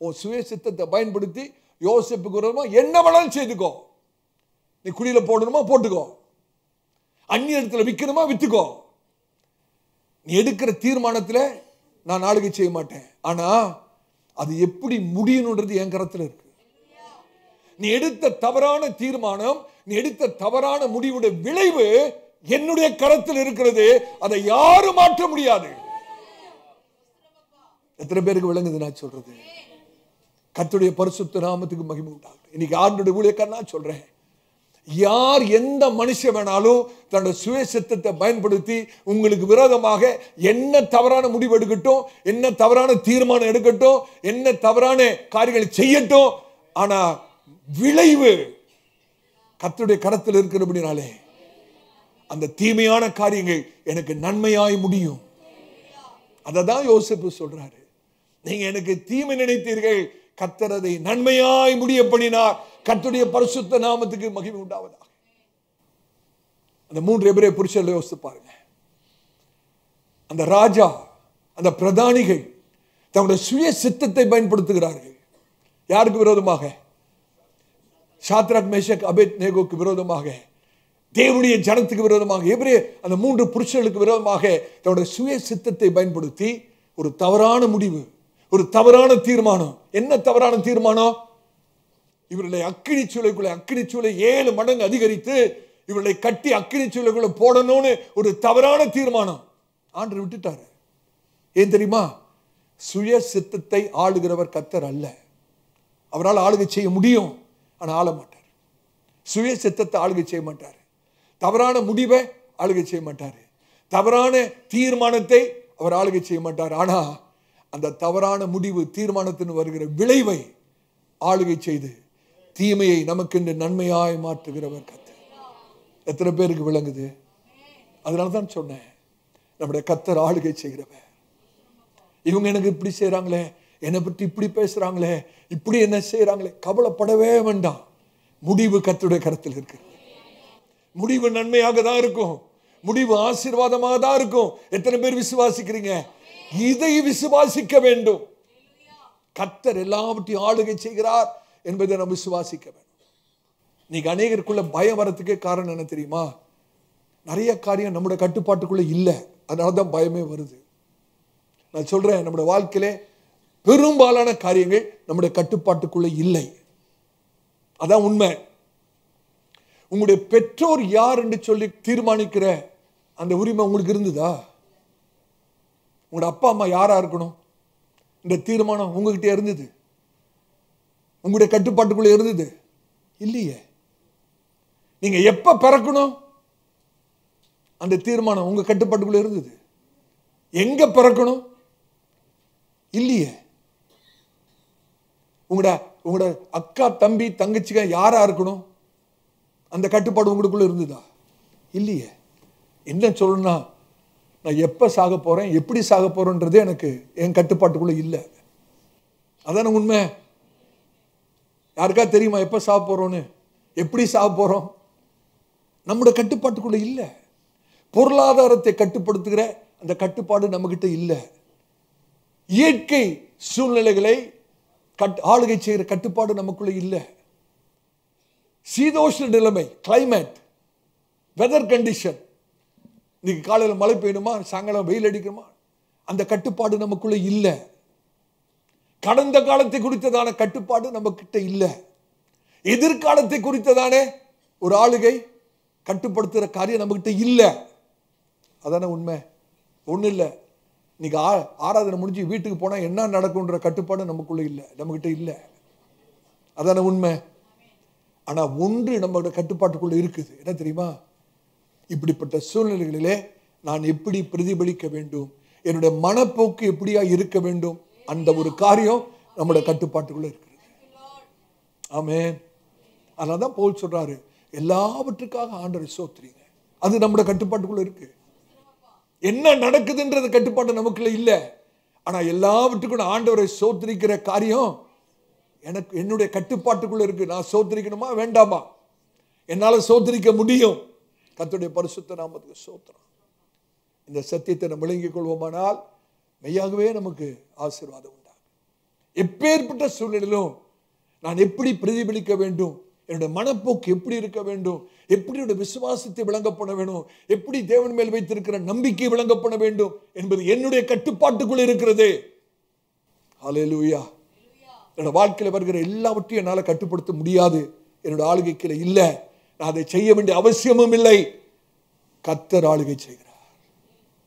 உன் சுய சித்தத்தை பயன்படுத்தி யோசேப்புக்கு விரோதமா என்ன வேணாலும் செய்துக்கோ. நீ குழியில போடணுமா போட்டுக்கோ, அந்நிய இடத்துல விற்கணுமா வித்துக்கோ. நீ எடுக்கிற தீர்மானத்தில் நான் ஆளுகை செய்ய மாட்டேன். ஆனா அது எப்படி முடியணுன்றது என் கரத்தில் இருக்கு. நீ எடுத்த தவறான தீர்மானம், நீ எடுத்த தவறான முடிவுடைய விளைவு என்னுடைய கரத்தில் இருக்கிறது. அதை யாரும் மாற்ற முடியாது. எத்தனை பேருக்கு விளங்குது நான் சொல்றது? கர்த்தருடைய பரிசுத்த நாமத்துக்கு மகிமை உண்டாகட்டும். இன்னைக்கு ஆண்டவருடைய ஊழியக்காரனா நான் சொல்றேன், யார் எந்த மனுஷன் வேணாலும் தன்னுடைய சுய சித்தத்தை பயன்படுத்தி உங்களுக்கு விரோதமாக என்ன தவறான முடிவு எடுக்கட்டும், என்ன தவறான தீர்மானம் எடுக்கட்டும், என்ன தவறான காரியங்களை செய்யட்டும். ஆனா விளைவு கர்த்தருடைய கரத்தில் இருக்கிறபடினாலே அந்த தீமையான காரியங்கள் எனக்கு நன்மையாய் முடியும். அதை தான் யோசேப்பு சொல்றாரு. நீங்க எனக்கு தீமை நினைத்தீர்கள், கர்த்தர் அதை நன்மையாய் முடிய பண்ணினார். கர்த்தருடைய பரிசுத்த நாமத்துக்கு மகிமை உண்டாவதாக. அந்த 3 எபிரேய புருஷர்களை யோசித்து பாருங்க. அந்த ராஜா, அந்த பிரதானிகள் தங்களுடைய சுய சித்தத்தை பயன்படுத்துகிறார்கள். யாருக்கு விரோதமாக? சாத்ராக், மேஷாக், அபேத்நேகோக்கு விரோதமாக, தேவனுடைய ஜனத்துக்கு விரோதமாக, எபிரேய அந்த 3 புருஷர்களுக்கு விரோதமாக தன்னுடைய சுய சித்தத்தை பயன்படுத்தி ஒரு தவறான முடிவு, ஒரு தவறான தீர்மானம். என்ன தவறான தீர்மானம்? இவர்களை அக்கினி சூளைக்குள்ள, அக்கினி சூளை 7 மடங்கு அதிகரித்து இவர்களை கட்டி அக்கினி சூளைக்குள்ள போடணும்னு ஒரு தவறான தீர்மானம். ஆண்டவர் விட்டுட்டாரு. ஏன் தெரியுமா? சுய சித்தத்தை ஆளுகிறவர் கர்த்தர் அல்ல. அவரால் ஆளுகை செய்ய முடியும், ஆனால் ஆள மாட்டார். சுய சித்தத்தை ஆளுகை செய்ய மாட்டார். தவறான முடிவை ஆளுகை செய்ய மாட்டார். தவறான தீர்மானத்தை அவர் ஆளுகை செய்ய மாட்டார். ஆனா அந்த தவறான முடிவு, தீர்மானத்தின் வருகிற விளைவை ஆளுகை செய்து தீமையை நமக்கு என்று நன்மையாய் மாற்றுகிறவர் கர்த்தர். எத்தனை பேருக்கு விளங்குது? அதனாலதான் சொன்னேன், நம்முடைய கர்த்தர் ஆளுகை செய்கிறவர். இவங்க எனக்கு இப்படி செய்யறாங்களே, என்னை பற்றி இப்படி பேசுறாங்களே, இப்படி என்ன செய்யறாங்களே, கவலைப்படவே வேண்டாம். முடிவு கர்த்தருடைய கரத்தில் இருக்கு. முடிவு நன்மையாக தான் இருக்கும், முடிவு ஆசீர்வாதமாக தான் இருக்கும். எத்தனை பேர் விசுவாசிக்கிறீங்க? இதை விசுவாசிக்க வேண்டும். கர்த்தர் எல்லாவற்றையும் ஆளுகை செய்கிறார் என்பதை நாம் விசுவாசிக்க வேண்டும். நீங்க அநேகருக்குள்ள பயம் வரத்துக்கே காரணம் என்ன தெரியுமா? நிறைய காரியம் நம்முடைய கட்டுப்பாட்டுக்குள்ள இல்லை, அதனாலதான் பயமே வருது. நான் சொல்றேன், நம்முடைய வாழ்க்கையிலே பெரும்பாலான காரியங்கள் நம்முடைய கட்டுப்பாட்டுக்குள்ள இல்லை. அதான் உண்மை. உங்களுடைய பெற்றோர் யார் என்று சொல்லி தீர்மானிக்கிற அந்த உரிமை உங்களுக்கு இருந்ததா? உங்களோட அப்பா அம்மா யாரா இருக்கணும், இந்த தீர்மானம் உங்ககிட்ட இருந்தது? உங்களுடைய கட்டுப்பாட்டுக்குள்ள இருந்தது? இல்லையே. நீங்க எப்ப பிறக்கணும், அந்த தீர்மானம் உங்க கட்டுப்பாட்டுக்குள்ள இருந்தது? எங்க பிறக்கணும்? இல்லையே. உங்களோட அக்கா, தம்பி, தங்கச்சிங்க யாரா இருக்கணும், அந்த கட்டுப்பாடு உங்களுக்குள்ள இருந்ததா? இல்லையே. என்ன சொல்லணும்னா, நான் எப்போ சாக போகிறேன், எப்படி சாக போகிறேன்றது எனக்கு என் கட்டுப்பாட்டுக்குள்ளே இல்லை. அதான உண்மை. யாருக்கா தெரியுமா எப்போ சாக போகிறோன்னு, எப்படி சாக போகிறோம்? நம்முடைய கட்டுப்பாட்டுக்குள்ளே இல்லை. பொருளாதாரத்தை கட்டுப்படுத்துகிற அந்த கட்டுப்பாடு நம்மகிட்ட இல்லை. இயற்கை சூழ்நிலைகளை ஆளுகை செய்கிற கட்டுப்பாடு நமக்குள்ள இல்லை. சீதோஷ்ண நிலைமை, கிளைமேட், வெதர் கண்டிஷன், இன்னைக்கு காலையில் மழை பெய்யணுமா, சாயங்காலம் வெயில் அடிக்கணுமா, அந்த கட்டுப்பாடு நமக்குள்ள இல்லை. கடந்த காலத்தை குறித்ததான கட்டுப்பாடு நம்ம கிட்ட இல்லை. எதிர்காலத்தை குறித்ததான ஒரு ஆளுகை கட்டுப்படுத்துகிற காரியம் நம்ம கிட்ட இல்லை. அதான உண்மை. ஒன்றும் இல்லை, இன்னைக்கு ஆராதனை முடிஞ்சு வீட்டுக்கு போனால் என்ன நடக்கும்ன்ற கட்டுப்பாடு நமக்குள்ள இல்லை, நம்மகிட்ட இல்லை. அதான உண்மை. ஆனால் ஒன்று நம்மளோட கட்டுப்பாட்டுக்குள்ள இருக்குது. என்ன தெரியுமா? இப்படிப்பட்ட சூழ்நிலைகளிலே நான் எப்படி பிரதிபலிக்க வேண்டும், என்னுடைய மனப்போக்கு எப்படியா இருக்க வேண்டும், அந்த ஒரு காரியம் நம்முடைய கட்டுப்பாட்டுக்குள்ள இருக்கிறது. ஆமென். அதனால தான் பவுல் சொல்றாரு, எல்லாவற்றுக்காக ஆண்டவரை ஸ்தோத்திரிங்க. அது நம்முடைய கட்டுப்பாட்டுக்குள்ள இருக்கு. என்ன நடக்குதுன்றது கட்டுப்பாடு நமக்குள்ள இல்லை. ஆனா எல்லாவற்றுக்கும் ஆண்டவரை ஸ்தோத்திரிக்கிற காரியம் எனக்கு என்னுடைய கட்டுப்பாட்டுக்குள்ள இருக்கு. நான் ஸ்தோத்திரிக்கணுமா வேண்டாமா? என்னால ஸ்தோத்திரிக்க முடியும். கர்த்தருடைய பரிசுத்த நாமத்துக்கு ஸ்தோத்திரம். இந்த சத்தியத்தை நம்ம விளங்கிக் கொள்வோமானால் மெய்யாகவே நமக்கு ஆசீர்வாதம் உண்டாகும். எப்பேற்பட்ட சூழ்நிலையிலும் நான் எப்படி பிரதிபலிக்க வேண்டும், என்னுடைய மனப்போக்கு எப்படி இருக்க வேண்டும், எப்படி என்னுடைய விசுவாசத்தை விளங்கப்பட வேண்டும், எப்படி தேவன் மேல் வைத்திருக்கிற நம்பிக்கை விளங்கப்பட வேண்டும் என்பது என்னுடைய கட்டுப்பாட்டுக்குள் இருக்கிறது. ஹல்லேலூயா. என்னோட வாழ்க்கையில் வருகிற எல்லாவற்றையும் என்னால் கட்டுப்படுத்த முடியாது, என்னோட ஆளுகைக்கு இல்லை. நான் அதை செய்ய வேண்டிய அவசியமும் இல்லை. கர்த்தர் ஆளுகை செய்கிறார்.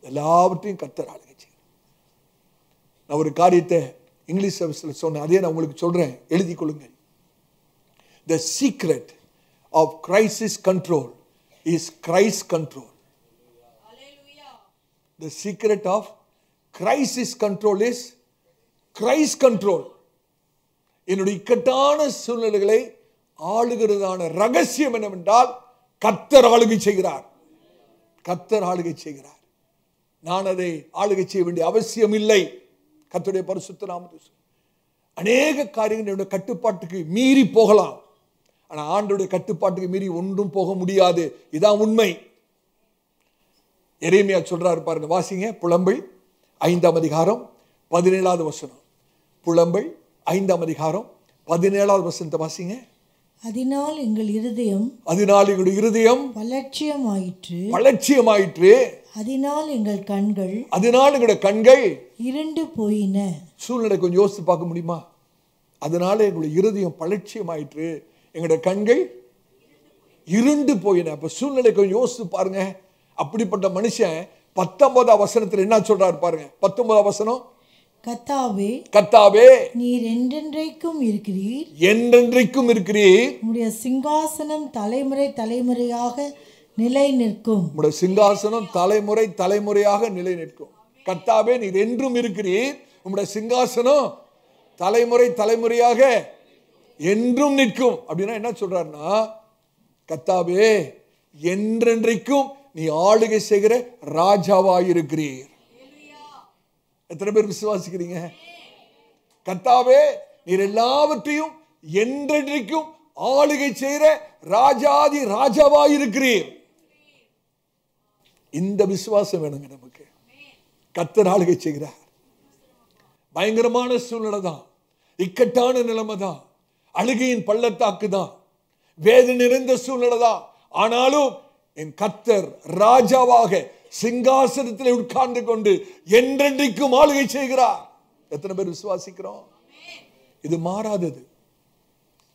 எல்லாவற்றையும் கர்த்தர் ஆளுகை செய்கிறார். நான் ஒரு காரியத்தை இங்கிலீஷ் சர்வீஸில் சொன்னேன், அதே நான் உங்களுக்கு சொல்றேன், எழுதி கொள்ளுங்கள். The secret of crisis control is Christ control. Hallelujah. The secret of crisis control is Christ control. என்னுடைய இக்கட்டான சூழ்நிலைகளை ஆளுகிறதான ரகசியம் என்னவென்றால் கர்த்தர் ஆளுகை செய்கிறார். கர்த்தர் ஆளுகை செய்கிறார். நான் அதை ஆளுகை செய்ய வேண்டிய அவசியம் இல்லை. கர்த்தருடைய பரிசுத்த நாமத்துக்கு அநேக காரியங்கள் என்னுடைய கட்டுப்பாட்டுக்கு மீறி போகலாம். ஆனால் ஆண்டவருடைய கட்டுப்பாட்டுக்கு மீறி ஒன்றும் போக முடியாது. இதான் உண்மை. எரேமியா சொல்றாரு பாருங்க, வாசிங்க. புலம்பல் 5ஆம் அதிகாரம் 17வது வசனம். புலம்பல் 5ஆம் அதிகாரம் 17வது வசனத்தை வாசிங்க. அதனால் எங்கள் இருதயம் பலட்சியமாயிற்று. அதனால் எங்களுடைய கண்கள் இருண்டு போயின. சூழ்நிலை கொஞ்சம் யோசித்து பார்க்க முடியுமா? அதனால எங்களுடைய இருதயம் பலட்சியமாயிற்று, எங்களுடைய கண்கள் இருண்டு போயின. அப்ப சூழ்நிலை கொஞ்சம் யோசித்து பாருங்க. அப்படிப்பட்ட மனுஷன் 19ஆம் வசனத்தில் என்ன சொல்றாரு பாருங்க. 19ஆம் வசனம், கர்த்தாவே நீர் என்றென்றைக்கும் இருக்கிறீர். உம்முடைய சிங்காசனம் தலைமுறை தலைமுறையாக நிலை நிற்கும். உம்முடைய சிங்காசனம் தலைமுறை தலைமுறையாக நிலை நிற்கும். கர்த்தாவே நீர் என்றும் இருக்கிறீர். உம்முடைய சிங்காசனம் தலைமுறை தலைமுறையாக என்றும் நிற்கும். அப்படின்னா என்ன சொல்றாருன்னா, கர்த்தாவே என்றென்றைக்கும் நீ ஆளுகை செய்கிற ராஜாவாயிருக்கிறீர். எத்தனை பேர் விசுவாசிக்கிறீங்க? கர்த்தாவே நீர் எல்லாவற்றையும் என்றென்றைக்கும் ஆளுகை செய்கிற ராஜாதி ராஜாவாயிருக்கிறீர். இந்த விசுவாசம் வேணுங்க நமக்கு. கர்த்தர் ஆளுகை செய்கிறார். பயங்கரமான சூழ்நிலை தான், இக்கட்டான நிலைமை தான், அழுகையின் பள்ளத்தாக்கு தான், வேதனை நிறைந்த சூழ்நிலை தான். ஆனாலும் என் கர்த்தர் ராஜாவாக சிங்காசனத்தில் உட்கார்ந்து கொண்டு என்றென்றைக்கும் ஆளுகை செய்கிறார். எத்தனை பேர் விசுவாசிக்கிறோம்? இது மாறாதது,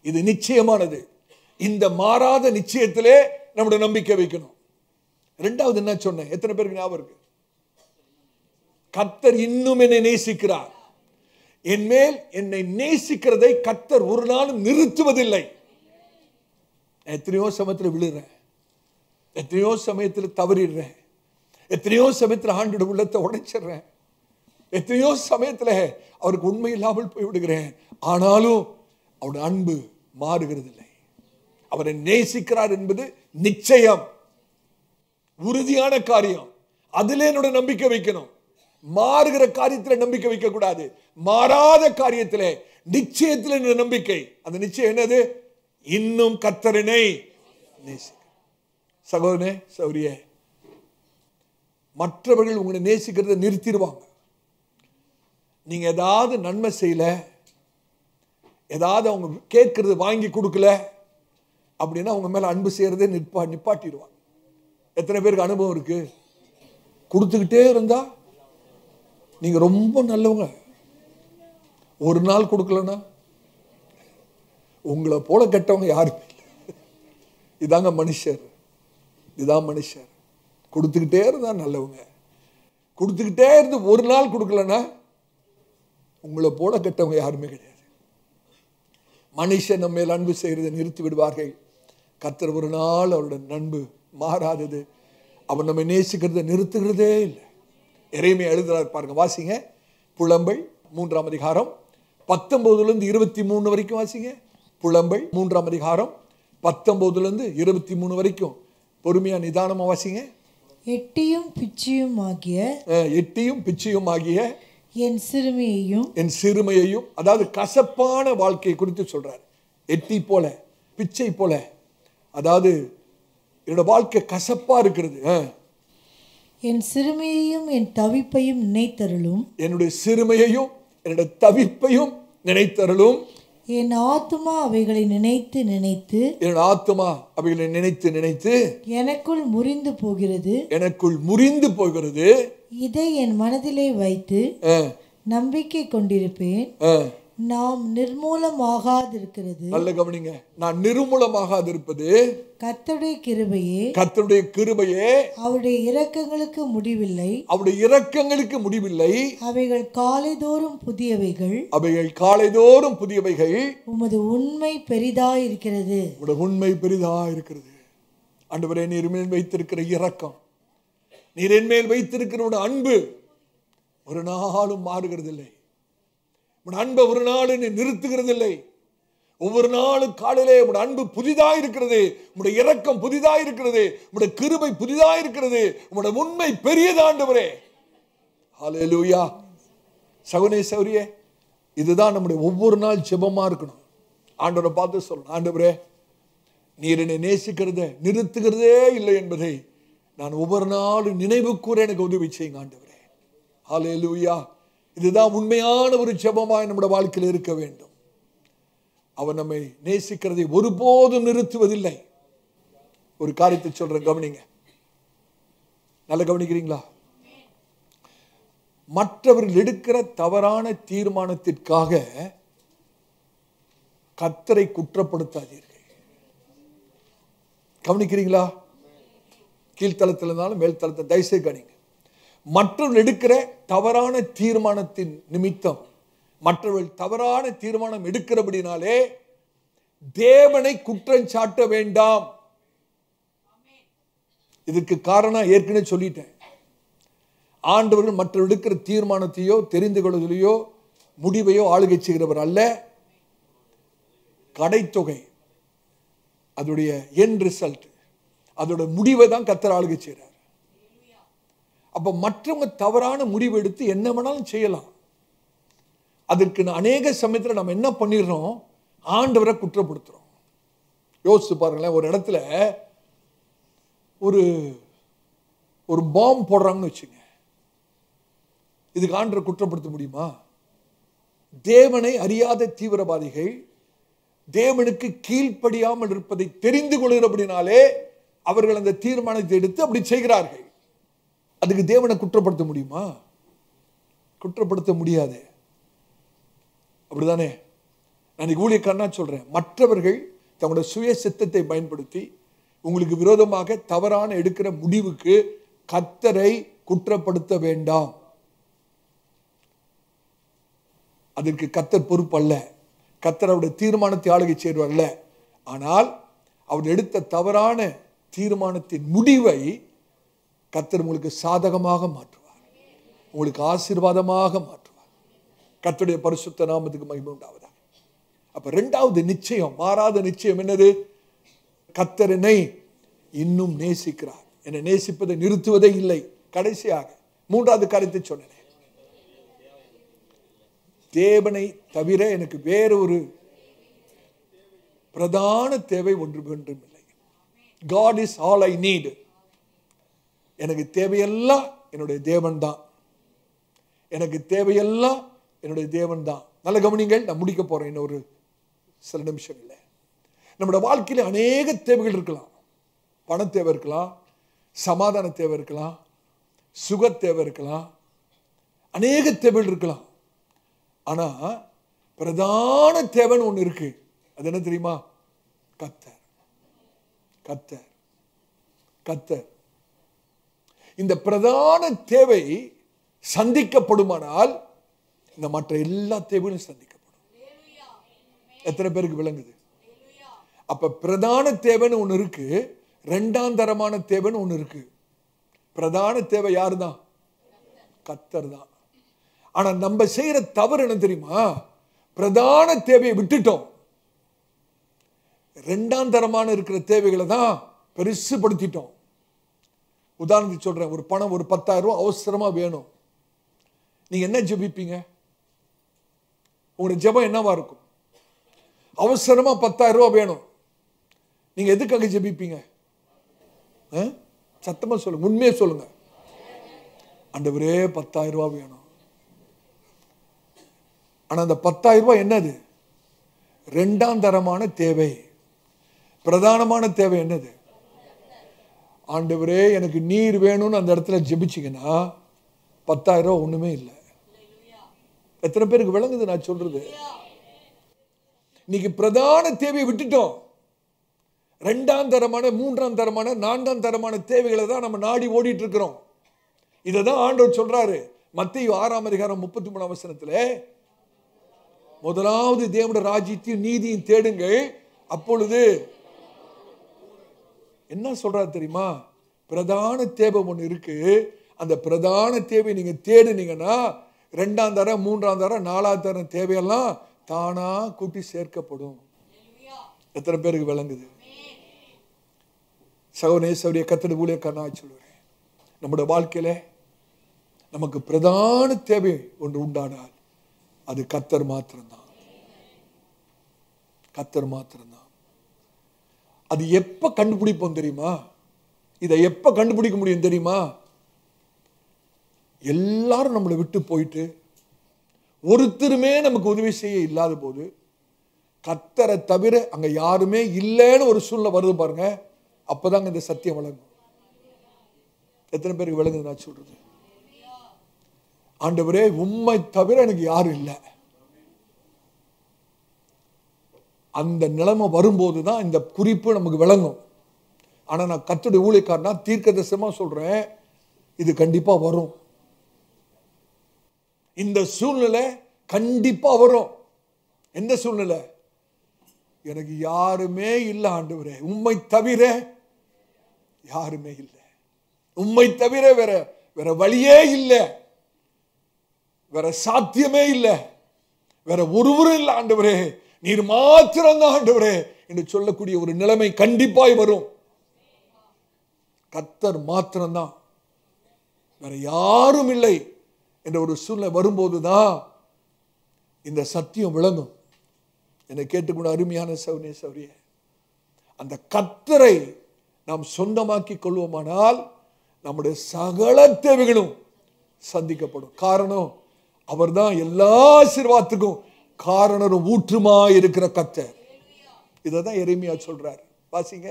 இது நிச்சயமானது. இந்த மாறாத நிச்சயத்திலே நம்முடைய நம்பிக்கை வைக்கணும். இரண்டாவது என்ன சொன்னேன்? எத்தனை பேருக்கு ஞாபகம் இருக்கு? கர்த்தர் இன்னும் என்னை நேசிக்கிறார். என் மேல் என்னை நேசிக்கிறதை கர்த்தர் ஒரு நாளும் நிறுத்துவதில்லை. எத்தனையோ சமயத்தில் விழுறேன், எத்தனையோ சமயத்தில் தவறிடுறேன், எத்தனையோ சமயத்தில் ஆண்டோட உள்ளத்தை உடைச்சிடுறேன், எத்தனையோ சமயத்தில் அவருக்கு உண்மை இல்லாமல் போய்விடுகிறேன். ஆனாலும் அவருடைய அன்பு மாறுகிறதில்லை. அவரை நேசிக்கிறார் என்பது நிச்சயம், உறுதியான காரியம். அதிலே என்னோட நம்பிக்கை வைக்கணும். மாறுகிற காரியத்தில் நம்பிக்கை வைக்க கூடாது. மாறாத காரியத்திலே நிச்சயத்தில் என்னோட நம்பிக்கை. அந்த நிச்சயம் என்னது? இன்னும் கர்த்தரினை நேசிக்க. சகோதரனே, சௌரியே, மற்றவர்கள் உங்களை நேசிக்கிறத நிறுத்திடுவாங்க. நீங்க ஏதாவது நன்மை செய்யல, ஏதாவது அவங்க கேட்கறது வாங்கி கொடுக்கல அப்படின்னா அவங்க மேல அன்பு செய்யறதே நிப்பாட்டிடுவாங்க. எத்தனை பேருக்கு அனுபவம் இருக்கு? கொடுத்துக்கிட்டே இருந்தா நீங்க ரொம்ப நல்லவங்க, ஒரு நாள் கொடுக்கலன்னா உங்களை போல கெட்டவங்க யாருமே இல்லை. இதாங்க மனுஷர், இதுதான் மனுஷர். கொடுத்துக்கிட்டே இருந்தா நல்லவங்க, கொடுத்துக்கிட்டே இருந்து ஒரு நாள் கொடுக்கலன்னா உங்களை போல கெட்டவங்க யாருமே கிடையாது. மனுஷன் நம்ம மேல் அன்பு செய்யறதை நிறுத்தி விடுவார்கள். கர்த்தர் ஒரு நாள் அவருடைய அன்பு மாறாதது. அவர் நம்ம நேசிக்கிறத நிறுத்துகிறதே இல்லை. எரேமியா எழுதுறார் பாருங்க, வாசிங்க. புலம்பல் 3ஆம் அதிகாரம் 19 23 வரைக்கும் வாசிங்க. புலம்பல் 3ஆம் அதிகாரம் 19 23 வரைக்கும் பொறுமையா நிதானமா வாசிங்க. எட்டியும் பிச்சியும் ஆகிய என் சிறுமையையும், அதாவது கசப்பான வாழ்க்கையை குறித்து சொல்றார். எட்டி போல, பிச்சை போல, அதாவது என்னோட வாழ்க்கை கசப்பா இருக்கிறது. என் சிறுமையையும் என் தவிப்பையும் நினைத்தருளும். என்னுடைய சிறுமையையும் என்னுடைய தவிப்பையும் நினைத்தருளும். என் ஆத்துமா அவைகளை நினைத்து நினைத்து எனக்குள் முறிந்து போகிறது. இதை என் மனதிலே வைத்து நம்பிக்கை கொண்டிருப்பேன். நாம் நிர்மூலமாகாதிருக்கிறது. நல்ல கவனிங்க. நான் நிர்மூலமாகாதிருப்பது கர்த்தருடைய கிருபையே. அவருடைய இரக்கங்களுக்கு முடிவில்லை. அவைகள் காலைதோறும் புதியவைகள். உமது உண்மை பெரிதாயிருக்கிறது. ஆண்டவரே, நீர் மேல் வைத்திருக்கிற இரக்கம், நீர் என் மேல் வைத்திருக்கிற அன்பு ஒரு நாளும் மாறுகிறதில்லை. அன்பை ஒரு நாள் நிறுத்துகிறதில்லை. ஒவ்வொரு நாளும் காலையிலே உடைய அன்பு புதிதாயிருக்கிறது, உடைய இரக்கம் புதிதாயிருக்கிறது, உடைய கிருபை புதிதாயிருக்கிறது, உடைய உண்மை பெரியது. ஆண்டவரே, ஹல்லேலூயா. சகோதரனே, சகோதரியே, இதுதான் நம்முடைய ஒவ்வொரு நாள் ஜெபமா இருக்கணும். ஆண்டவரை பார்த்து சொல்லணும், ஆண்டவரே, நீர் என்னை நேசிக்கிறத நிறுத்துகிறதே இல்லை என்பதை நான் ஒவ்வொரு நாளும் நினைவு கூற எனக்கு உதவி செய்யுங்க ஆண்டவரே. ஹல்லேலூயா. இதுதான் உண்மையான ஒரு ஜெபமாய் நம்முடைய வாழ்க்கையில் இருக்க வேண்டும். அவர் நம்மை நேசிக்கிறதை ஒருபோதும் நிறுத்துவதில்லை. ஒரு காரியத்தை சொல்றேன், கவனிங்க. நல்லா கவனிக்கிறீங்களா? மற்றவர்கள் எடுக்கிற தவறான தீர்மானத்திற்காக கர்த்தரை குற்றப்படுத்தாதீர்கள். கவனிக்கிறீங்களா? கீழ்த்தளத்தில் இருந்தாலும் மேல் தளத்தை தயவுசெய்து கவனிங்க. மற்றவர்கள் எடுக்கிற தவறான தீர்மானத்தின் நிமித்தம், மற்றவர்கள் தவறான தீர்மானம் எடுக்கிறபடினாலே தேவனை குற்றம் சாட்ட வேண்டாம். இதுக்கு காரணம் ஏற்கனவே சொல்லிட்டேன். ஆண்டவர்கள் மற்றவர்கள் எடுக்கிற தீர்மானத்தையோ தெரிந்து கொள்வதிலேயோ முடிவையோ ஆளுகை செய்கிறவர் அல்ல. கடைத்தொகை, அதோடைய எண்ட் ரிசல்ட், அதோட முடிவை தான் கர்த்தர் ஆளுகை செய்கிறார். அப்ப மற்றவங்க தவறான முடிவு எடுத்து என்ன வேணாலும் செய்யலாம். அதற்கு அநேக சமயத்தில் நம்ம என்ன பண்ணிடுறோம்? ஆண்டவரை குற்றப்படுத்துறோம். யோசிச்சு பாருங்களேன். ஒரு இடத்துல ஒரு பாம்பு போடுறாங்கன்னு வச்சுங்க, இதுக்கு ஆண்டவரை குற்றப்படுத்த முடியுமா? தேவனை அறியாத தீவிரவாதிகள் தேவனுக்கு கீழ்ப்படியாமல் இருப்பதை தெரிந்து கொள்கிறபடினாலே அவர்கள் அந்த தீர்மானத்தை எடுத்து அப்படி செய்கிறார்கள். அதுக்கு தேவனை குற்றப்படுத்த முடியுமா? குற்றப்படுத்த முடியாது. அப்படிதானே? நான் ஊழியக்காரனா சொல்றேன், மற்றவர்கள் தங்களுடைய சுய சித்தத்தை பயன்படுத்தி உங்களுக்கு விரோதமாக தவறான எடுக்கிற முடிவுக்கு கர்த்தரை குற்றப்படுத்த வேண்டாம். அதற்கு கர்த்தர் பொறுப்பு அல்ல. கர்த்தர் அவருடைய தீர்மானத்தை ஆளுகை செய்வார் அல்ல. ஆனால் அவர் எடுத்த தவறான தீர்மானத்தின் முடிவை கர்த்தர் உங்களுக்கு சாதகமாக மாற்றுவார், உங்களுக்கு ஆசீர்வாதமாக மாற்றுவார். கர்த்தருடைய பரிசுத்த நாமத்துக்கு மகிமை உண்டாவதாக. அப்ப இரண்டாவது நிச்சயம், மாறாத நிச்சயம் என்னது? கர்த்தர் என்னை இன்னும் நேசிக்கிறார். என்னை நேசிப்பதை நிறுத்துவதே இல்லை. கடைசியாக மூன்றாவது கருத்தை சொன்னேன். தேவனை தவிர எனக்கு வேற ஒரு பிரதான தேவை ஒன்று வேண்டும் இல்லை. God is all I need. எனக்கு தேவையெல்லாம் என்னுடைய தேவன் தான். எனக்கு தேவையெல்லாம் என்னுடைய தேவன் தான். நல்ல கவனிங்கள், நான் முடிக்க போறேன் இன்னொரு சில நிமிஷம் இல்லை. நம்முடைய வாழ்க்கையில அநேக தேவைகள் இருக்கலாம். பண தேவை இருக்கலாம், சமாதான தேவை இருக்கலாம், சுக தேவை இருக்கலாம், அநேக தேவைகள் இருக்கலாம். ஆனா பிரதான தேவைன்னு ஒண்ணு இருக்கு. அது என்ன தெரியுமா? கர்த்தர். கர்த்தர். கர்த்தர். இந்த பிரதான தேவை சந்திக்கப்படுமானால் இந்த மற்ற எல்லா தேவையும் சந்திக்கப்படும். எத்தனை பேருக்கு விளங்குது? அப்ப பிரதான தேவைன்னு ஒண்ணு இருக்கு, இரண்டாம் தரமான தேவைன்னு ஒண்ணு இருக்கு. பிரதான தேவை யாரு தான்? கர்த்தர் தான். ஆனா நம்ம செய்யற தவறு என்ன தெரியுமா? பிரதான தேவையை விட்டுட்டோம், இரண்டாம் தரமான இருக்கிற தேவைகளை தான் பெருசுபடுத்திட்டோம். உதாரணத்துக்கு சொல்றேன், ஒரு பணம் ஒரு 10,000 ரூபாய் அவசரமா வேணும். நீங்க என்ன ஜெபிப்பீங்க? உங்களுடைய ஜெபம் என்னவா இருக்கும்? அவசரமா 10,000 ரூபாய் வேணும், நீங்க எதுக்காக ஜெபிப்பீங்க? சத்தமா சொல்லுங்க, உண்மையே சொல்லுங்க. ஆண்டவரே 10,000 ரூபாய் வேணும். ஆனா அந்த 10,000 ரூபாய் என்னது? இரண்டாம் தரமான தேவை. பிரதானமான தேவை என்னது? ஆண்டவரே எனக்கு நீர் வேணும்னு அந்த இடத்துல ஜெபிச்சிங்கன்னா 10,000 ரூபாய் ஒண்ணுமே இல்லை. எத்தனை பேருக்கு விளங்குது நான் சொல்றது? இன்னைக்கு பிரதான தேவையை விட்டுட்டோம், இரண்டாம் தரமான, மூன்றாம் தரமான, நான்காம் தரமான தேவைகளை தான் நம்ம நாடி ஓடிட்டு இருக்கிறோம். இதை தான் ஆண்டவர் சொல்றாரு மத்தேயு 6:33 முதலாவது தேவனுடைய ராஜ்யத்தையும் நீதியும் தேடுங்கள், அப்பொழுது என்ன சொல்றாரு தெரியுமா? பிரதான தேவை ஒண்ணு இருக்கு. அந்த பிரதான தேவை நீங்க தேடுனீங்கன்னா இரண்டாம் தரம், மூன்றாம் தரம், நாலாவது தரம் தேவையெல்லாம் தானா கூட்டி சேர்க்கப்படும். எத்தனை பேருக்கு விளங்குது? சகோதரனே கர்த்தருடைய ஊழியக்காரனாக சொல்லுவேன், நம்முடைய வாழ்க்கையில நமக்கு பிரதான தேவை ஒன்று உண்டானால் அது கர்த்தர் மாத்திரம்தான். கர்த்தர் மாத்திரம்தான். அது எப்ப கண்டுபிடிப்போம் தெரியுமா? இதை எப்ப கண்டுபிடிக்க முடியும் தெரியுமா? எல்லாரும் நம்மளை விட்டு போயிட்டு ஒருத்தருமே நமக்கு உதவி செய்ய இல்லாத போது, கர்த்தரை தவிர அங்க யாருமே இல்லைன்னு ஒரு சூழ்நிலை வருது பாருங்க, அப்பதாங்க இந்த சத்தியம் வழங்கும். எத்தனை பேருக்கு விளங்குது நான் சொல்றது? ஆண்டவரே உம்மை தவிர எனக்கு யாரும் இல்லை. அந்த நிலைமை வரும்போதுதான் இந்த குறிப்பு நமக்கு விளங்கும். ஆனா நான் கர்த்தருடைய ஊழியக்காரனா தீர்க்கதரிசனமா சொல்றேன், இது கண்டிப்பா வரும். இந்த சூழ்நிலை கண்டிப்பா வரும். எந்த சூழ்நிலை? எனக்கு யாருமே இல்லை ஆண்டவரே, உம்மை தவிர யாருமே இல்லை, உம்மை தவிர வேற வேற வழியே இல்லை, வேற சாத்தியமே இல்லை, வேற ஒருவரும் இல்லை ஆண்டவரே, நீர் மாத்திரம் தான் ஆண்டவரே என்று சொல்லக்கூடிய ஒரு நிலைமை கண்டிப்பாய் வரும். கர்த்தர் மாத்திரம்தான், வேற யாரும் இல்லை என்ற ஒரு சூழ்நிலை வரும்போதுதான் இந்த சத்தியம் விளங்கும். என்னை கேட்டுக்கொண்ட அருமையான சகோதரியே, அந்த கர்த்தரை நாம் சொந்தமாக்கி கொள்வோமானால் நம்முடைய சகல தேவைகளும் சந்திக்கப்படும். காரணம், அவர் தான் எல்லா ஆசீர்வாதத்துக்கும் காரணரும் ஊற்றுமாய் இருக்கிற கர்த்தர். இதைதான் எரேமியா சொல்றார். வாசிங்க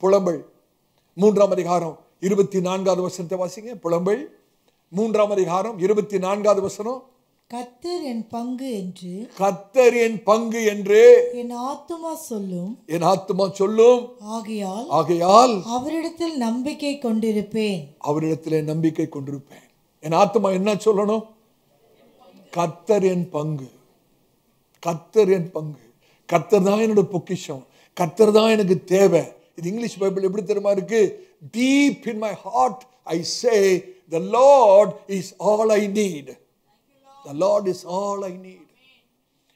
புலம்பல் 3:24 வாசிங்க. புலம்பல் 3:24 கர்த்தர் என் பங்கு என்று, கர்த்தர் என் பங்கு என்று என் ஆத்துமா சொல்லும், என் ஆத்துமா சொல்லும். ஆகையால் அவரிடத்தில் நம்பிக்கை கொண்டிருப்பேன், அவரிடத்திலே நம்பிக்கை கொண்டிருப்பேன். என் ஆத்துமா என்ன சொல்லணும்? கர்த்தர் என் பங்கு, கர்த்தர் என் பங்கு, கர்த்தர் தான் என்னோட பொக்கிஷம், கர்த்தர் தான் எனக்கு தேவை. இது இங்கிலீஷ் பைபிள் எப்படி தெரியுமா இருக்கு? Deep in my heart I say the Lord is all I need. The Lord is all I need.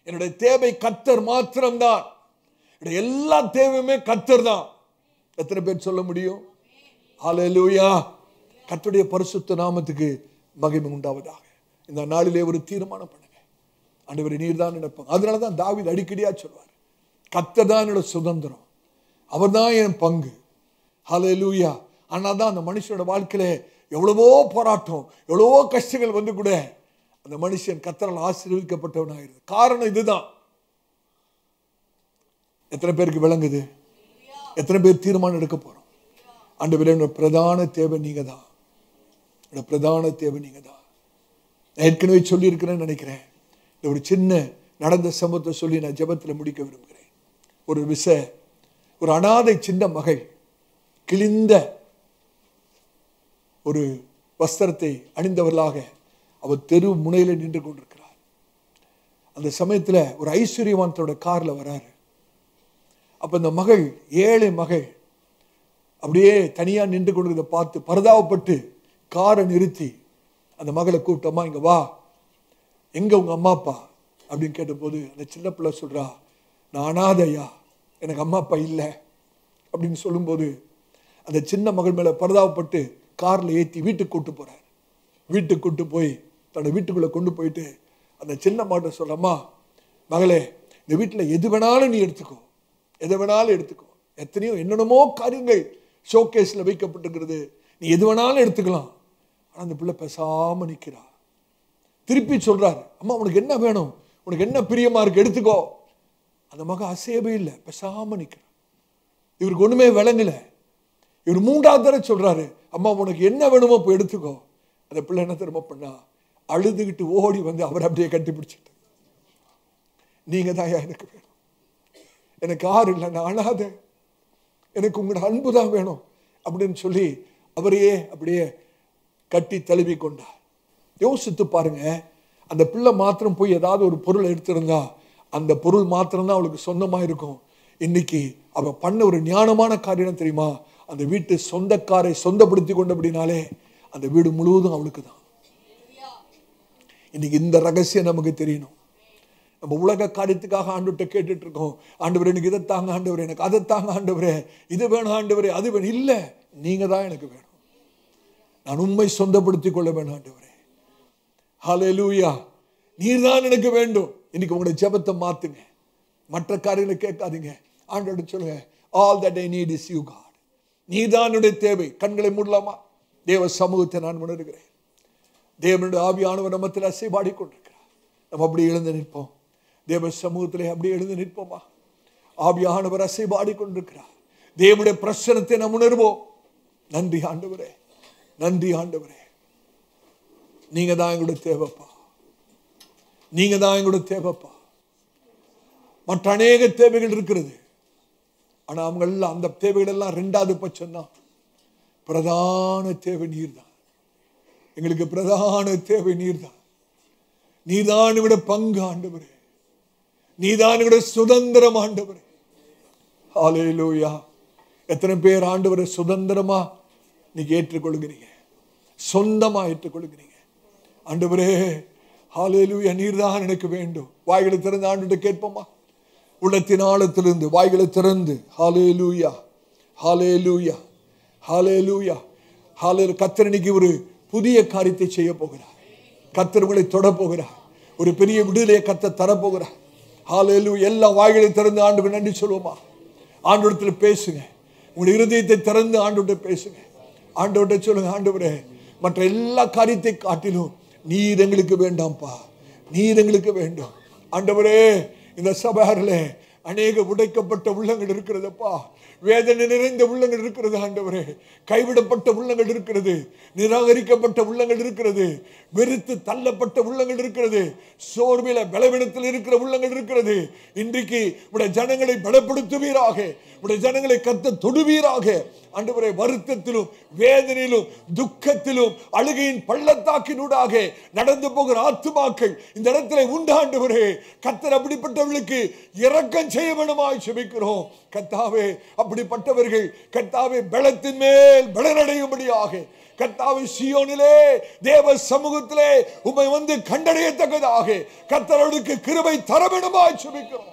என்னுடைய தேவை கர்த்தர் மாத்திரம்தான். என்னுடைய எல்லா தேவையுமே கர்த்தர் தான். எத்தனை பேர் சொல்ல முடியும்? ஹல்லேலூயா. கர்த்தருடைய பரிசுத்த நாமத்துக்கு மகிமை உண்டாவதாக. இந்த நாளிலே ஒரு தீர்மானம் பண்ணுங்க. ஆண்டவரே நீர் தான் நினைப்பாங்க. அதனாலதான் தாவீது அடிக்கடியா சொல்வார், கர்த்தர் தான் என்னோட சுதந்திரம், அவர் தான் என் பங்கு. ஹல்லேலூயா. ஆனால் தான் அந்த மனுஷனோட வாழ்க்கையில எவ்வளவோ போராட்டம், எவ்வளவோ கஷ்டங்கள் வந்து கூட அந்த மனுஷன் கர்த்தரால் ஆசீர்வதிக்கப்பட்டவனாயிருது. காரணம் இதுதான். எத்தனை பேருக்கு விளங்குது? எத்தனை பேர் தீர்மானம் எடுக்க போறோம்? ஆண்டவரே என்னோட பிரதான தேவை நீங்க தான், என்னோட பிரதான தேவை நீங்க தான். நான் ஏற்கனவே சொல்லி இருக்கிறேன்னு நினைக்கிறேன். இந்த ஒரு சின்ன நடந்த சம்பவத்தை சொல்லி நான் ஜெபத்தில் முடிக்க விரும்புகிறேன். ஒரு அனாதை சின்ன மகள் கிழிந்த ஒரு வஸ்திரத்தை அணிந்தவர்களாக அவர் தெரு முனையில நின்று கொண்டிருக்கிறார். அந்த சமயத்தில் ஒரு ஐஸ்வர்யவானத்தோட கார்ல வராரு. அப்ப இந்த மகள், ஏழை மகள், அப்படியே தனியா நின்று கொண்டு பார்த்து பரிதாபப்பட்டு காரை நிறுத்தி அந்த மகளை கூப்பிட்டம்மா இங்க வா, எங்க உங்க அம்மா அப்பா அப்படின்னு கேட்டபோது அந்த சின்ன பிள்ளை சொல்றா, நான் அனாதையா, எனக்கு அம்மா அப்பா இல்லை அப்படின்னு சொல்லும்போது அந்த சின்ன மகள் மேல பரிதாபப்பட்டு கார்ல ஏற்றி வீட்டுக்கு கூட்டு போறார். வீட்டுக்கு கூட்டு போய் தன்னோட வீட்டுக்குள்ள கொண்டு போயிட்டு அந்த சின்ன மாட்ட சொல்றம்மா, மகளே இந்த வீட்டில் எது வேணாலும் நீ எடுத்துக்கோ, எதை வேணாலும் எடுத்துக்கோ, எத்தனையோ என்னென்னமோ காரியங்கள் ஷோகேஸ்ல வைக்கப்பட்டிருக்கிறது, நீ எது வேணாலும் எடுத்துக்கலாம். ஆனால் அந்த பிள்ளை பேசாம நிற்கிறா. திருப்பி சொல்றாரு, அம்மா உனக்கு என்ன வேணும், உனக்கு என்ன பிரியமா இருக்கு எடுத்துக்கோ. அந்த மகன் அசையவே இல்லை, பேசாம நிற்கிறான். இவருக்கு ஒண்ணுமே விளங்கல. இவர் மூன்றாவது தடவை சொல்றாரு, அம்மா உனக்கு என்ன வேணுமோ போய் எடுத்துக்கோ. அந்த பிள்ளை என்ன திரும்ப பண்ணா, அழுதுகிட்டு ஓடி வந்து அவர் அப்படியே கட்டி பிடிச்சிட்டு, நீங்க தான் எனக்கு வேணும், எனக்கு யாரும் இல்லை, நான் அழாத, எனக்கு உங்களோட அன்பு தான் வேணும் அப்படின்னு சொல்லி அவரையே அப்படியே கட்டி தழுவி கொண்டார். யோசித்து பாருங்க, அந்த பிள்ளை மாத்திரம் போய் ஏதாவது ஒரு பொருள் எடுத்திருந்தா அந்த பொருள் மாத்திரம்தான் அவளுக்கு சொந்தமா இருக்கும். இன்னைக்கு அவ பண்ண ஒரு ஞானமான காரியம் தெரியுமா, அந்த வீட்டு சொந்தக்காரை சொந்தப்படுத்தி கொண்டபடினாலே அந்த வீடு முழுவதும் அவளுக்கு தான். இன்னைக்கு இந்த ரகசியம் நமக்கு தெரியணும். நம்ம உலக காரியத்துக்காக ஆண்டவர்கிட்ட கேட்டுட்டு இருக்கோம், ஆண்டவரே எனக்கு இதை தாங்க ஆண்டவரே, எனக்கு அதை தாங்க ஆண்டவரே, இது வேணும் ஆண்டவரே, அது வேணும். இல்லை, நீங்க தான் எனக்கு வேணும், நான் உண்மை சொந்தப்படுத்திக் கொள்ள வேணும் ஆண்டவரே. ஹல்லேலூயா. நீர் தான் எனக்கு வேண்டும். இன்னைக்கு உங்களுடைய ஜெபத்தை மாத்துங்க, மற்ற காரியங்களை கேட்காதீங்க. ஆண்டவர்கிட்ட சொல்லுங்க, all that I need is you God. நீதான் என்னுடைய தேவை. கண்களை மூடலாமா? தேவ சமூகத்தை நான் உணர்கிறேன். தேவனுடைய ஆவியானவர் நம்மத்தில் அசைபாடி கொண்டிருக்கிறார். நம்ம அப்படி எழுந்து நிற்போம். தேவ சமூகத்திலே அப்படியே எழுந்து நிற்போமா? ஆவியானவர் அசைபாடி கொண்டிருக்கிறார். தேவனுடைய பிரசன்னத்தை நாம் உணர்வோம். நன்றி ஆண்டவரே, நன்றி ஆண்டவரே, நீங்க தான் எங்களுடைய தேவைப்பா, நீங்க தான் எங்களுடைய தேவைப்பா. மற்ற அநேக தேவைகள் இருக்கிறது, ஆனா அவங்க எல்லாம், அந்த தேவைகள் எல்லாம் ரெண்டாவது பட்சம் தான். பிரதான தேவை நீர் தான். எங்களுக்கு பிரதான தேவை நீர் தான். நீதான் எங்களுடைய பங்கு ஆண்டவரே, நீதான் எங்களுடைய சுதந்திரம் ஆண்டவரே. ஹல்லேலூயா. எத்தனை பேர் ஆண்டவரை சுதந்திரமா நீங்க ஏற்றுக்கொள்கிறீங்க, சொந்தமா ஏற்றுக்கொள்கிறீங்க? ஆண்டவரே ஹல்லேலூயா, நீர்தான் எனக்கு வேண்டும். வாய்களை திறந்து ஆண்டவர்கிட்ட கேட்போமா? உள்ளத்தின் ஆழத்திலிருந்து வாய்களை திறந்து ஹல்லேலூயா, ஹல்லேலூயா, ஹல்லேலூயா, ஹல்லேலூயா. கர்த்தர் இன்னைக்கு ஒரு புதிய காரியத்தை செய்ய போகிறார். கர்த்தர் உங்களை தொட போகிறார். ஒரு பெரிய விடுதலையை கர்த்தர் தரப்போகிறார். ஹல்லேலூயா. எல்லா வாய்களை திறந்து ஆண்டவருக்கு நன்றி சொல்லுவோமா? ஆண்டவரத்துல பேசுங்க. உங்களுடைய இருதயத்தை திறந்து ஆண்டவர்கிட்ட பேசுங்க. ஆண்டவர்கிட்ட சொல்லுங்க, ஆண்டவரே மற்ற எல்லா காரியத்தை காட்டிலும் நீர் எங்களுக்கு வேண்டாம்ப்பா, நீர் எங்களுக்கு வேண்டும். ஆண்டவரே இந்த சபையிலே அநேக உடைக்கப்பட்ட உள்ளங்கள் இருக்கிறதப்பா, வேதனை நிறைந்த உள்ளங்கள் இருக்கிறது ஆண்டவரே, கைவிடப்பட்ட உள்ளங்கள் இருக்கிறது, நிராகரிக்கப்பட்ட உள்ளங்கள் இருக்கிறது, வெறுத்து தள்ளப்பட்ட உள்ளங்கள் இருக்கிறது, சோர்வில பலவீனத்தில் இருக்கிற உள்ளங்கள் இருக்கிறது. இன்றைக்கு உடைய ஜனங்களை பலப்படுத்துவீராக, உடைய ஜனங்களை கத்த தொடுவீராக ஆண்டவரே. வருத்தத்திலும் வேதனையிலும் துக்கத்திலும் அழுகையின் பள்ளத்தாக்கினூடாக நடந்து போகிற ஆத்துமாக்கள் இந்த இடத்துல உண்டு ஆண்டவரே. கர்த்தர் அப்படிப்பட்டவர்களுக்கு இரக்கம் செய்ய வேண்டுமாய் ஜெபிக்கிறோம் கர்த்தாவே. அப்படிப்பட்டவர்கள் கர்த்தாவே பலத்தின் மேல் பலனடையும்படியாக கர்த்தாவே சீயோனிலே தேவ சமூகத்திலே உம்மை வந்து கண்டடையத்தக்கதாக கர்த்தருக்கு கிருபை தர வேண்டுமாய் ஜெபிக்கிறோம்.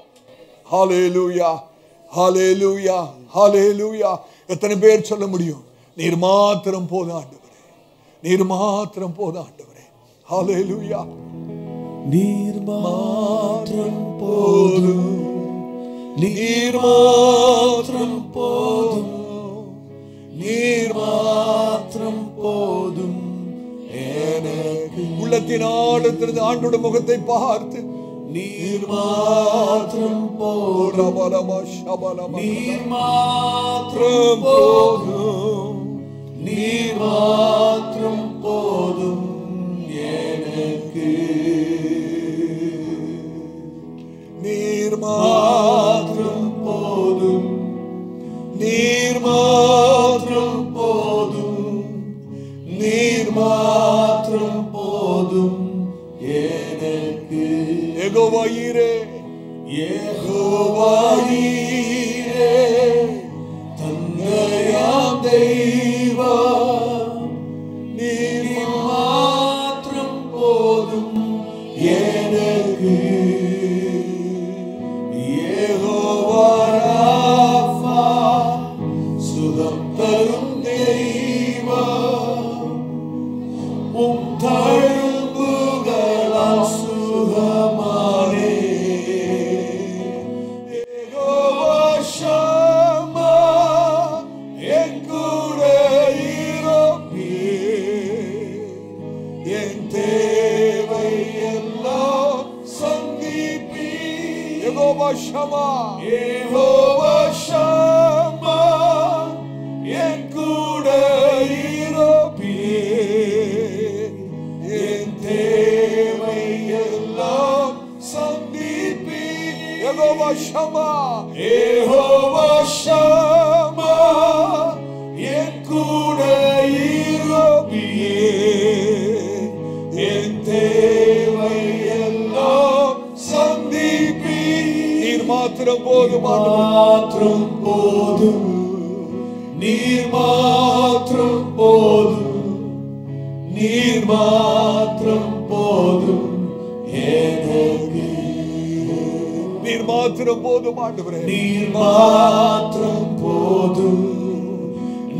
ஹல்லேலூயா, ஹல்லேலூயா, ஹல்லேலூயா. எத்தனை பேர் சொல்ல முடியும், நீர் மாத்திரம் போதும் ஆண்டவரே, நீர் மாத்திரம் போதும் ஆண்டவரே. ஹல்லேலூயா. நீர் மாத்திரம் போதும், நீர் மாத்திரம் போதும், நீர் மாத்திரம் போதும் எனக்கு. உள்ளத்தின் ஆழத்திலிருந்து ஆண்டோட முகத்தை பார்த்து நீர் மாத்திரம் போதும், நீர் மாத்திரம் போதும், நீர் மாத்திரம் போதும் எனக்கு. நீர் மாத்திரம் போதும், நீர் மாத்திரம் போதும், நீர் மாத்திரம் போதும் எனக்கு. யெகோவா ஈரே, யெகோவா ஈரே, தந்தையாம் தெய்வம், நீர் மாத்திரம் போதும் எனக்கு. யெகோவா ராஃபா, சுகம் தரும் தெய்வம், உம் தழும்புகளால் சுகமானே. யெகோவா ஷம்மா, என் கூட இருப்பீர், என் தேவை எல்லாம் சந்திப்பீர். யெகோவா ஷம்மா, யெகோவா ஷம்மா, என் கூட இருப்பீர், என் தேவை எல்லாம் சந்திப்பீர். யெகோவா ஷம்மா, யெகோவா ஷம்மா, என் கூட இருப்பீர், என் தேவை எல்லாம் சந்திப்பீர். நீர் மாத்திரம் போதும் மாத்திரம் போதும், நீர் மாத்திரம் போதும், நீர் மாத்திரம் போதும் எனக்கு. நீர் மாத்திரம் போதும் ஆண்டவரே. நீர் மாத்திரம் போதும்,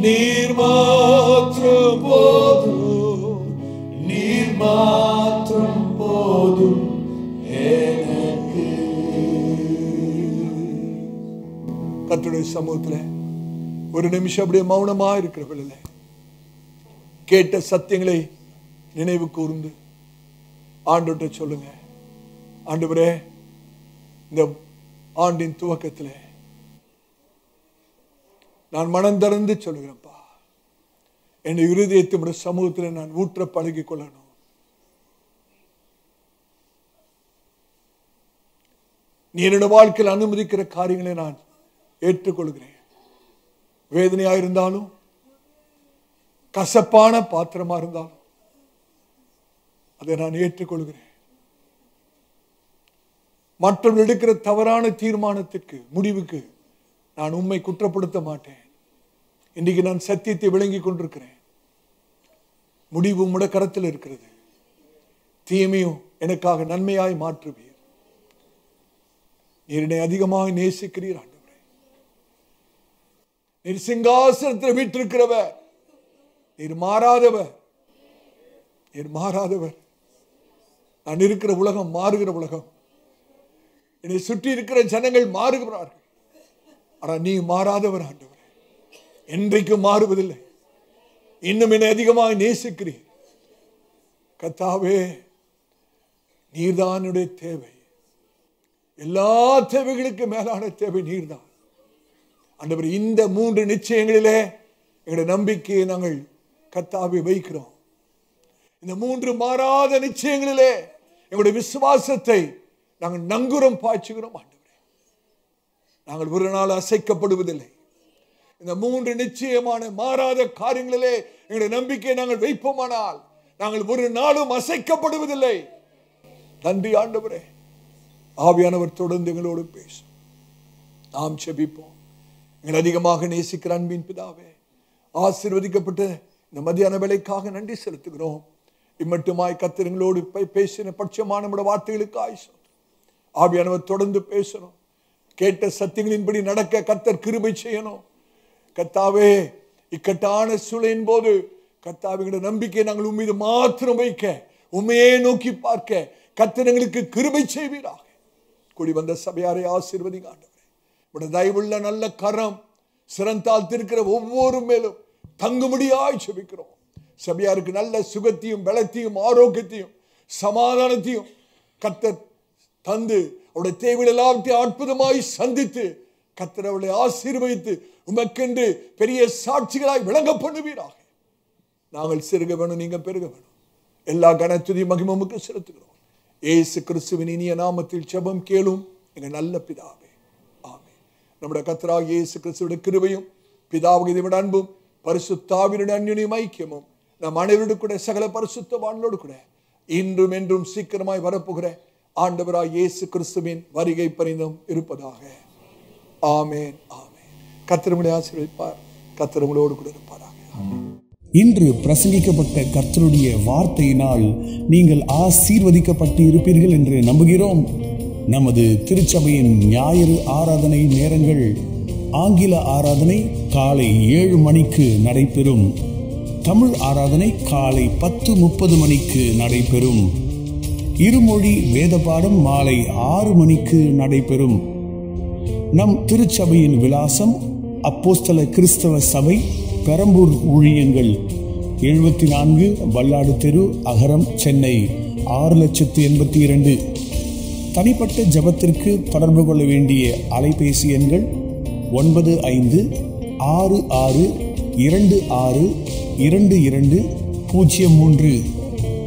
நீர் மாத்திரம் போதும், நீர் மாத்திரம் போதும் எனக்கு. கர்த்தருடைய சமூகத்தில் ஒரு நிமிஷம் அப்படியே மௌனமா இருக்கிறவர்கள கேட்ட சத்தியங்களை நினைவு கூர்ந்து ஆண்டவர்கிட்ட சொல்லுங்க. ஆண்டவரே, இந்த ஆண்டின் துவக்கத்தில் நான் மனம் திறந்து சொல்லுகிறேன்ப்பா, என் இருதயத்தினுடைய சமூகத்தில் நான் ஊற்ற பழகி கொள்ளணும். நீ என்னோட வாழ்க்கையில் அனுமதிக்கிற காரியங்களை நான் ஏற்றுக்கொள்கிறேன். வேதனையா இருந்தாலும், கசப்பான பாத்திரமா இருந்தாலும் அதை நான் ஏற்றுக்கொள்கிறேன். மற்றவர்கள் எடுக்கிற தவறான தீர்மானத்துக்கு, முடிவுக்கு நான் உம்மை குற்றப்படுத்த மாட்டேன். இன்றைக்கு நான் சத்தியத்தை விளங்கி கொண்டிருக்கிறேன். முடிவு உம்முடைய கரத்தில் இருக்கிறது. தீமையும் எனக்காக நன்மையாய் மாற்றுவீர். நீர் என்னை அதிகமாக நேசிக்கிறீர் ஆண்டவரே. நீர் சிங்காசனத்தில் வீற்றிருக்கிறவர். நீர் மாறாதவர். நீர் மாறாதவர். நான் இருக்கிற உலகம் மாறுகிற உலகம். என்னை சுற்றி இருக்கிற ஜனங்கள் மாறுகிறார்கள். ஆனால் நீ மாறாதவர் ஆண்டவரே. என்றைக்கும் மாறுவதில்லை. இன்னும் என்னை அதிகமாக நேசிக்கிறீர். கர்த்தாவே, நீர்தான் என்னுடைய தேவை. எல்லா தேவைகளுக்கு மேலான தேவை நீர்தான் ஆண்டவரே. இந்த 3 நிச்சயங்களிலே எங்களுடைய நம்பிக்கையை நாங்கள் கர்த்தாவே வைக்கிறோம். இந்த 3 மாறாத நிச்சயங்களிலே எங்களுடைய விசுவாசத்தை நாங்கள் நங்குரம் பாய்ச்சுகிறோம் ஆண்டவரே. நாங்கள் ஒரு நாள் அசைக்கப்படுவதில்லை. இந்த 3 நிச்சயமான மாறாத காரியங்களிலே எங்களுடைய நம்பிக்கையை நாங்கள் வைப்போமானால் நாங்கள் ஒரு நாளும் அசைக்கப்படுவதில்லை. நன்றி ஆண்டவரே. ஆவியானவர் தொடர்ந்து எங்களோடு பேசும். நாம் செபிப்போம். எங்கள் அதிகமாக நேசிக்கிற அன்பின் பிதாவே, ஆசீர்வதிக்கப்பட்ட இந்த மத்தியான வேளைக்காக நன்றி செலுத்துகிறோம். இம்மட்டுமாய் கர்த்தர் எங்களோடு பேசின பட்சமான நம்முடைய வார்த்தைகளுக்காய் ஆவியானவர் தொடர்ந்து பேசணும். கேட்ட சத்தியங்களின்படி நடக்க கர்த்தர் கிருபை செய்யணும். கர்த்தாவே, இக்கட்டான சூழலின் போது கர்த்தாவினுடைய நம்பிக்கை நாங்கள் உம்மீது மாத்திரம் வைக்க, உண்மையே நோக்கி பார்க்க கர்த்தர் எங்களுக்கு கிருபை செய்வீராக. கூடி வந்த சபையாரை ஆசீர்வதிங்க ஆண்டவரே. உடைய தயவுள்ள நல்ல கரம் சிறந்தாழ்த்திருக்கிற ஒவ்வொரு மேலும் தங்கும்படியாய் ஜெபிக்கிறோம். சபையாருக்கு நல்ல சுகத்தையும் பலத்தையும் ஆரோக்கியத்தையும் சமாதானத்தையும் கர்த்தர் தந்து அவருடைய தேவைகள் எல்லாவற்றையும் அற்புதமாய் சந்தித்து கர்த்தர் அவளை ஆசீர்வதித்து உமக்கென்று பெரிய சாட்சிகளாய் விளங்க பண்ணுவீராக. நாங்கள் சிறுக வேணும், நீங்க பெருக வேணும். எல்லா கனத்துதி மகிமைக்கு செலுத்துகிறோம். இயேசு கிறிஸ்துவின் இனிய நாமத்தில் ஜெபம் கேளும் எங்கள் நல்ல பிதாவே, ஆமென். நம்முடைய கர்த்தராகிய இயேசு கிறிஸ்துவின் கிருபையும் பிதாவுடைய அன்பும் பரிசுத்தாவினுடைய அன்யோன்ய ஐக்கியமும் நம் அனைவரோடு கூட சகல பரிசுத்தவான்களோடு கூட இன்றும் என்றும் சீக்கிரமாய் வரப்போகிற ஆண்டவராய் இயேசு கிறிஸ்துவின் வருகை பரிந்தும் இருப்பதாக. ஆமென், ஆமென். கர்த்தர் உங்களை ஆசீர்வதிப்பார். கர்த்தர் உங்களோடு கூட இருப்பாராக. இன்று பிரசங்கிக்கப்பட்ட கர்த்தருடைய வார்த்தையினால் நீங்கள் ஆசீர்வதிக்கப்பட்டு இருப்பீர்கள் என்று நம்புகிறோம். நமது திருச்சபையின் ஞாயிறு ஆராதனை நேரங்கள்: ஆங்கில ஆராதனை காலை 7 மணிக்கு நடைபெறும். தமிழ் ஆராதனை காலை 10:30 மணிக்கு நடைபெறும். இருமொழி வேத பாடம் மாலை 6 மணிக்கு நடைபெறும். நம் திருச்சபையின் விலாசம்: அப்போஸ்தல கிறிஸ்தவ சபை, பெரம்பூர் ஊழியங்கள், 74 வல்லாடு தெரு, அகரம், சென்னை 6,82,000. தனிப்பட்ட ஜெபத்திற்கு தொடர்பு கொள்ள வேண்டிய அலைபேசி எண்கள் 9566262203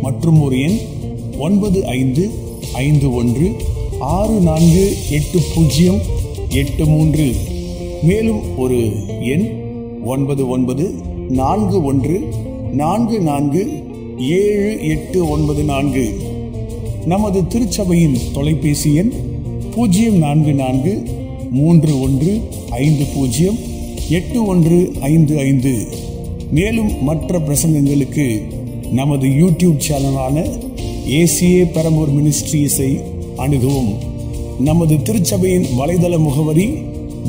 மற்றும் ஒரு எண் 9551648083. மேலும் ஒரு எண் 9941447894. நமது திருச்சபையின் தொலைபேசி எண் 04431508155. மேலும் மற்ற பிரசங்கங்களுக்கு நமது யூடியூப் சேனலான ஏசிஏ பெரம்பூர் மினிஸ்ட்ரீஸை அணுகவும். நமது திருச்சபையின் வலைதள முகவரி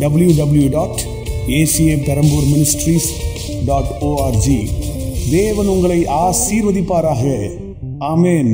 www.acaperambourministries.org. தேவன் உங்களை ஆசீர்வதிப்பாராக. ஆமென்.